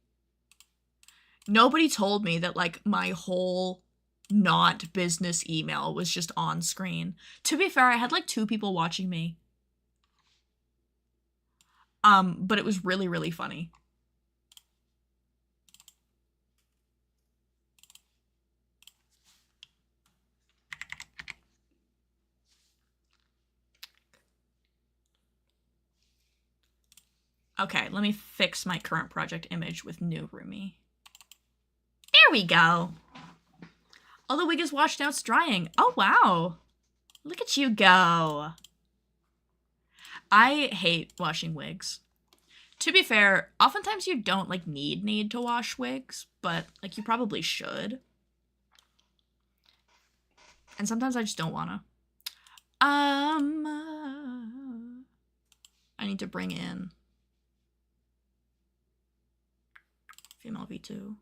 told me that like my whole not business email was just on screen. To be fair, I had like 2 people watching me. But it was really, really funny. Okay, let me fix my current project image with new Rumi. There we go. Oh, the wig is washed out, it's drying. Oh, wow. Look at you go. I hate washing wigs. To be fair, oftentimes you don't like need to wash wigs, but like you probably should. And sometimes I just don't wanna. I need to bring in female V2.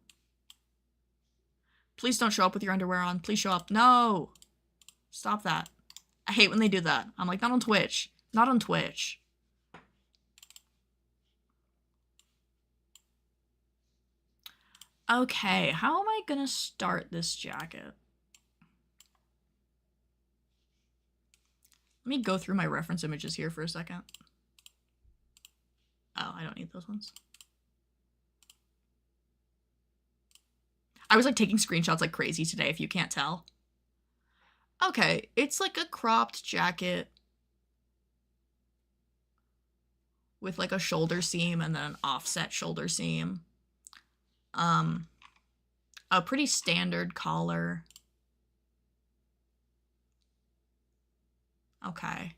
Please don't show up with your underwear on. Please show up. No! Stop that. I hate when they do that. I'm like, not on Twitch. Not on Twitch. Okay, how am I gonna start this jacket? Let me go through my reference images here for a second. Oh, I don't need those ones. I was like taking screenshots like crazy today, if you can't tell. Okay, it's like a cropped jacket with like a shoulder seam and then an offset shoulder seam. A pretty standard collar. Okay.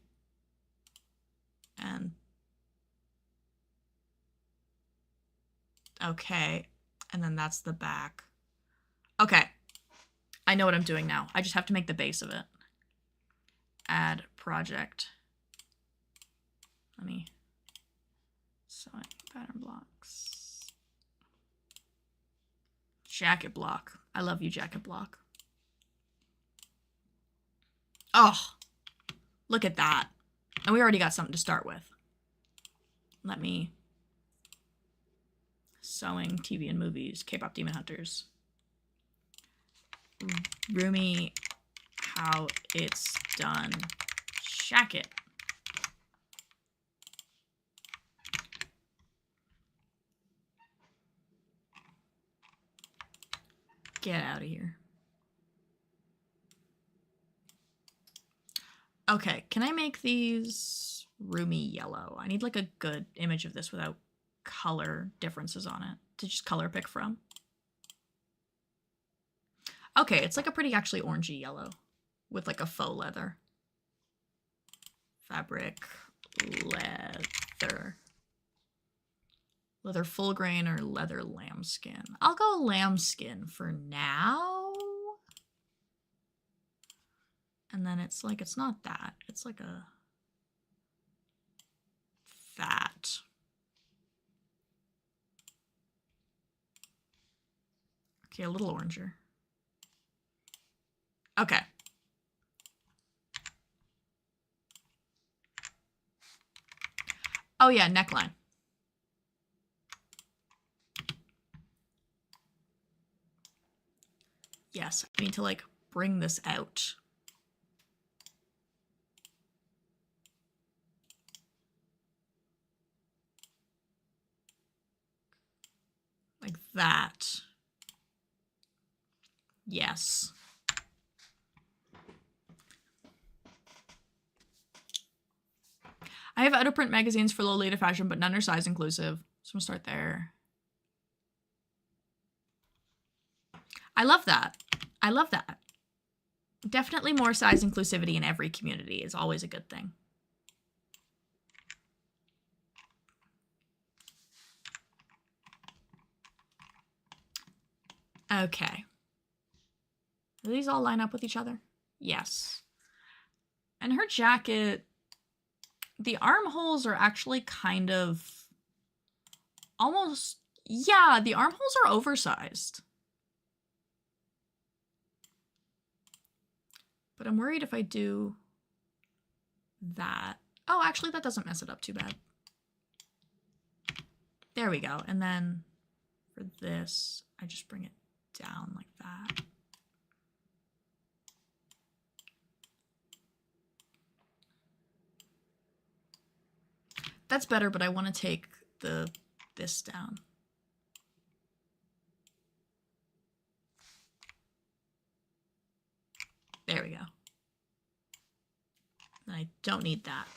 And okay, and then that's the back. Okay, I know what I'm doing now. I just have to make the base of it. Add project. Let me sewing pattern blocks. Jacket block. I love you, jacket block. Oh, look at that. And we already got something to start with. Let me sewing TV and movies, K-pop Demon Hunters. Rumi, how it's done. Jacket. Get out of here. Okay, can I make these Rumi yellow? I need like a good image of this without color differences on it to just color pick from. Okay, it's like a pretty actually orangey yellow with like a faux leather. Fabric, leather. Leather full grain or leather lambskin? I'll go lambskin for now. And then it's like, it's not that. It's like a that. Okay, a little oranger. Okay. Oh yeah, neckline. Yes, I need to like bring this out. that. Yes. I have out-of-print magazines for Lolita fashion, but none are size inclusive. So I'm gonna start there. I love that. I love that. Definitely more size inclusivity in every community is always a good thing. Okay. Do these all line up with each other? Yes. And her jacket, the armholes are actually kind of almost, yeah, the armholes are oversized. But I'm worried if I do that. Oh, actually, that doesn't mess it up too bad. There we go. And then for this, I just bring it down like that. That's better, but I want to take this down. There we go. I don't need that.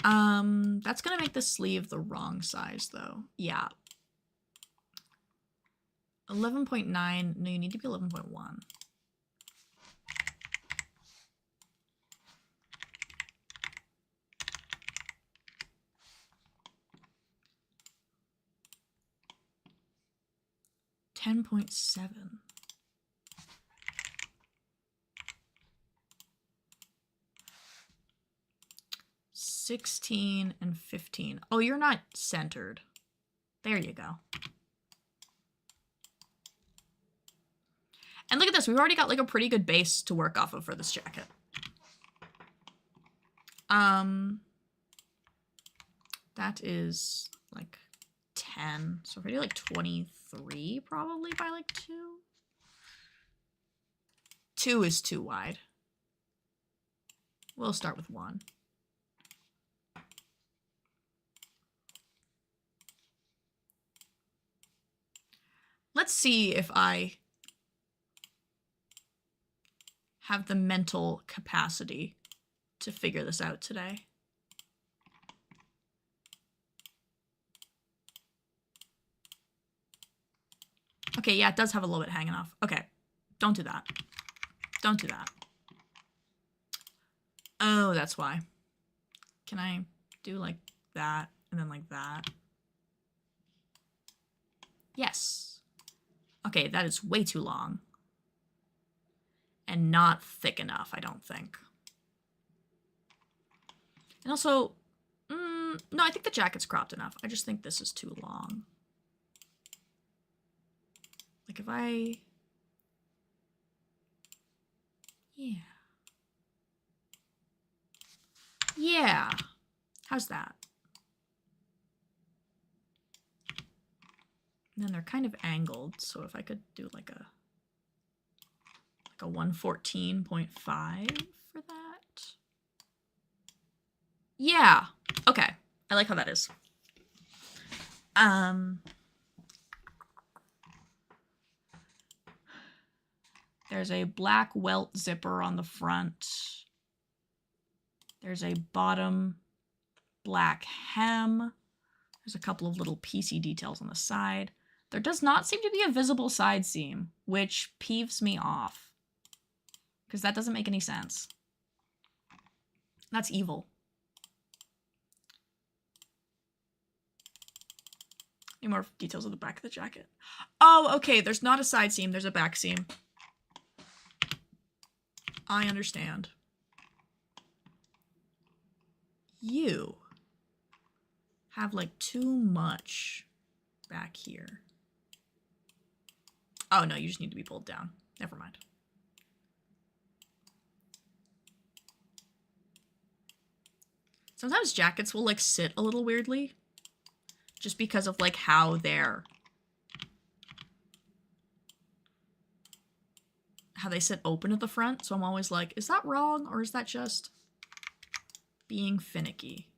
That's gonna make the sleeve the wrong size though. Yeah. 11.9, no, you need to be 11.1. $10.7. 16 and 15. Oh, you're not centered. There you go. And look at this. We've already got like a pretty good base to work off of for this jacket. That is like 10. So if I do like 23 probably by like 2. 2 is too wide. We'll start with 1. Let's see if I have the mental capacity to figure this out today. Okay, yeah, it does have a little bit hanging off. Okay, don't do that. Don't do that. Oh, that's why. Can I do like that and then like that? Yes. Okay, that is way too long. And not thick enough, I don't think. And also, no, I think the jacket's cropped enough. I just think this is too long. Like if I... Yeah. Yeah. How's that? And then they're kind of angled, so if I could do like a 114.5 for that. Yeah. Okay. I like how that is. There's a black welt zipper on the front. There's a bottom black hem. There's a couple of little piecey details on the side. There does not seem to be a visible side seam, which peeves me off. Because that doesn't make any sense. That's evil. Any more details of the back of the jacket? Oh, okay, there's not a side seam, there's a back seam. I understand. You have like too much back here. Oh no, you just need to be pulled down. Never mind. Sometimes jackets will like sit a little weirdly just because of like how they sit open at the front. So I'm always like, is that wrong or is that just being finicky?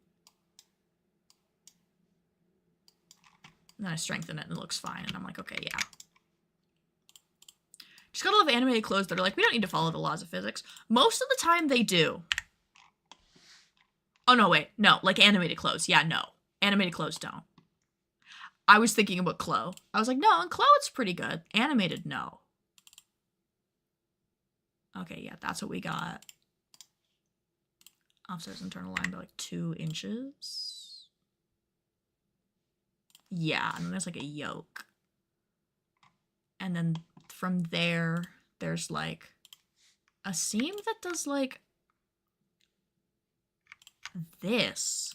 And then I strengthen it and it looks fine. And I'm like, okay, yeah. Just gotta love animated clothes that are like, we don't need to follow the laws of physics. Most of the time they do. Oh, no, wait. No, like animated clothes. Yeah, no. Animated clothes don't. I was thinking about Chloe. I was like, no, in Chloe it's pretty good. Animated, no. Okay, yeah, that's what we got. Offset internal line by like 2 inches. Yeah, and then there's like a yoke. And then from there, there's like a seam that does like this.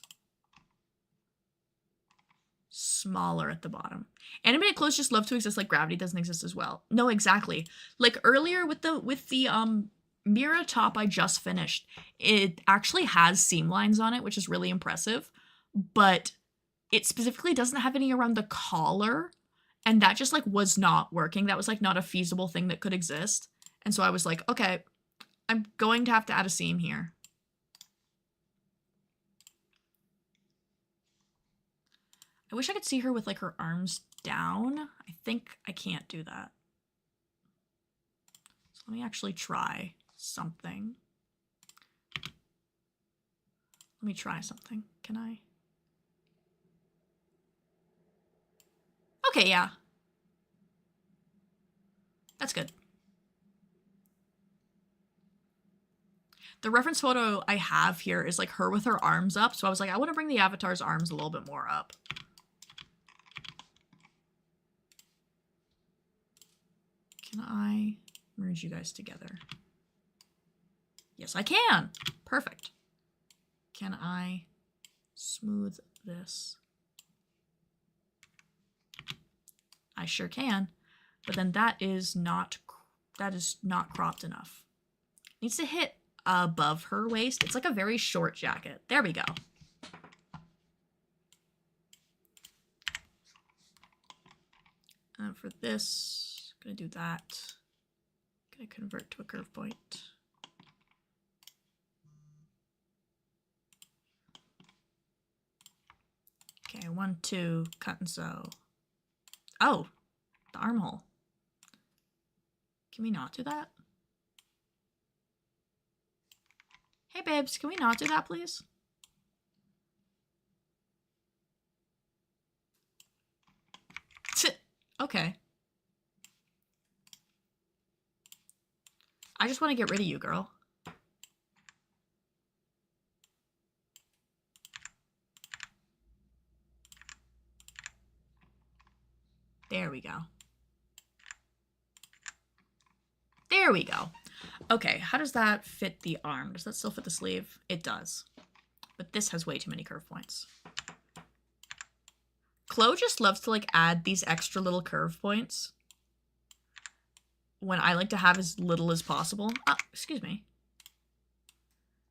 Smaller at the bottom. Animated clothes just love to exist like gravity doesn't exist as well. No, exactly. Like earlier with the Mira top I just finished, it actually has seam lines on it, which is really impressive, but it specifically doesn't have any around the collar, and that just like was not working. That was like not a feasible thing that could exist. And so I was like, okay, I'm going to have to add a seam here. I wish I could see her with like her arms down. I think I can't do that. So let me actually try something. Let me try something. Can I? Okay, yeah. That's good. The reference photo I have here is like her with her arms up. So I was like, I want to bring the avatar's arms a little bit more up. Can I merge you guys together? Yes, I can. Perfect. Can I smooth this? I sure can. But then that is not cropped enough. Needs to hit above her waist. It's like a very short jacket. There we go. For this, I'm gonna do that. Gonna convert to a curve point. Okay, 1, 2, cut and sew. Oh, the armhole. Can we not do that? Hey babes, can we not do that, please? Okay. I just want to get rid of you, girl. There we go. There we go. Okay, how does that fit the arm? Does that still fit the sleeve? It does. But this has way too many curve points. Chloe just loves to like add these extra little curve points when I like to have as little as possible. Oh, excuse me.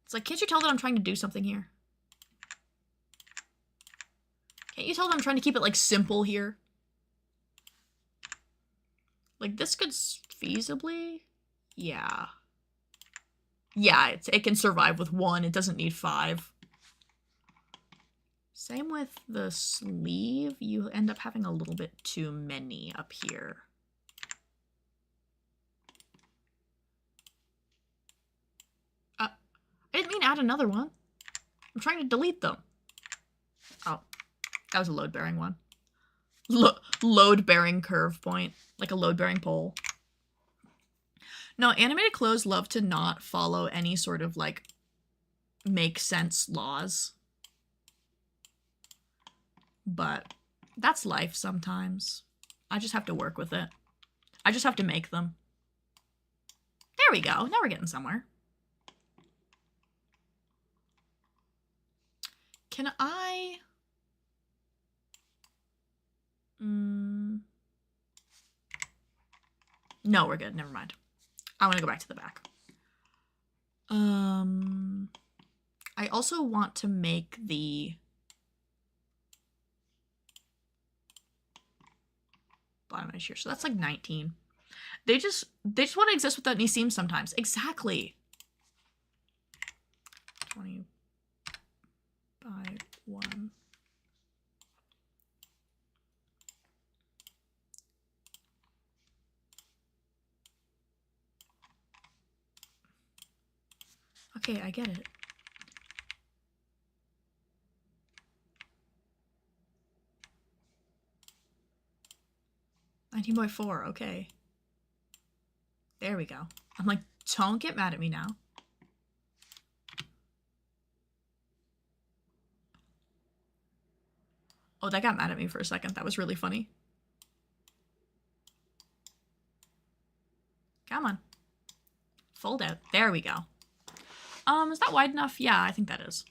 It's like, can't you tell that I'm trying to do something here? Can't you tell that I'm trying to keep it like simple here? Like this could feasibly, yeah. Yeah, it can survive with 1. It doesn't need 5. Same with the sleeve. You end up having a little bit too many up here. I didn't mean to add another one. I'm trying to delete them. Oh, that was a load-bearing one. Load-bearing curve point, like a load-bearing pole. No, animated clothes love to not follow any sort of like make sense laws. But that's life sometimes. I just have to work with it. I just have to make them. There we go. Now we're getting somewhere. Can I... No, we're good. Never mind. I want to go back to the back. I also want to make the bottom edge here. So that's like 19. They just want to exist without any seams sometimes. Exactly. 20 by 1. Okay, I get it. $19.4, okay. There we go. I'm like, don't get mad at me now. Oh, that got mad at me for a second. That was really funny. Come on. Fold out. There we go. Is that wide enough? Yeah, I think that is.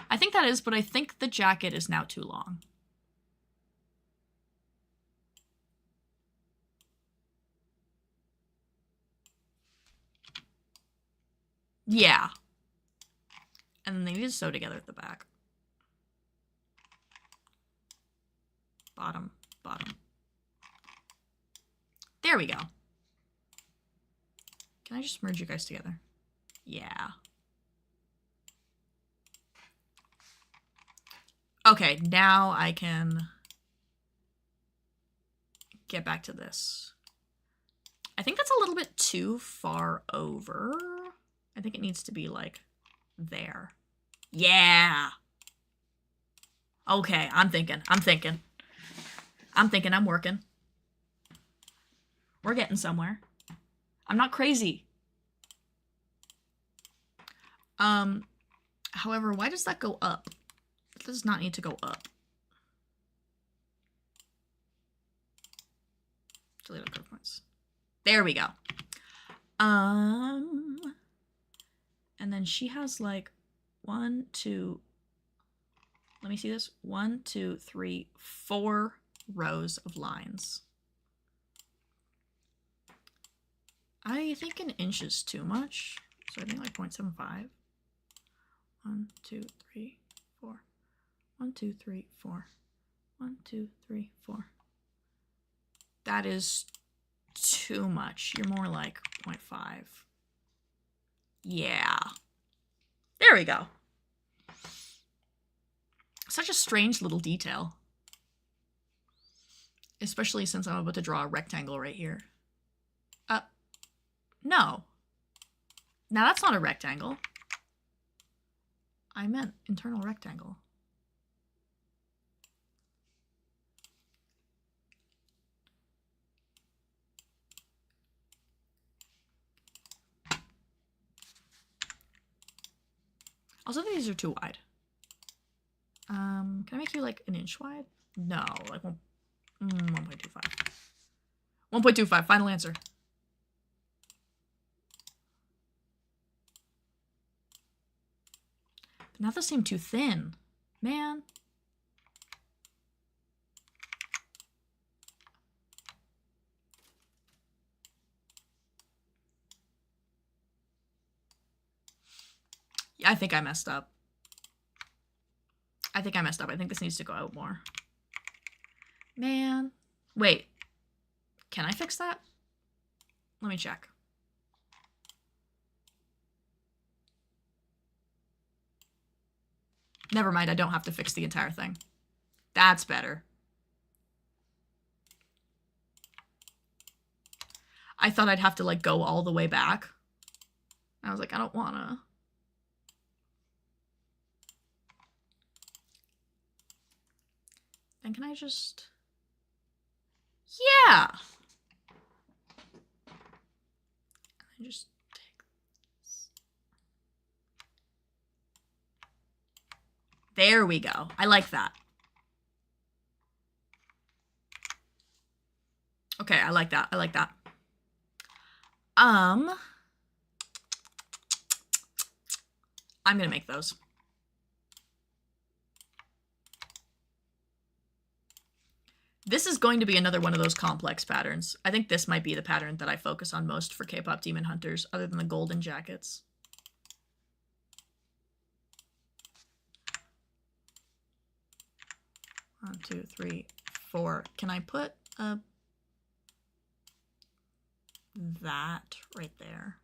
I think that is, but I think the jacket is now too long. Yeah. And then they need to sew together at the back. Bottom, bottom. There we go. Can I just merge you guys together? Yeah. Okay, now I can get back to this. I think that's a little bit too far over. I think it needs to be like there. Yeah. Okay, I'm thinking. I'm working. We're getting somewhere. I'm not crazy. However, why does that go up? It does not need to go up. Delete all curve points. There we go. And then she has like 1, 2, let me see this. 1, 2, 3, 4 rows of lines. I think an inch is too much. So I think like 0.75. 1, 2, 3, 4. 1, 2, 3, 4. 1, 2, 3, 4. That is too much. You're more like 0.5. Yeah. There we go. Such a strange little detail. Especially since I'm about to draw a rectangle right here. No. Now that's not a rectangle. I meant internal rectangle. Also, these are too wide. Can I make you like an inch wide? No, like 1.25. 1.25, final answer. But now those seem too thin. Man. Yeah, I think I messed up. I think this needs to go out more. Man. Wait. Can I fix that? Let me check. Never mind, I don't have to fix the entire thing. That's better. I thought I'd have to like go all the way back. I was like, I don't wanna. Then can I just... Yeah! I just take this. There we go. I like that. Okay, I like that. I like that. I'm gonna make those. This is going to be another one of those complex patterns. I think this might be the pattern that I focus on most for K-pop Demon Hunters, other than the golden jackets. One, two, three, four. Can I put that right there?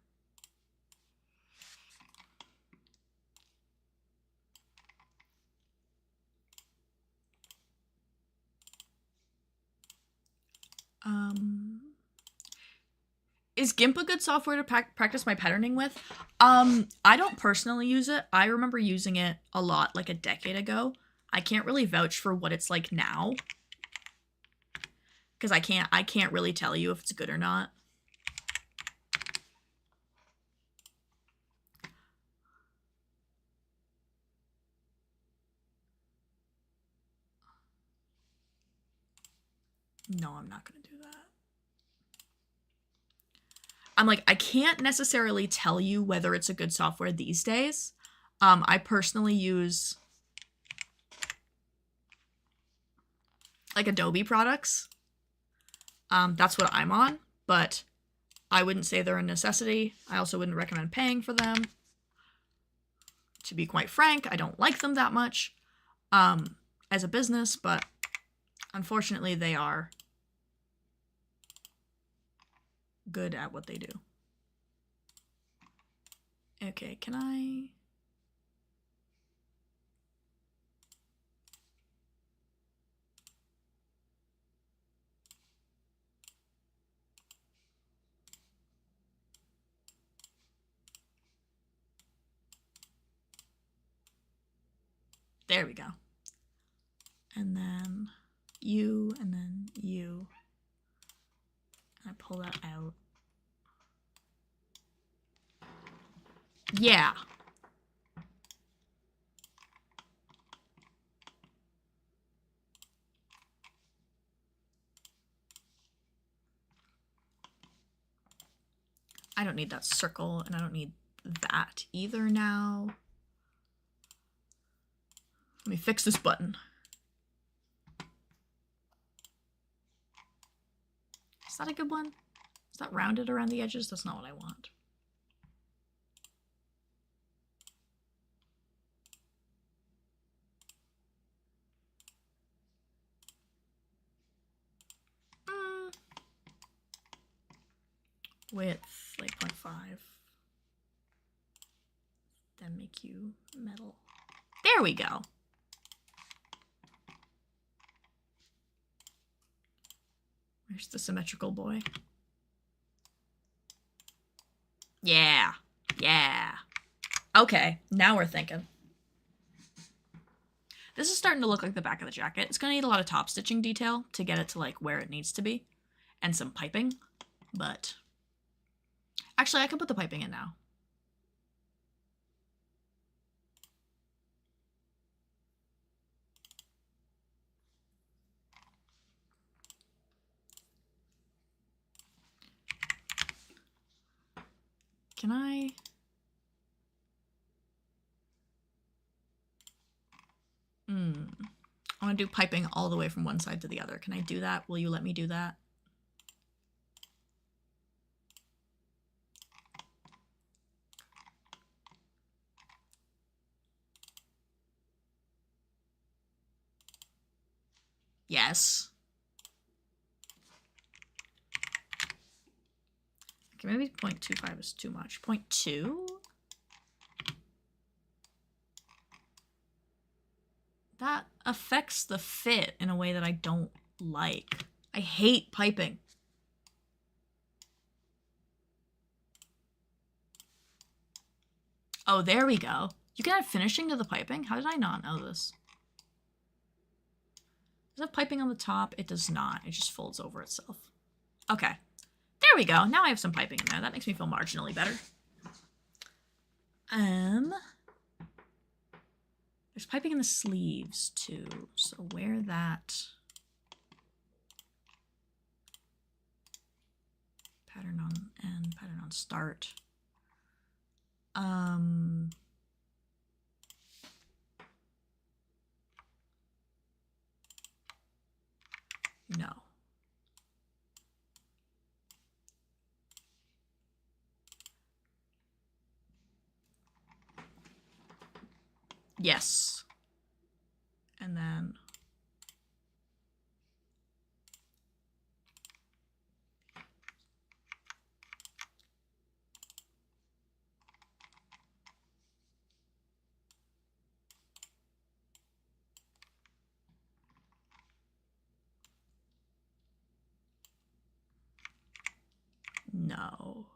Is GIMP a good software to practice my patterning with? I don't personally use it. I remember using it a lot like a decade ago. I can't really vouch for what it's like now, because I can't really tell you if it's good or not. No, I'm not going to do that. I'm like, I can't necessarily tell you whether it's a good software these days. I personally use like Adobe products. That's what I'm on, but I wouldn't say they're a necessity. I also wouldn't recommend paying for them. To be quite frank, I don't like them that much as a business, but unfortunately they are good at what they do. Okay, can I... There we go. And then you, and then you. I pull that out. Yeah. I don't need that circle, and I don't need that either now. Let me fix this button. Is that a good one? Is that rounded around the edges? That's not what I want. Width, like 0.5. Then make you metal. There we go. Where's the symmetrical boy? Yeah. Yeah. Okay, now we're thinking. This is starting to look like the back of the jacket. It's gonna need a lot of top stitching detail to get it to like where it needs to be. And some piping, but... Actually, I can put the piping in now. Can I... I want to do piping all the way from one side to the other. Can I do that? Will you let me do that? Yes. Okay, maybe 0.25 is too much. 0.2? That affects the fit in a way that I don't like. I hate piping. Oh, there we go. You can add finishing to the piping? How did I not know this? Does it have piping on the top? It does not. It just folds over itself. Okay. There we go. Now I have some piping in there. That makes me feel marginally better. There's piping in the sleeves too, so wear that. Pattern on end, pattern on start. No. Yes. And then no. no.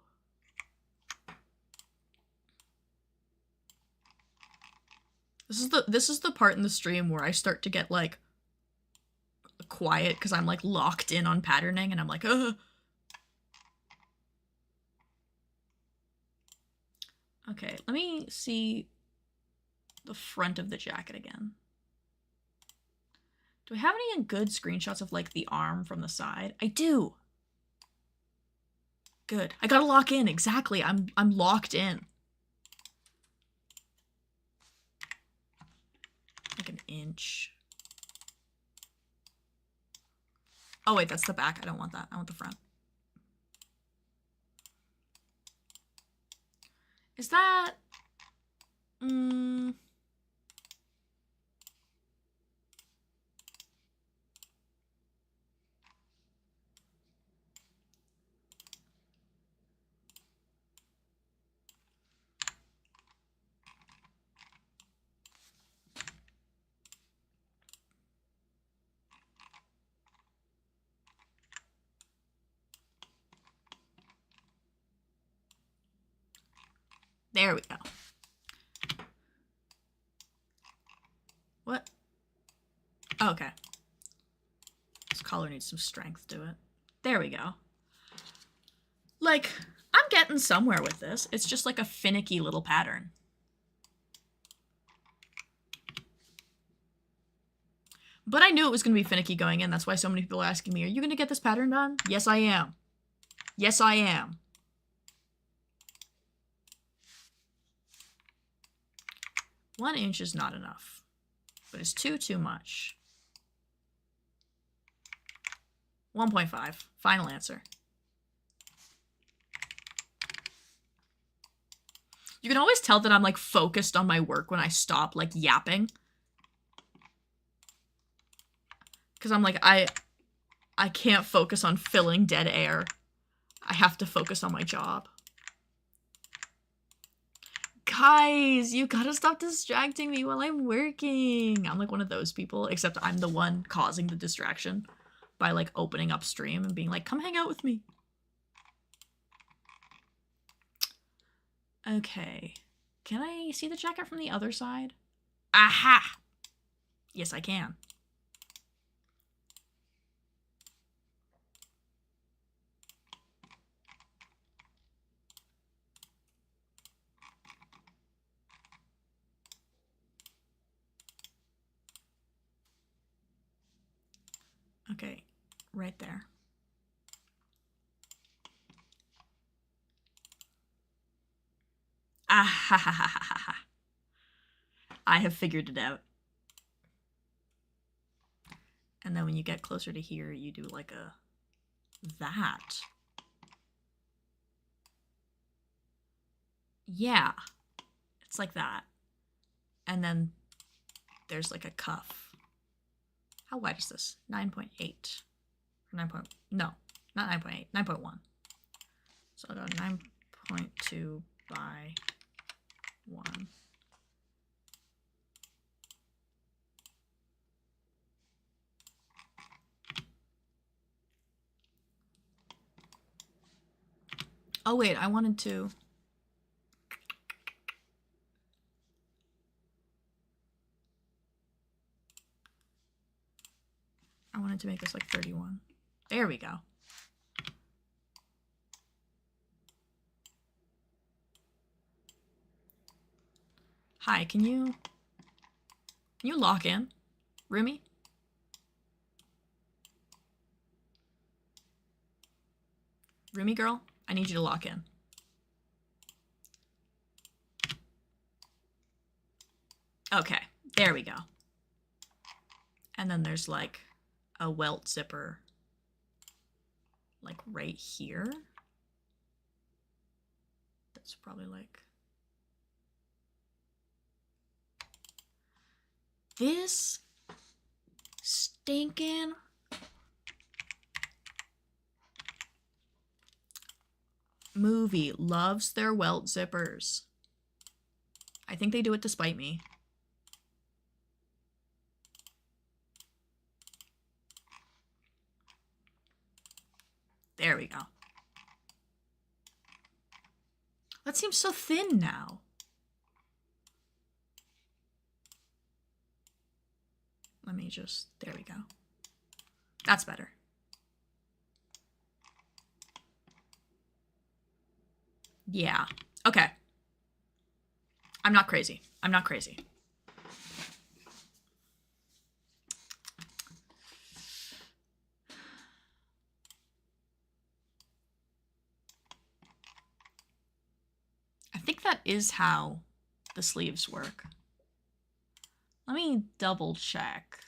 This is the part in the stream where I start to get like quiet because I'm like locked in on patterning and I'm like, ugh. Okay, let me see the front of the jacket again. Do I have any good screenshots of like the arm from the side? I do. Good. I gotta lock in. Exactly. I'm locked in. Like an inch. Oh wait, that's the back. I don't want that. I want the front. Is that... There we go. What? Oh, okay. This collar needs some strength to it. There we go. Like, I'm getting somewhere with this. It's just like a finicky little pattern. But I knew it was going to be finicky going in. That's why so many people are asking me, are you going to get this pattern done? Yes, I am. Yes, I am. One inch is not enough, but it's too much. 1.5, final answer. You can always tell that I'm like focused on my work when I stop like yapping. Because I'm like, I can't focus on filling dead air. I have to focus on my job. Guys, you gotta stop distracting me while I'm working. I'm like one of those people, except I'm the one causing the distraction by like opening up stream and being like, come hang out with me. Okay. Can I see the jacket from the other side? Aha! Yes, I can. Okay, right there. Ah ha ha ha ha ha. I have figured it out. And then when you get closer to here, you do like a that. Yeah, it's like that. And then there's like a cuff. How wide is this? 9.8. 9. No, not 9.8, 9.1. So I'll go 9.2 by 1. Oh wait, I wanted to... I wanted to make this like 31. There we go. Hi, can you lock in? Rumi? Rumi girl, I need you to lock in. Okay, there we go. And then there's like a welt zipper like right here. That's probably like this stinking movie loves their welt zippers. I think they do it to spite me. There we go. That seems so thin now. Let me just, there we go. That's better. Yeah, okay. I'm not crazy. I'm not crazy. I think that is how the sleeves work. Let me double check.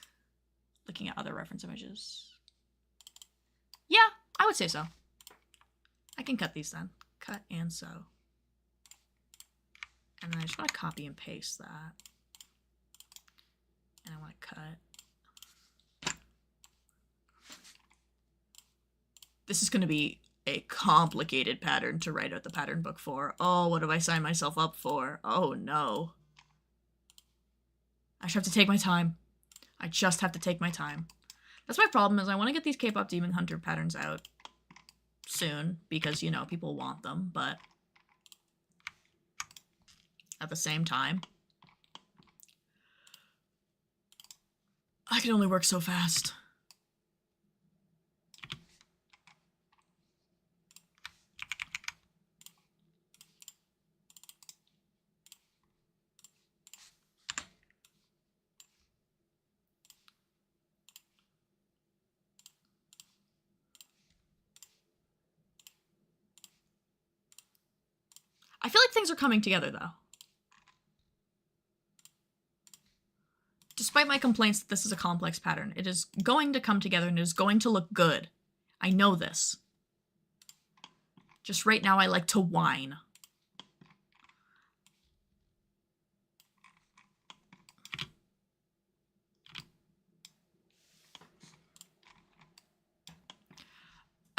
Looking at other reference images. Yeah, I would say so. I can cut these then. Cut and sew. And then I just want to copy and paste that. And I want to cut. This is going to be a complicated pattern to write out the pattern book for. Oh, what have I signed myself up for? Oh no. I just have to take my time. I just have to take my time. That's my problem, is I want to get these K-pop Demon Hunter patterns out soon because, you know, people want them, but at the same time, I can only work so fast. I feel like things are coming together, though. Despite my complaints that this is a complex pattern, it is going to come together and it is going to look good. I know this. Just right now, I like to whine.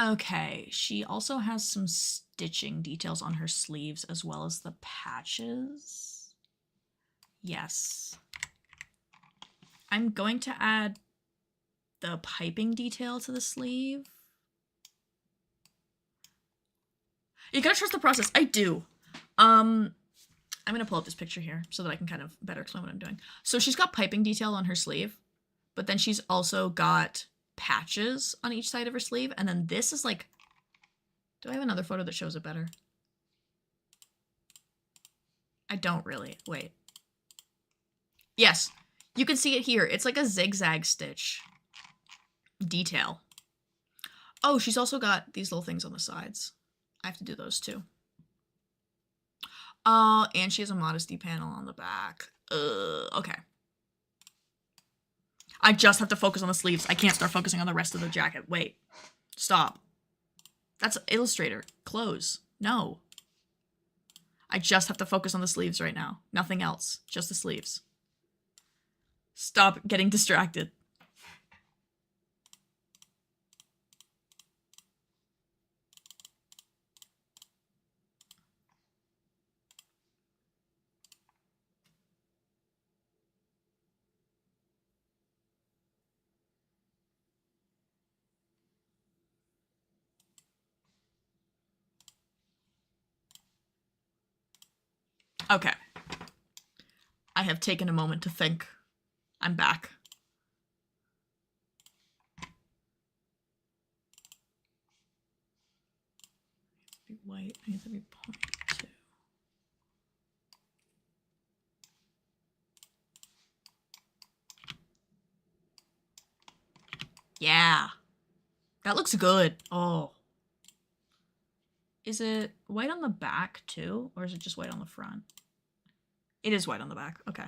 Okay, she also has some stitching details on her sleeves as well as the patches. Yes. I'm going to add the piping detail to the sleeve. You gotta trust the process. I do. I'm gonna pull up this picture here so that I can kind of better explain what I'm doing. So she's got piping detail on her sleeve, but then she's also got patches on each side of her sleeve. And then this is like, do I have another photo that shows it better? I don't really. Wait. Yes, you can see it here. It's like a zigzag stitch detail. Oh, she's also got these little things on the sides. I have to do those too. And she has a modesty panel on the back. Okay. I just have to focus on the sleeves. I can't start focusing on the rest of the jacket. Wait. Stop. That's Illustrator. Close. No. I just have to focus on the sleeves right now. Nothing else. Just the sleeves. Stop getting distracted. Okay. I have taken a moment to think. I'm back. Be white. I need to be 0.2. Yeah. That looks good. Oh. Is it white on the back too? Or is it just white on the front? It is white on the back. Okay.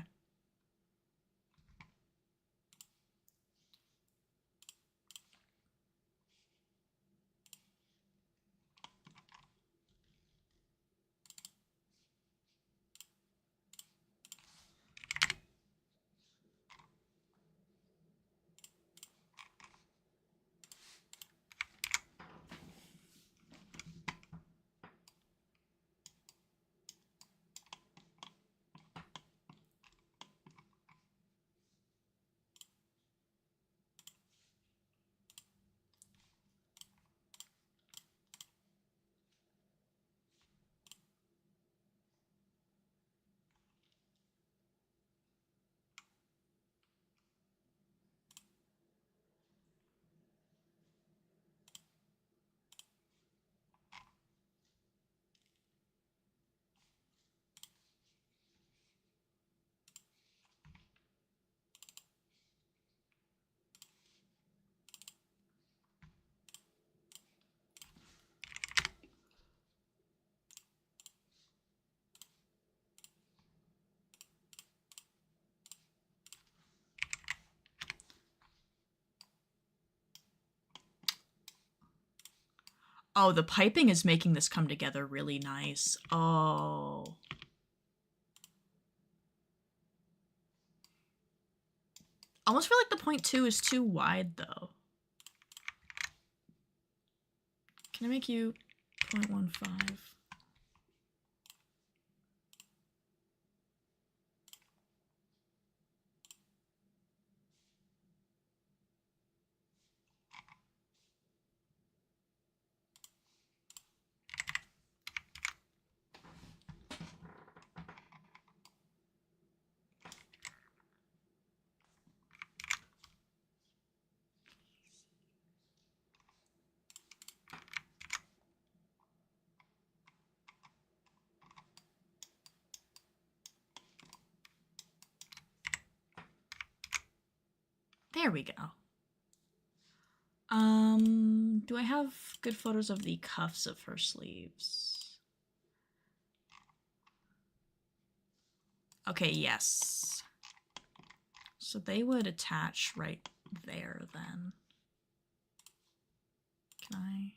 Oh, the piping is making this come together really nice. Oh. Almost feel like the 0.2 is too wide, though. Can I make you 0.15? There we go. Do I have good photos of the cuffs of her sleeves? Okay, yes. So they would attach right there then. Can I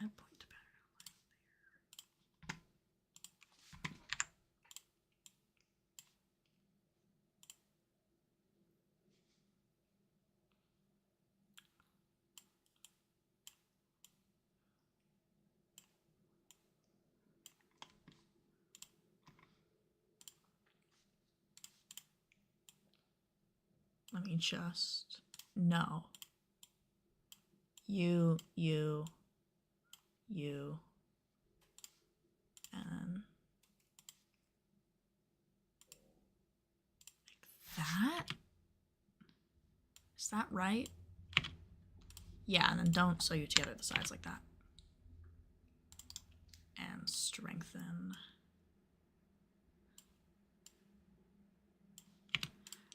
add point to pattern outline there? Let me just, no. You, and like that? Is that right? Yeah, and then don't sew you together the sides like that. And strengthen.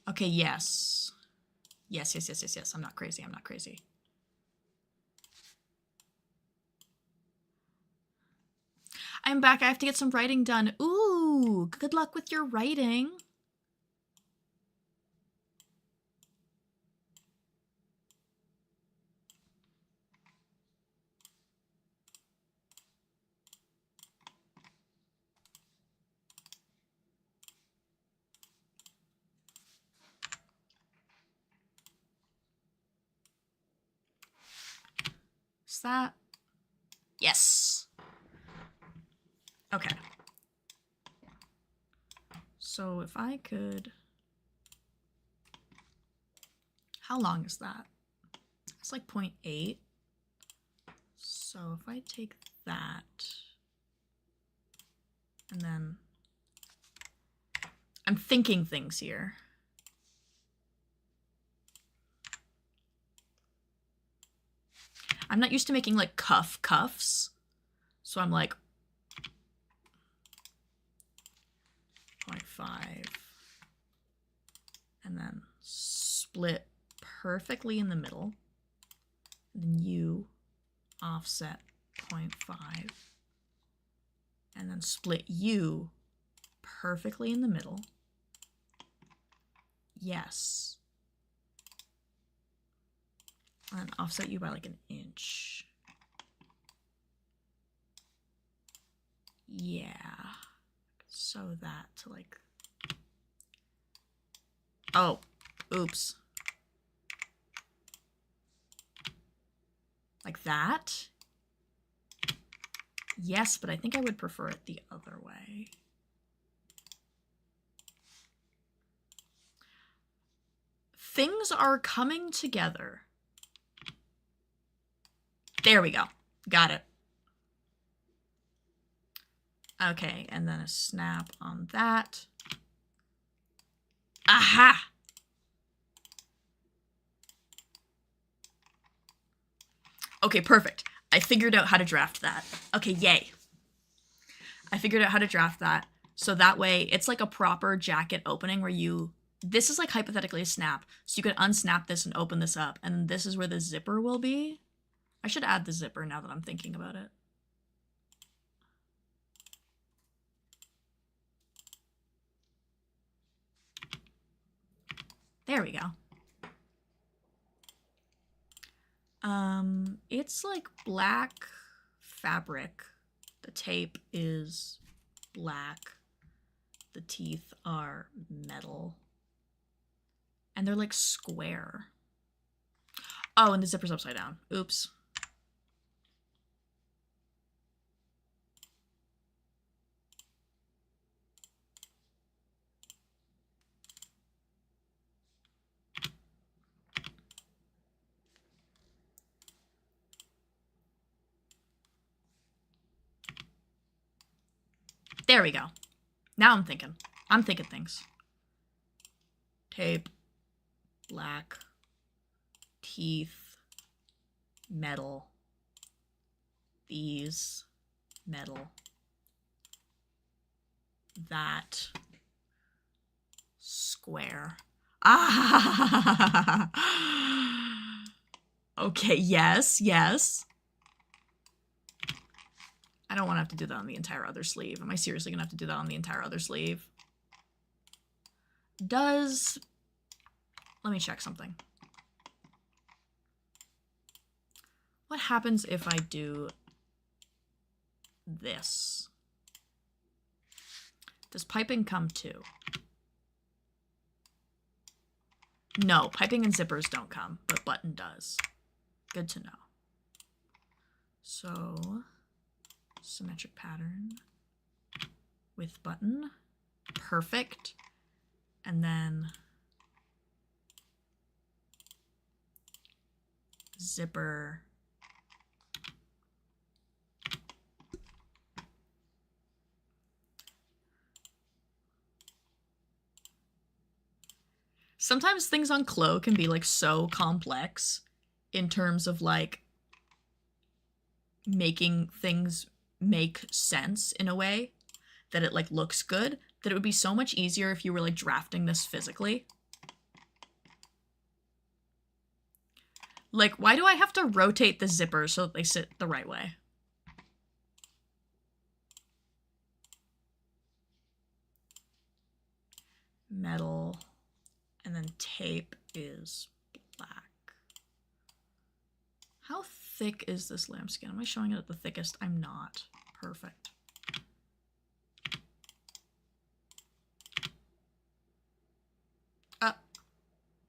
Okay, yes. Yes. I'm not crazy. I'm not crazy. I'm back. I have to get some writing done. Ooh, good luck with your writing. Is that? Yes. Okay. So if I could... How long is that? It's like 0.8. So if I take that and then... I'm thinking things here. I'm not used to making like cuffs. So I'm like 0.5 and then split perfectly in the middle. And then you offset 0.5 and then split you perfectly in the middle. Yes. And then offset you by like an inch. Yeah. Sew that to like... Oh, oops. Like that? Yes, but I think I would prefer it the other way. Things are coming together. There we go. Got it. Okay, and then a snap on that. Aha! Okay, perfect. I figured out how to draft that. Okay, yay. I figured out how to draft that. So that way, it's like a proper jacket opening where you... This is like hypothetically a snap. So you could unsnap this and open this up. And this is where the zipper will be. I should add the zipper now that I'm thinking about it. There we go. It's like black fabric. The tape is black. The teeth are metal. And they're like square. Oh, and the zipper's upside down. Oops. There we go. Now I'm thinking. I'm thinking things. Tape, black, teeth, metal, these, metal, that, square. Ah! Okay, yes, yes. I don't want to have to do that on the entire other sleeve. Am I seriously gonna have to do that on the entire other sleeve? Let me check something. What happens if I do this? Does piping come too? No, piping and zippers don't come, but button does. Good to know. So, symmetric pattern with button. Perfect. And then zipper. Sometimes things on Clo can be like so complex in terms of like making things make sense in a way that it like looks good, that it would be so much easier if you were like drafting this physically. Like, why do I have to rotate the zippers so that they sit the right way? Metal, and then tape is black. How thick is this lambskin? Am I showing it at the thickest? I'm not. Perfect.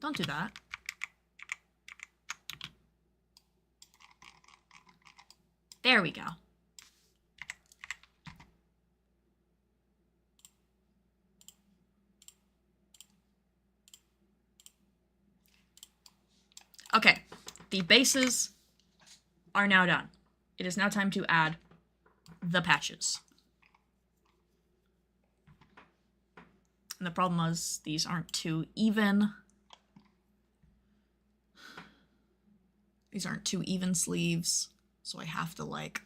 Don't do that. There we go. Okay, the bases are now done. It is now time to add the patches. And the problem is these aren't too even. These aren't too even sleeves, so I have to like...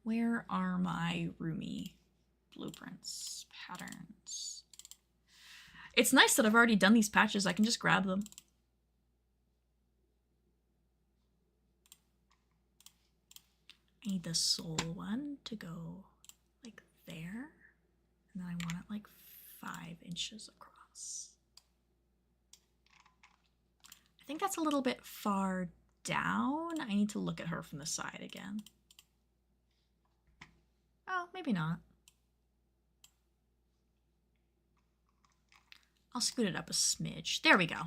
Where are my roomy blueprints, patterns? It's nice that I've already done these patches. I can just grab them. I need the sole one to go like there. And then I want it like 5 inches across. I think that's a little bit far down. I need to look at her from the side again. Oh, maybe not. I'll scoot it up a smidge. There we go.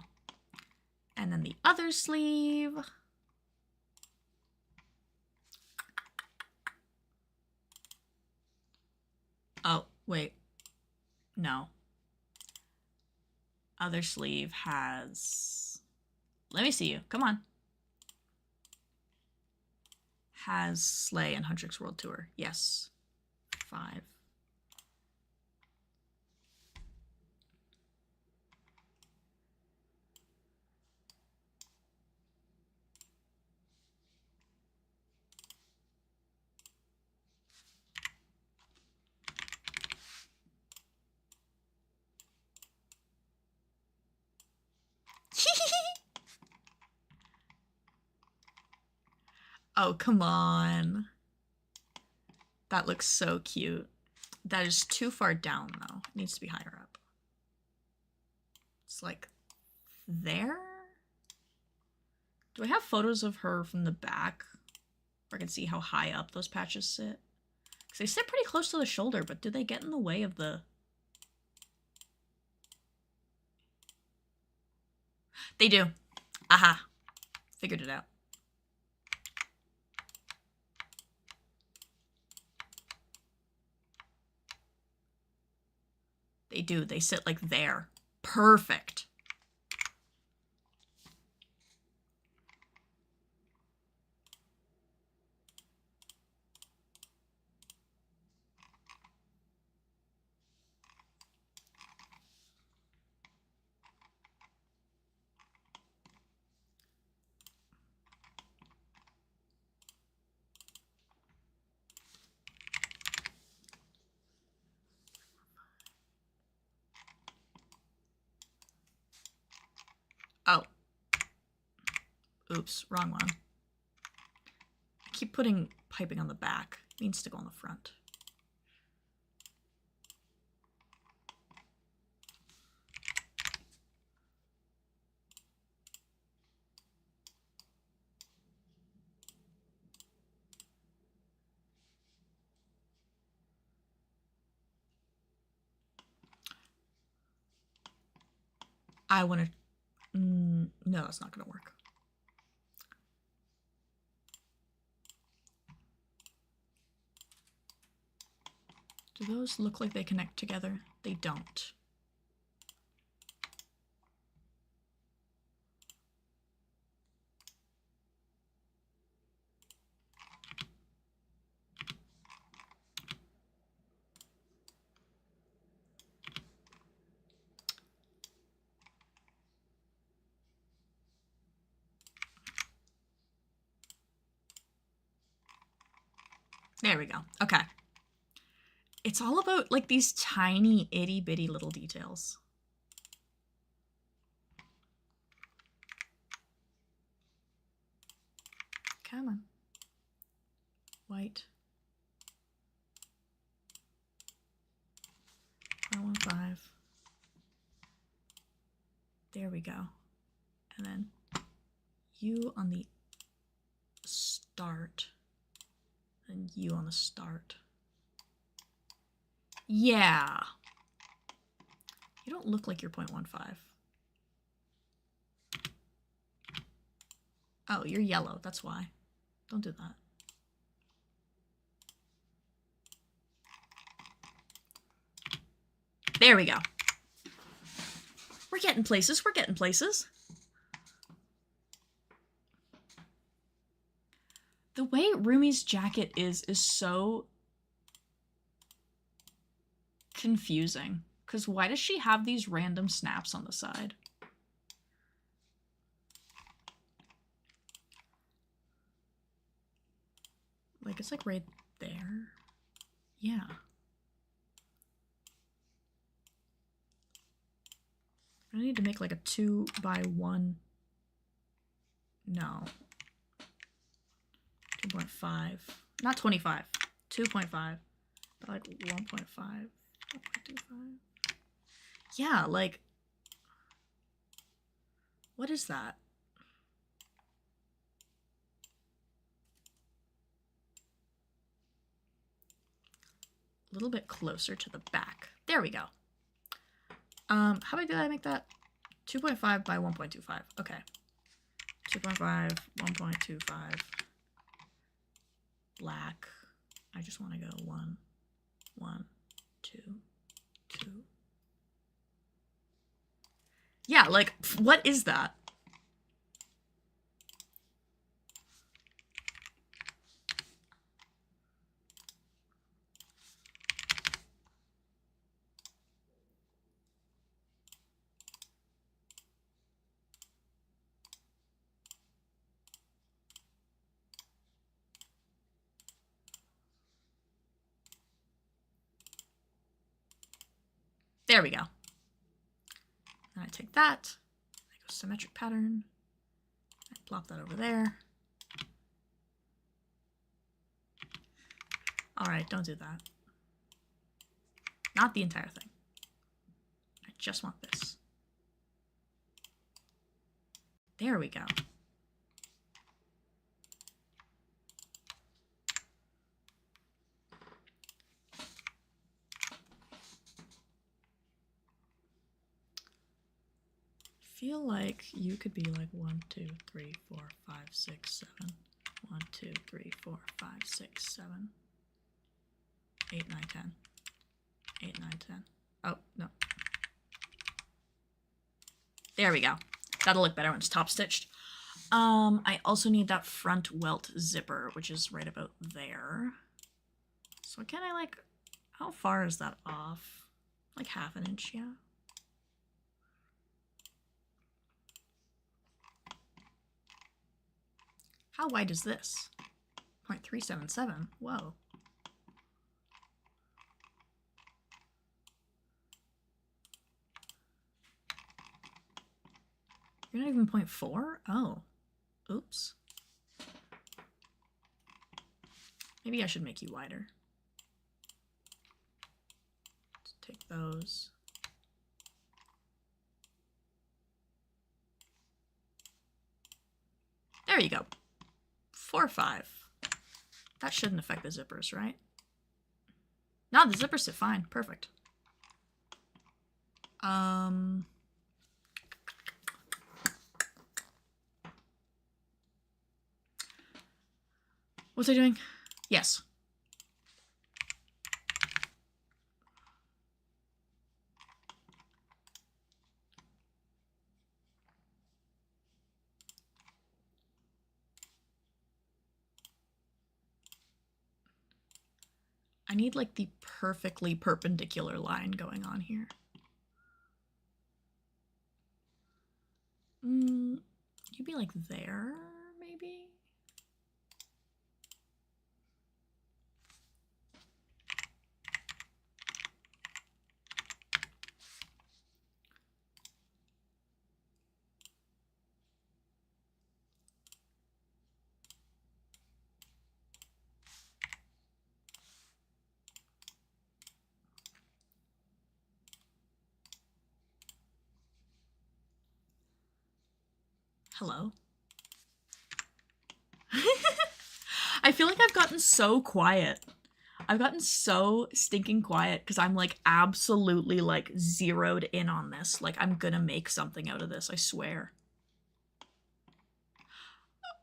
And then the other sleeve. Oh, wait. No. Other sleeve has... Let me see you. Come on. Has Slay and Huntrix World Tour. Yes. 5. Oh, come on. That looks so cute. That is too far down, though. It needs to be higher up. It's like there? Do I have photos of her from the back where I can see how high up those patches sit? Because they sit pretty close to the shoulder, but do they get in the way of the... They do. Aha. Figured it out. They do. They sit like there. Perfect. Oh. Oops, wrong one. I keep putting piping on the back. It needs to go on the front. I want to... no, that's not going to work. Do those look like they connect together? They don't. There we go. Okay. It's all about like these tiny itty bitty little details. Come on. White. 0.15. There we go. And then you on the start. And you on the start. Yeah. You don't look like you're 0.15. Oh, you're yellow. That's why. Don't do that. There we go. We're getting places. We're getting places. The way Rumi's jacket is so confusing. Because why does she have these random snaps on the side? Like, it's like right there. Yeah. I need to make like a 2x1. No. 2.5. Not 25. 2.5. But like 1.5. 1.25. Yeah, like... What is that? A little bit closer to the back. There we go. How big did I make that? 2.5 by 1.25. Okay. 2.5, 1.25. Black. I just want to go 1, 1, 2, 2. Yeah, like, what is that? There we go. And I take that, I go symmetric pattern, I plop that over there. All right, don't do that. Not the entire thing. I just want this. There we go. Feel like you could be like 1, 2, 3, 4, 5, 6, 7. 1, 2, 3, 4, 5, 6, 7. 8, 9, 10. 8, 9, 10. Oh, no. There we go. That'll look better when it's top stitched. I also need that front welt zipper, which is right about there. So can I like, how far is that off? Like half an inch, yeah. How wide is this? 0.377. Whoa. You're not even 0.4? Oh. Oops. Maybe I should make you wider. Let's take those. There you go. 4, 5. That shouldn't affect the zippers, right? No, the zippers sit fine. Perfect. What's I doing? Yes. I need like the perfectly perpendicular line going on here. You'd be like there, maybe? Hello? I feel like I've gotten so quiet. I've gotten so stinking quiet because I'm like absolutely like zeroed in on this. Like I'm gonna make something out of this, I swear.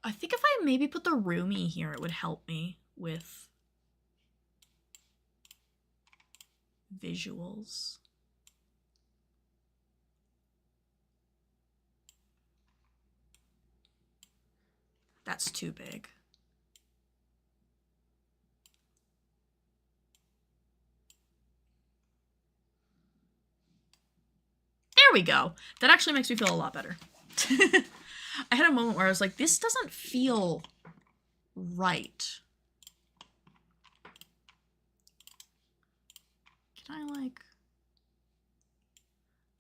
I think if I maybe put the roomie here, it would help me with visuals. That's too big. There we go. That actually makes me feel a lot better. I had a moment where I was like, this doesn't feel right. Can I like...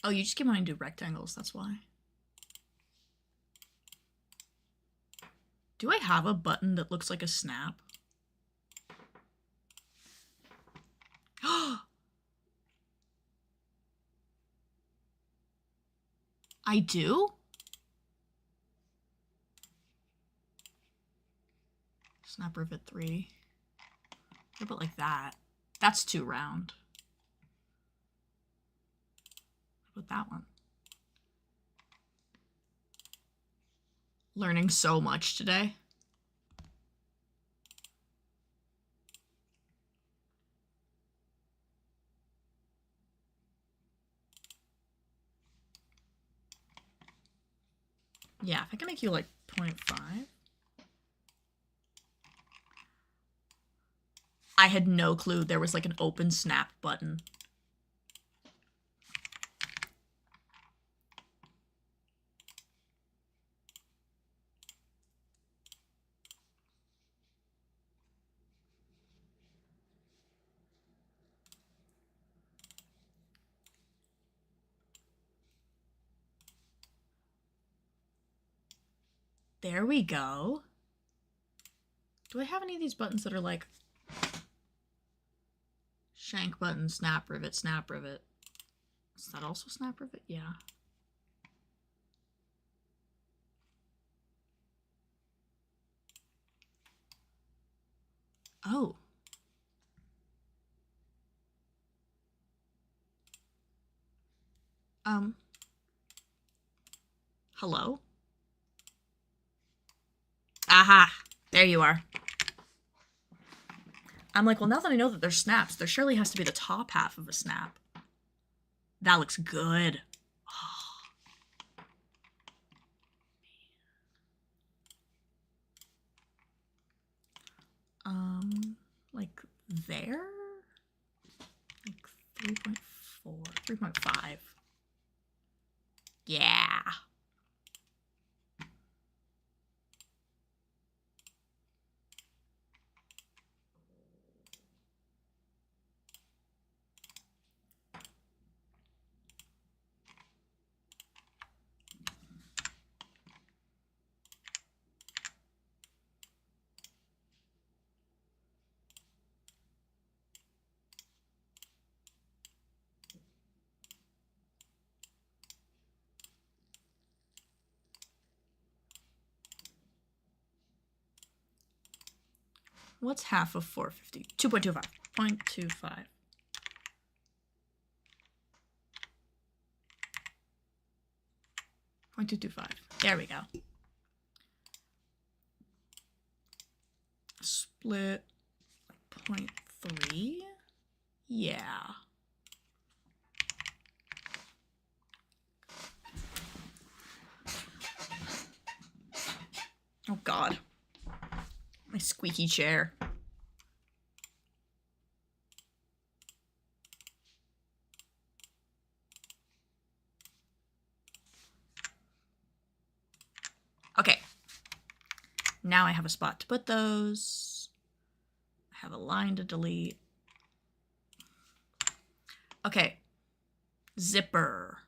Oh, you just keep wanting to do rectangles, that's why. Do I have a button that looks like a snap? I do? Snap rivet 3. What about like that? That's too round. What about that one? Learning so much today. Yeah, if I can make you like 0.5. I had no clue there was like an open snap button. There we go. Do I have any of these buttons that are like shank button, snap rivet, snap rivet? Is that also snap rivet? Yeah. Oh. Hello? Aha! There you are. I'm like, well, now that I know that there's snaps, there surely has to be the top half of a snap. That looks good. Like there? Like 3.4, 3.5. Yeah. What's half of 450? 2.25. 0.25. There we go. Split 0.3. Yeah. Oh God. My squeaky chair. Okay. Now I have a spot to put those. I have a line to delete. Okay. Zipper.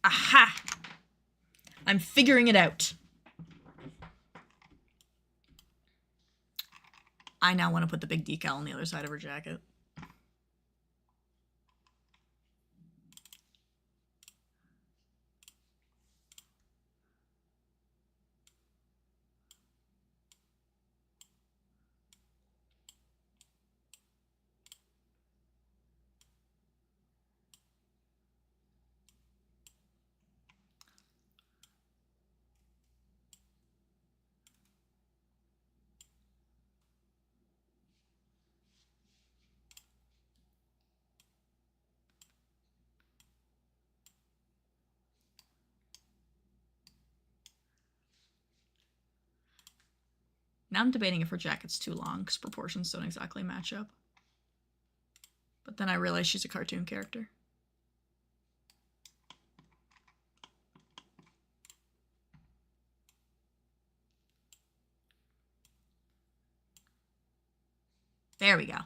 Aha! I'm figuring it out. I now want to put the big decal on the other side of her jacket. Now I'm debating if her jacket's too long because proportions don't exactly match up. But then I realize she's a cartoon character. There we go.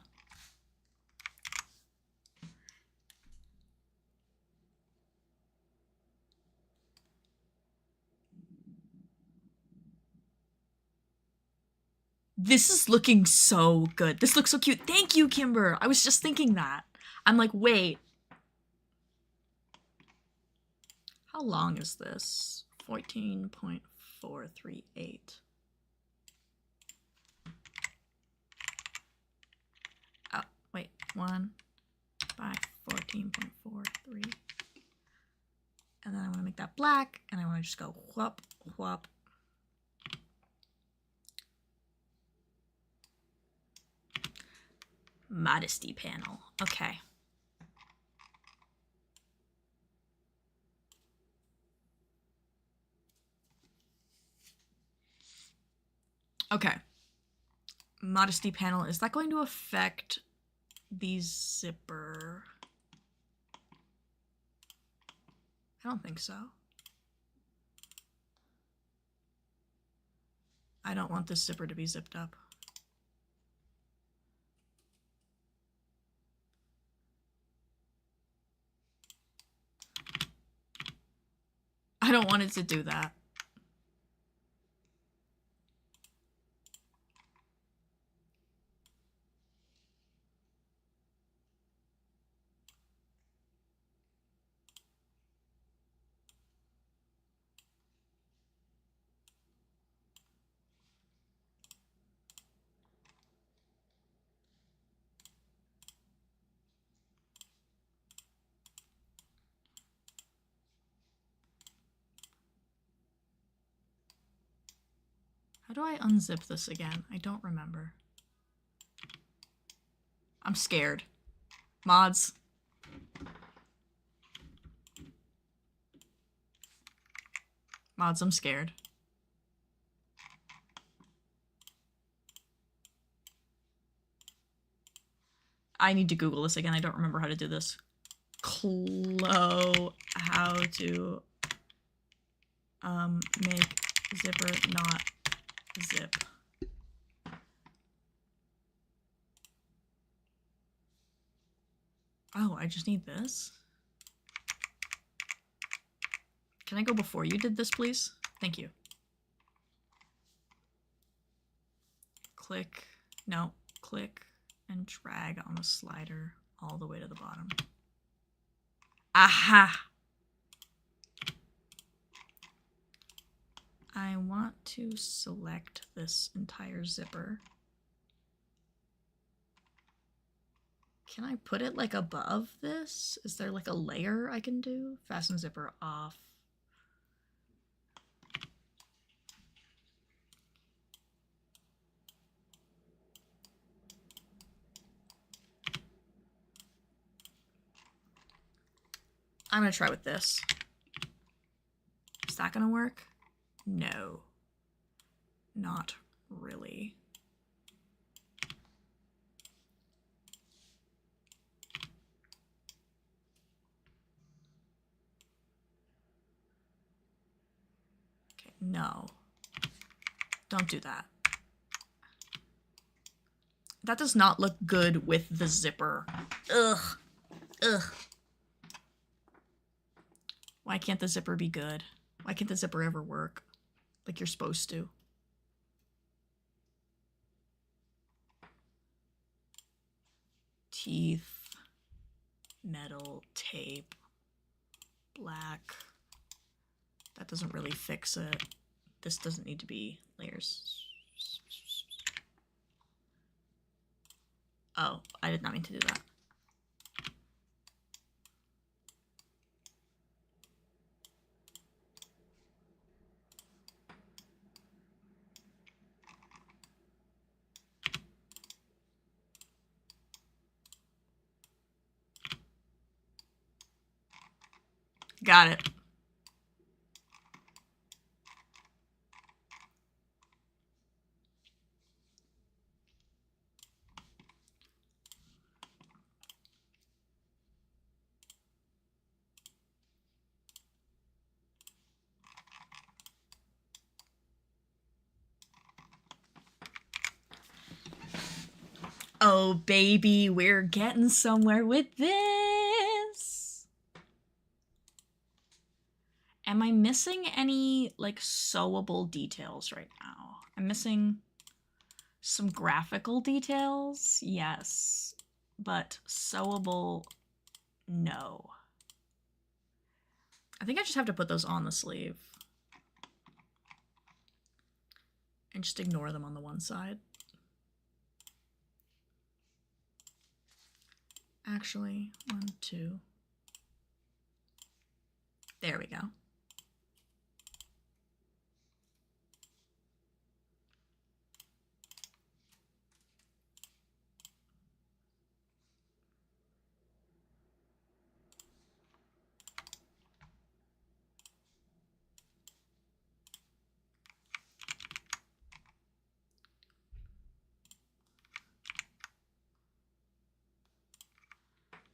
This is looking so good. This looks so cute. Thank you, Kimber. I was just thinking that. I'm like, wait. How long is this? 14.438. Oh, wait. 1 by 14.43. And then I want to make that black, and I want to just go whoop, whoop. Modesty panel. Okay. Okay. Modesty panel. Is that going to affect the zipper? I don't think so. I don't want this zipper to be zipped up. I don't want it to do that. How do I unzip this again? I don't remember. I'm scared. Mods. Mods, I'm scared. I need to Google this again. I don't remember how to do this. How to make zipper not zip. Oh, I just need this. Can I go before you did this, please? Thank you. Click, no, click and drag on the slider all the way to the bottom. Aha! I want to select this entire zipper. Can I put it like above this? Is there like a layer I can do? Fasten zipper off. I'm gonna try with this. Is that gonna work? No. Not really. Okay, no. Don't do that. That does not look good with the zipper. Ugh. Ugh. Why can't the zipper be good? Why can't the zipper ever work like you're supposed to? Teeth, metal, tape, black. That doesn't really fix it. This doesn't need to be layers. Oh, I did not mean to do that. Got it. Oh, baby, we're getting somewhere with this. Am I missing any, like, sewable details right now? I'm missing some graphical details, yes, but sewable, no. I think I just have to put those on the sleeve. And just ignore them on the one side. Actually, 1, 2. There we go.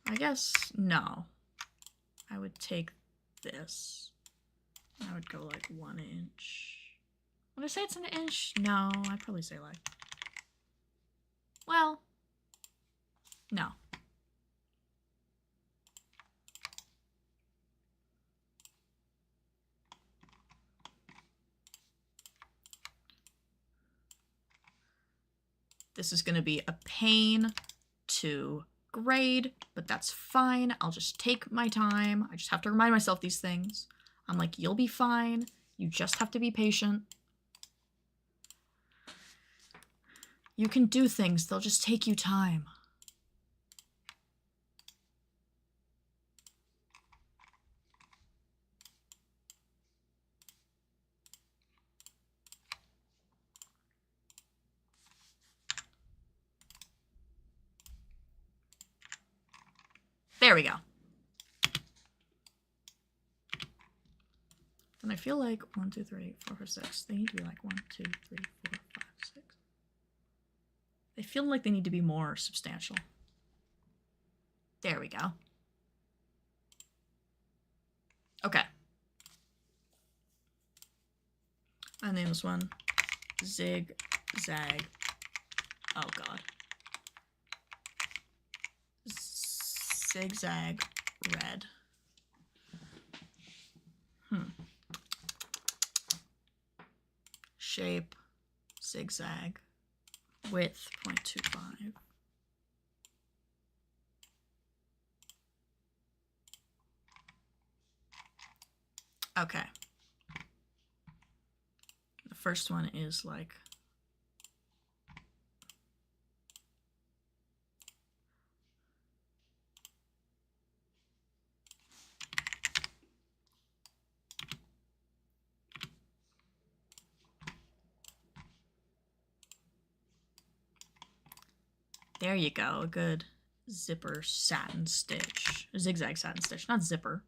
I guess no. I would take this. I would go like 1 inch. Would I say it's an inch? No, I'd probably say like... Well, no. This is going to be a pain to grade, but that's fine. I'll just take my time. I just have to remind myself these things. I'm like, you'll be fine. You just have to be patient. You can do things. They'll just take you time. There we go. And I feel like 1, 2, 3, 4, 5, 6. They need to be like 1, 2, 3, 4, 5, 6. They feel like they need to be more substantial. There we go. Okay. I name this one Zig Zag. Oh god. Zigzag red. Shape zigzag. Width 0.25. Okay. The first one is like there you go, a good zipper satin stitch. A zigzag satin stitch, not zipper.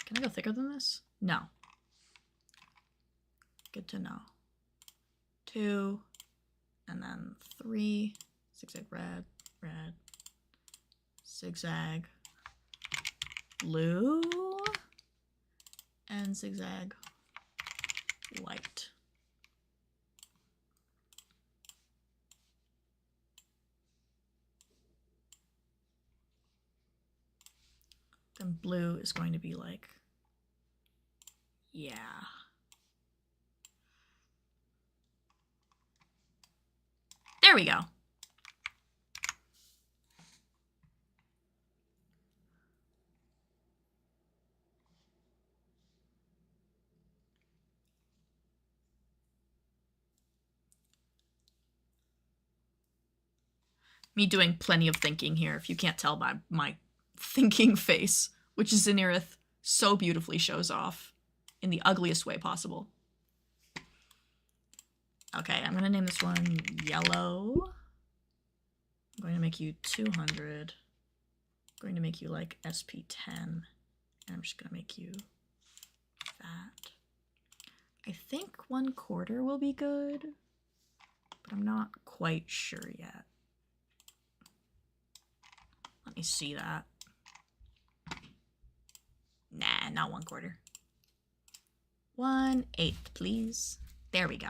Can I go thicker than this? No. Good to know. 2, and then 3, zigzag red, red, zigzag blue, and zigzag white. Then blue is going to be like, yeah. There we go. Me doing plenty of thinking here, if you can't tell by my thinking face, which Zinirith so beautifully shows off in the ugliest way possible. Okay, I'm gonna name this one Yellow. I'm going to make you 200. I'm going to make you like SP10. And I'm just gonna make you that. I think 1/4 will be good, but I'm not quite sure yet. Let me see that. Nah, not 1/4. 1/8, please. There we go.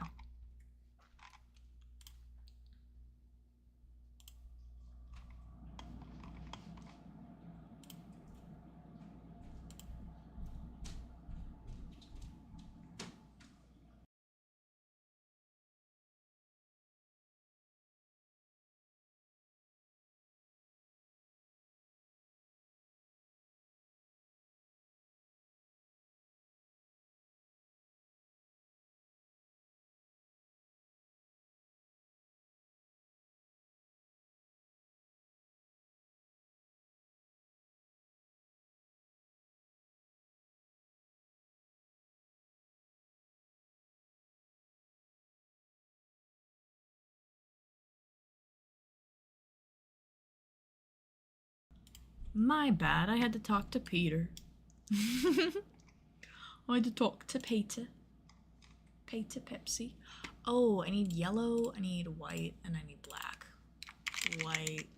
My bad, I had to talk to Peter. I had to talk to Peter. Peter Pepsi. Oh, I need yellow, I need white, and I need black. White.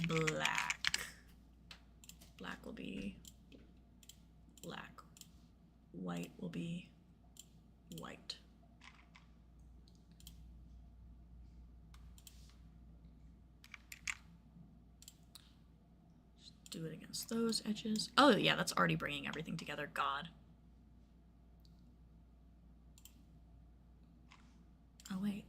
Black. Black will be black. white will be white. Just do it against those edges. Oh yeah, that's already bringing everything together. God. Oh wait.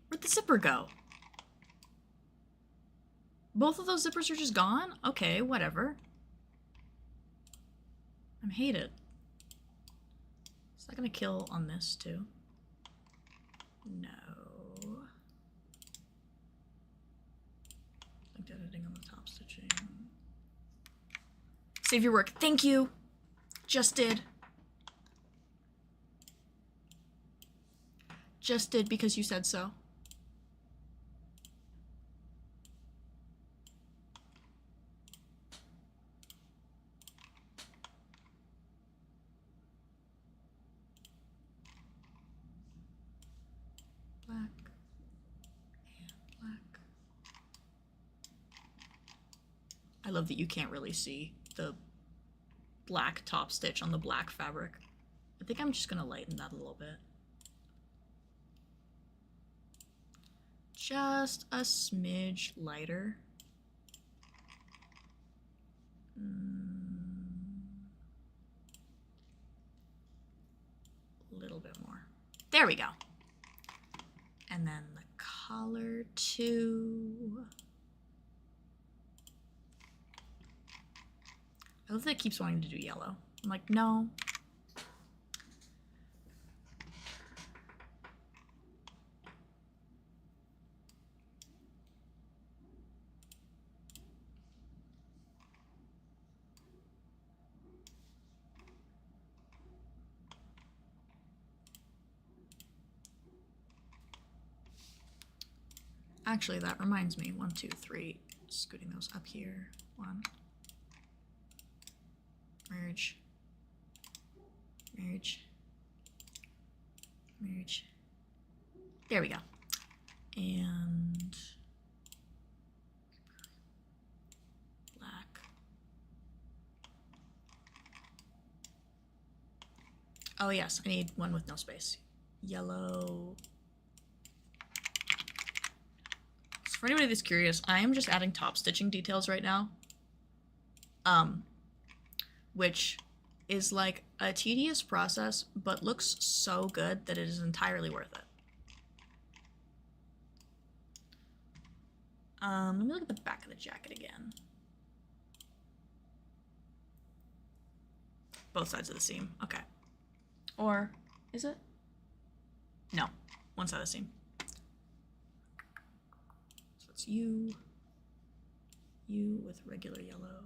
Where'd the zipper go? Both of those zippers are just gone? Okay, whatever. I hate it. Is that gonna kill on this too? No. Like editing on the top stitching. Save your work. Thank you. Just did. Just did because you said so. Black and black. I love that you can't really see the black top stitch on the black fabric. I think I'm just gonna lighten that a little bit. Just a smidge lighter. A little bit more. There we go. And then the collar too. I love that it keeps wanting to do yellow. I'm like, no. Actually, that reminds me. 1, 2, 3. Scooting those up here. 1. Merge. Merge. Merge. There we go. And black. Oh yes, I need one with no space. Yellow. For anybody that's curious, I am just adding top stitching details right now. Which is like a tedious process, but looks so good that it is entirely worth it. Let me look at the back of the jacket again. Both sides of the seam, okay. Or, is it? No, one side of the seam. It's you with regular yellow.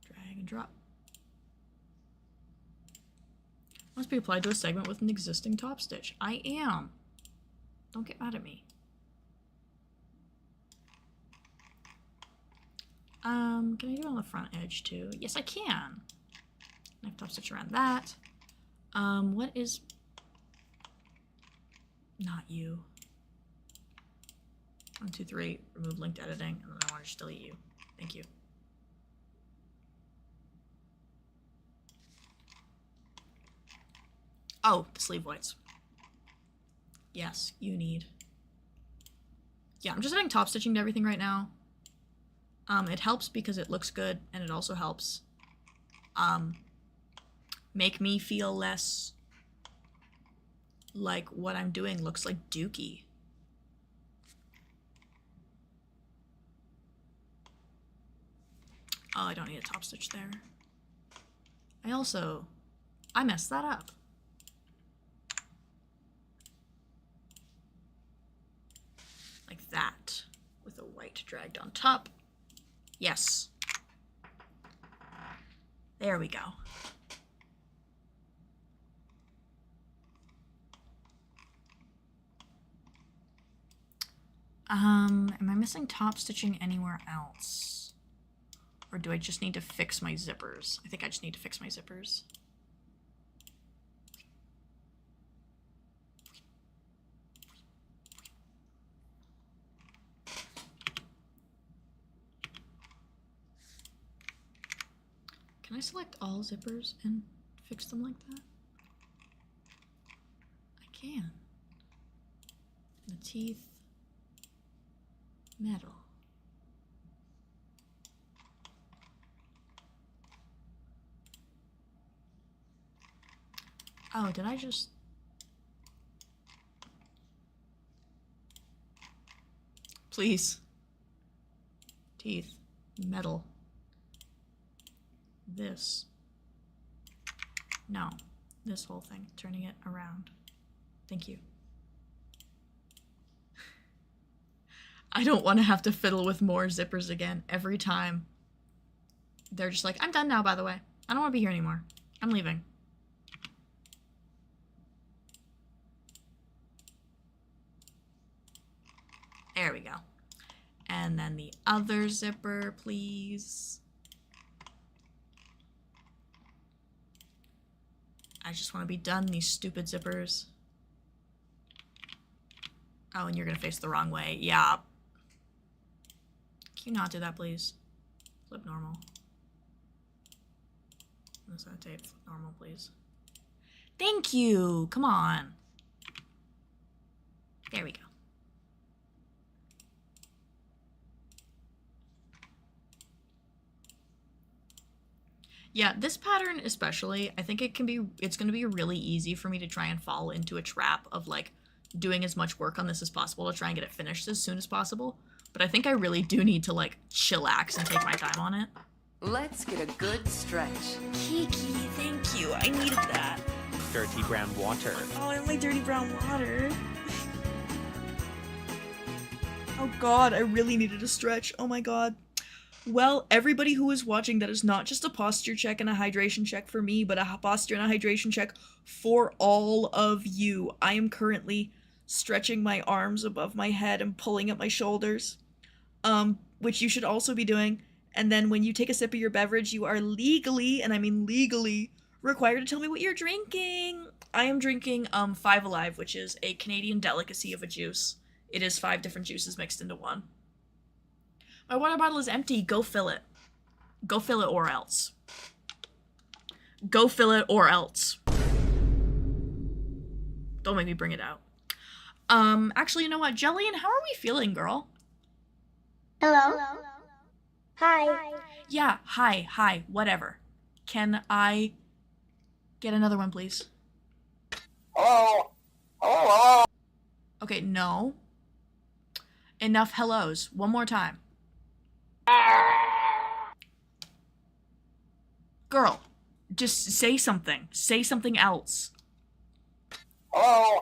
Drag and drop. Must be applied to a segment with an existing top stitch. I am. Don't get mad at me. Can I do it on the front edge too? Yes, I can. Knife top stitch around that. What is... Not you. 1, 2, 3, remove linked editing, and then I want to just delete you. Thank you. Oh, the sleeve whites. Yes, you need. Yeah, I'm just adding top stitching to everything right now. It helps because it looks good, and it also helps make me feel less like what I'm doing looks like dookie. Oh, I don't need a top stitch there. I messed that up. right dragged on top. Yes. There we go. Am I missing top stitching anywhere else? Or do I just need to fix my zippers? I think I just need to fix my zippers. Can I select all zippers and fix them like that? I can. The teeth. Metal. Oh, did I just... Please. Teeth. Metal. This. No. This whole thing. Turning it around. Thank you. I don't want to have to fiddle with more zippers again every time. They're just like, I'm done now, by the way. I don't want to be here anymore. I'm leaving. There we go. And then the other zipper, please. I just want to be done, these stupid zippers. Oh, and you're going to face the wrong way. Yeah. Can you not do that, please? Flip normal. This tape, flip normal, please. Thank you! Come on. There we go. Yeah, this pattern especially, I think it's going to be really easy for me to try and fall into a trap of like doing as much work on this as possible to try and get it finished as soon as possible. But I think I really do need to like chillax and take my time on it.
Let's get a good stretch.
Kiki, thank you. I needed that.
Dirty brown water.
Oh, I like dirty brown water. Oh god, I really needed a stretch. Oh my god. Well, everybody who is watching, that is not just a posture check and a hydration check for me, but a posture and a hydration check for all of you. I am currently stretching my arms above my head and pulling up my shoulders, which you should also be doing. And then when you take a sip of your beverage, you are legally, and I mean legally, required to tell me what you're drinking. I am drinking 5 Alive, which is a Canadian delicacy of a juice. It is 5 different juices mixed into one. My water bottle is empty. Go fill it. Go fill it or else. Go fill it or else. Don't make me bring it out. Actually, you know what? Jillian, how are we feeling, girl?
Hello? Hi.
Yeah, hi, whatever. Can I get another one, please? Okay, no. Enough hellos. One more time. Girl, just say something. Say something else. I'm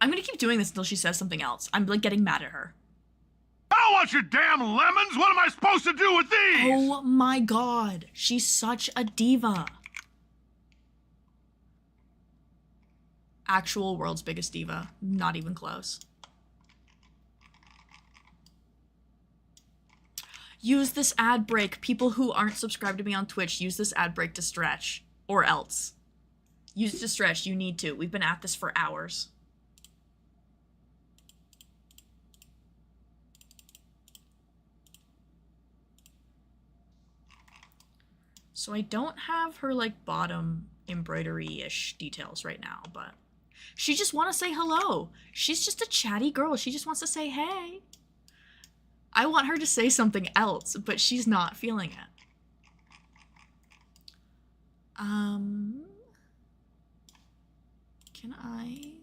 gonna keep doing this until she says something else. I'm like getting mad at her.
I don't want your damn lemons! What am I supposed to do with these?
Oh my god, she's such a diva. Actual world's biggest diva. Not even close. Use this ad break. People who aren't subscribed to me on Twitch, use this ad break to stretch. Or else. Use it to stretch. You need to. We've been at this for hours. So I don't have her, like, bottom embroidery-ish details right now, but she just want to say hello. She's just a chatty girl. She just wants to say hey. I want her to say something else, but she's not feeling it. Can I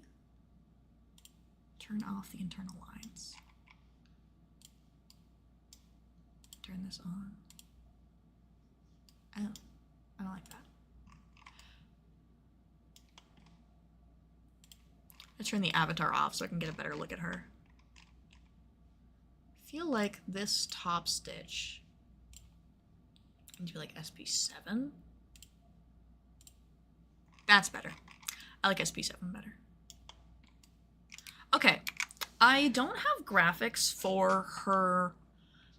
turn off the internal lines? Turn this on. I don't like that. I turn the avatar off so I can get a better look at her. feel like this top stitch needs to be like SP7. That's better. I like SP7 better. Okay, I don't have graphics for her.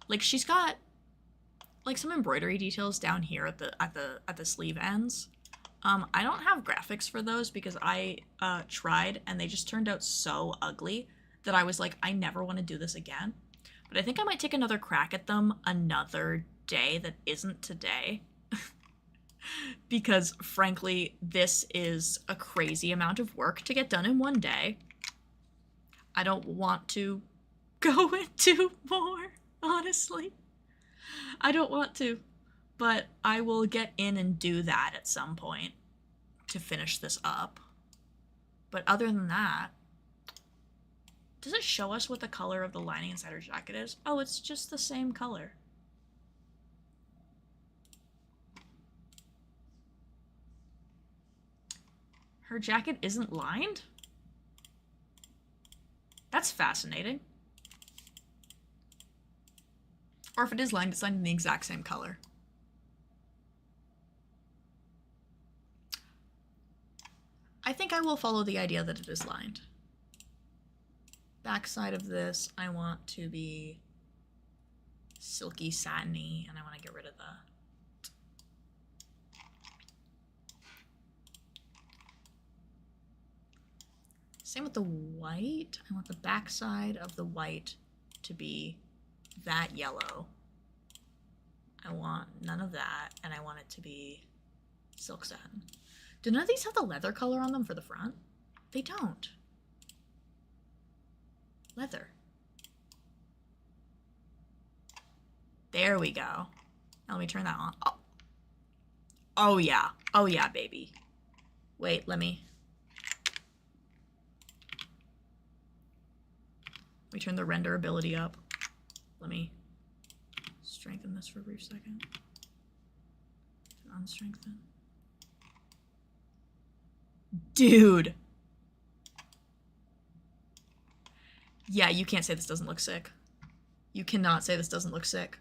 Like, she's got like some embroidery details down here at the sleeve ends. I don't have graphics for those because I tried and they just turned out so ugly that I was like, I never want to do this again. But I think I might take another crack at them another day that isn't today. Because frankly, this is a crazy amount of work to get done in one day. I don't want to go into more, honestly. I don't want to, but I will get in and do that at some point to finish this up. But other than that, does it show us what the color of the lining inside her jacket is? Oh, it's just the same color. Her jacket isn't lined? That's fascinating. Or if it is lined, it's lined in the exact same color. I think I will follow the idea that it is lined. Backside of this, I want to be silky satiny, and I want to get rid of the... Same with the white. I want the backside of the white to be that yellow. I want none of that, and I want it to be silk satin. Do none of these have the leather color on them for the front? They don't. Leather. There we go. Now let me turn that on. Oh. Oh yeah. Oh yeah, baby. Wait, let me turn the renderability up. Let me strengthen this for a brief second. Unstrengthen. Dude. Yeah, you can't say this doesn't look sick. You cannot say this doesn't look sick.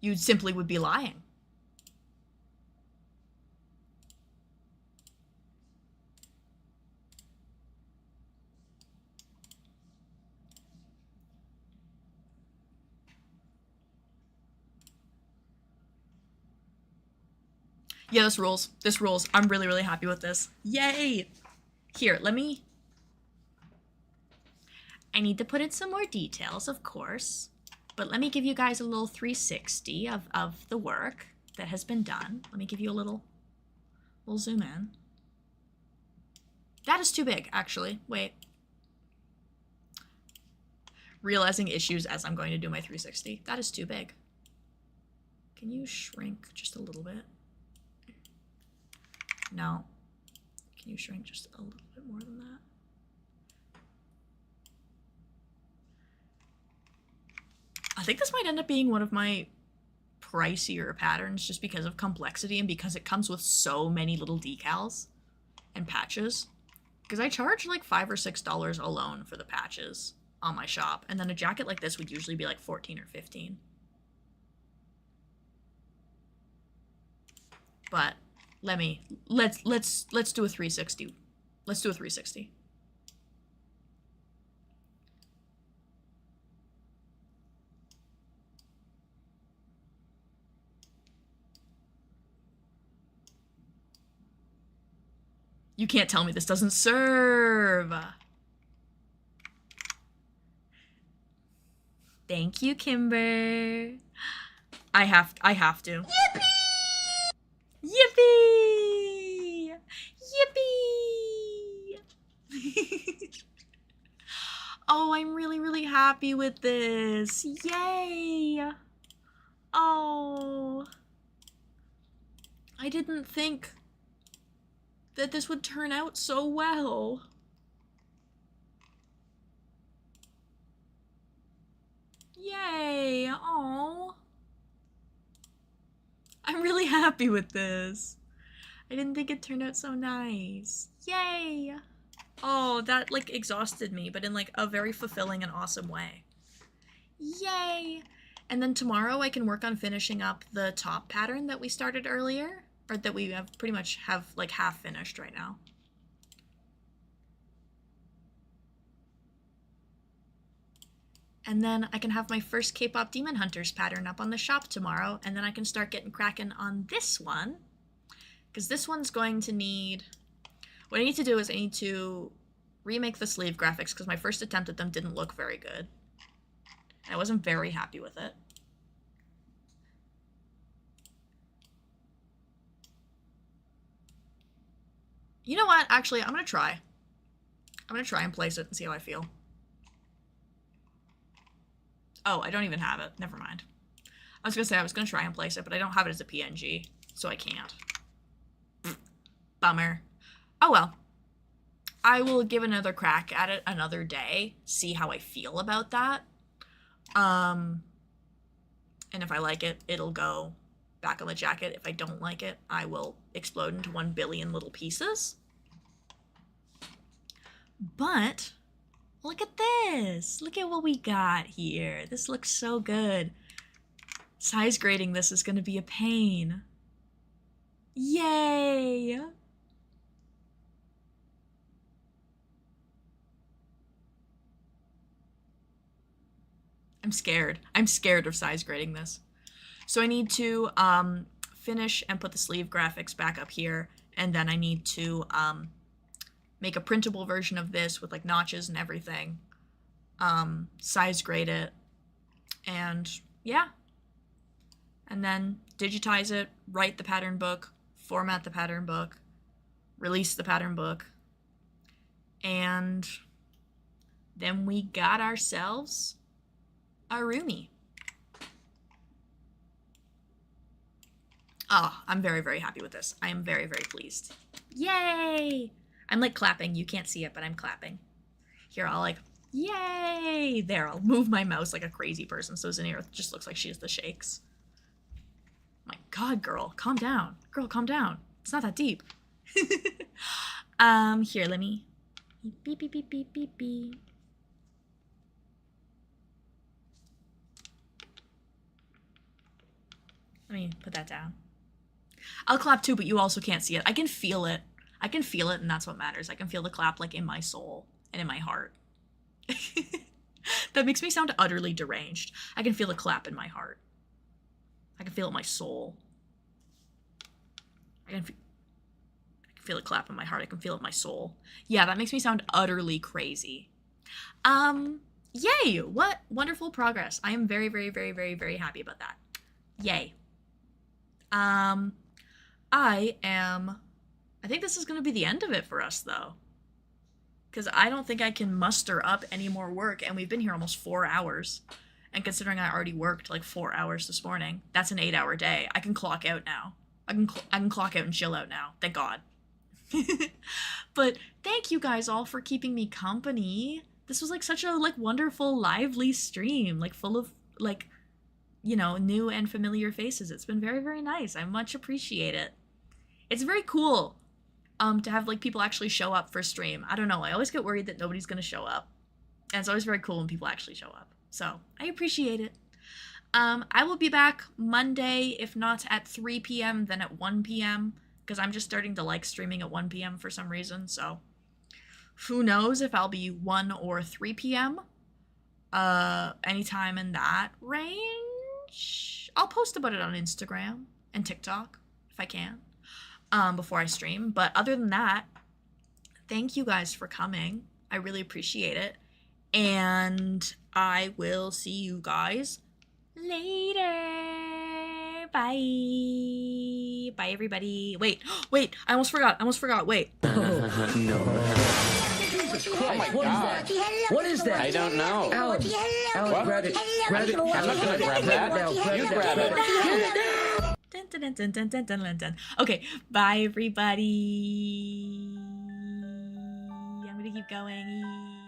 You simply would be lying. Yeah, this rules. This rules. I'm really, really happy with this. Yay! Here, let me... I need to put in some more details, of course. But let me give you guys a little 360 of the work that has been done. Let me give you a little zoom in. That is too big, actually. Wait. Realizing issues as I'm going to do my 360. That is too big. Can you shrink just a little bit? No. Can you shrink just a little bit more than that? I think this might end up being one of my pricier patterns just because of complexity and because it comes with so many little decals and patches. Because I charge like $5 or $6 alone for the patches on my shop, and then a jacket like this would usually be like 14 or 15. But let's do a 360. Let's do a 360. You can't tell me this doesn't serve. Thank you, Kimber. I have to. Yippee! Yippee! Yippee! Oh, I'm really, really happy with this. Yay! Oh. I didn't think that this would turn out so well. Yay! Oh. I'm really happy with this. I didn't think it turned out so nice. Yay! Oh, that like exhausted me, but in like a very fulfilling and awesome way. Yay! And then tomorrow I can work on finishing up the top pattern that we started earlier, or that we have pretty much have like half finished right now. And then I can have my first K-pop Demon Hunters pattern up on the shop tomorrow, and then I can start getting cracking on this one. Because this one's going to need... What I need to do is I need to remake the sleeve graphics, because my first attempt at them didn't look very good. I wasn't very happy with it. You know what? Actually, I'm going to try. I'm going to try and place it and see how I feel. Oh, I don't even have it. Never mind. I was going to say I was going to try and place it, but I don't have it as a PNG, so I can't. Bummer. Oh well. I will give another crack at it another day, see how I feel about that. And if I like it, it'll go back on the jacket. If I don't like it, I will explode into 1 billion little pieces. But look at this. Look at what we got here. This looks so good. Size grading this is going to be a pain. Yay! I'm scared. I'm scared of size grading this. So I need to finish and put the sleeve graphics back up here, and then I need to make a printable version of this with like notches and everything, size grade it, and yeah. And then digitize it, write the pattern book, format the pattern book, release the pattern book, and then we got ourselves a roomie. Oh, I'm very, very happy with this. I am very, very pleased. Yay! I'm like clapping. You can't see it, but I'm clapping. Here, I'll like, yay! There, I'll move my mouse like a crazy person so Zanir just looks like she has the shakes. My God, girl, calm down. Girl, calm down. It's not that deep. Here, let me... Beep, beep, beep, beep, beep, beep. Let me put that down. I'll clap too, but you also can't see it. I can feel it. I can feel it, and that's what matters. I can feel the clap like in my soul and in my heart. That makes me sound utterly deranged. I can feel the clap in my heart. I can feel it in my soul. I can feel it clap in my heart. I can feel it in my soul. Yeah, that makes me sound utterly crazy. Yay! What wonderful progress. I am very, very, very, very, very happy about that. Yay. I think this is going to be the end of it for us, though. Because I don't think I can muster up any more work, and we've been here almost 4 hours. And considering I already worked like 4 hours this morning, that's an 8-hour day. I can clock out now. I can clock out and chill out now. Thank God. But thank you guys all for keeping me company. This was like such a like wonderful, lively stream, like full of like, you know, new and familiar faces. It's been very, very nice. I much appreciate it. It's very cool to have like people actually show up for stream. I don't know. I always get worried that nobody's going to show up. And it's always very cool when people actually show up. So I appreciate it. I will be back Monday, if not at 3 p.m., then at 1 p.m. because I'm just starting to like streaming at 1 p.m. for some reason. So who knows if I'll be 1 or 3 p.m. Anytime in that range. I'll post about it on Instagram and TikTok if I can before I stream. But other than that, thank you guys for coming. I really appreciate it. And I will see you guys later. Bye. Bye, everybody. Wait. I almost forgot. Wait.
No.
Oh my God.
What is that?
I don't know.
Alex,
What?
grab it. Grab it.
I'm not gonna grab that. You grab it.
Dun, dun, dun, dun, dun, dun, dun, dun. Okay, bye, everybody. I'm gonna keep going.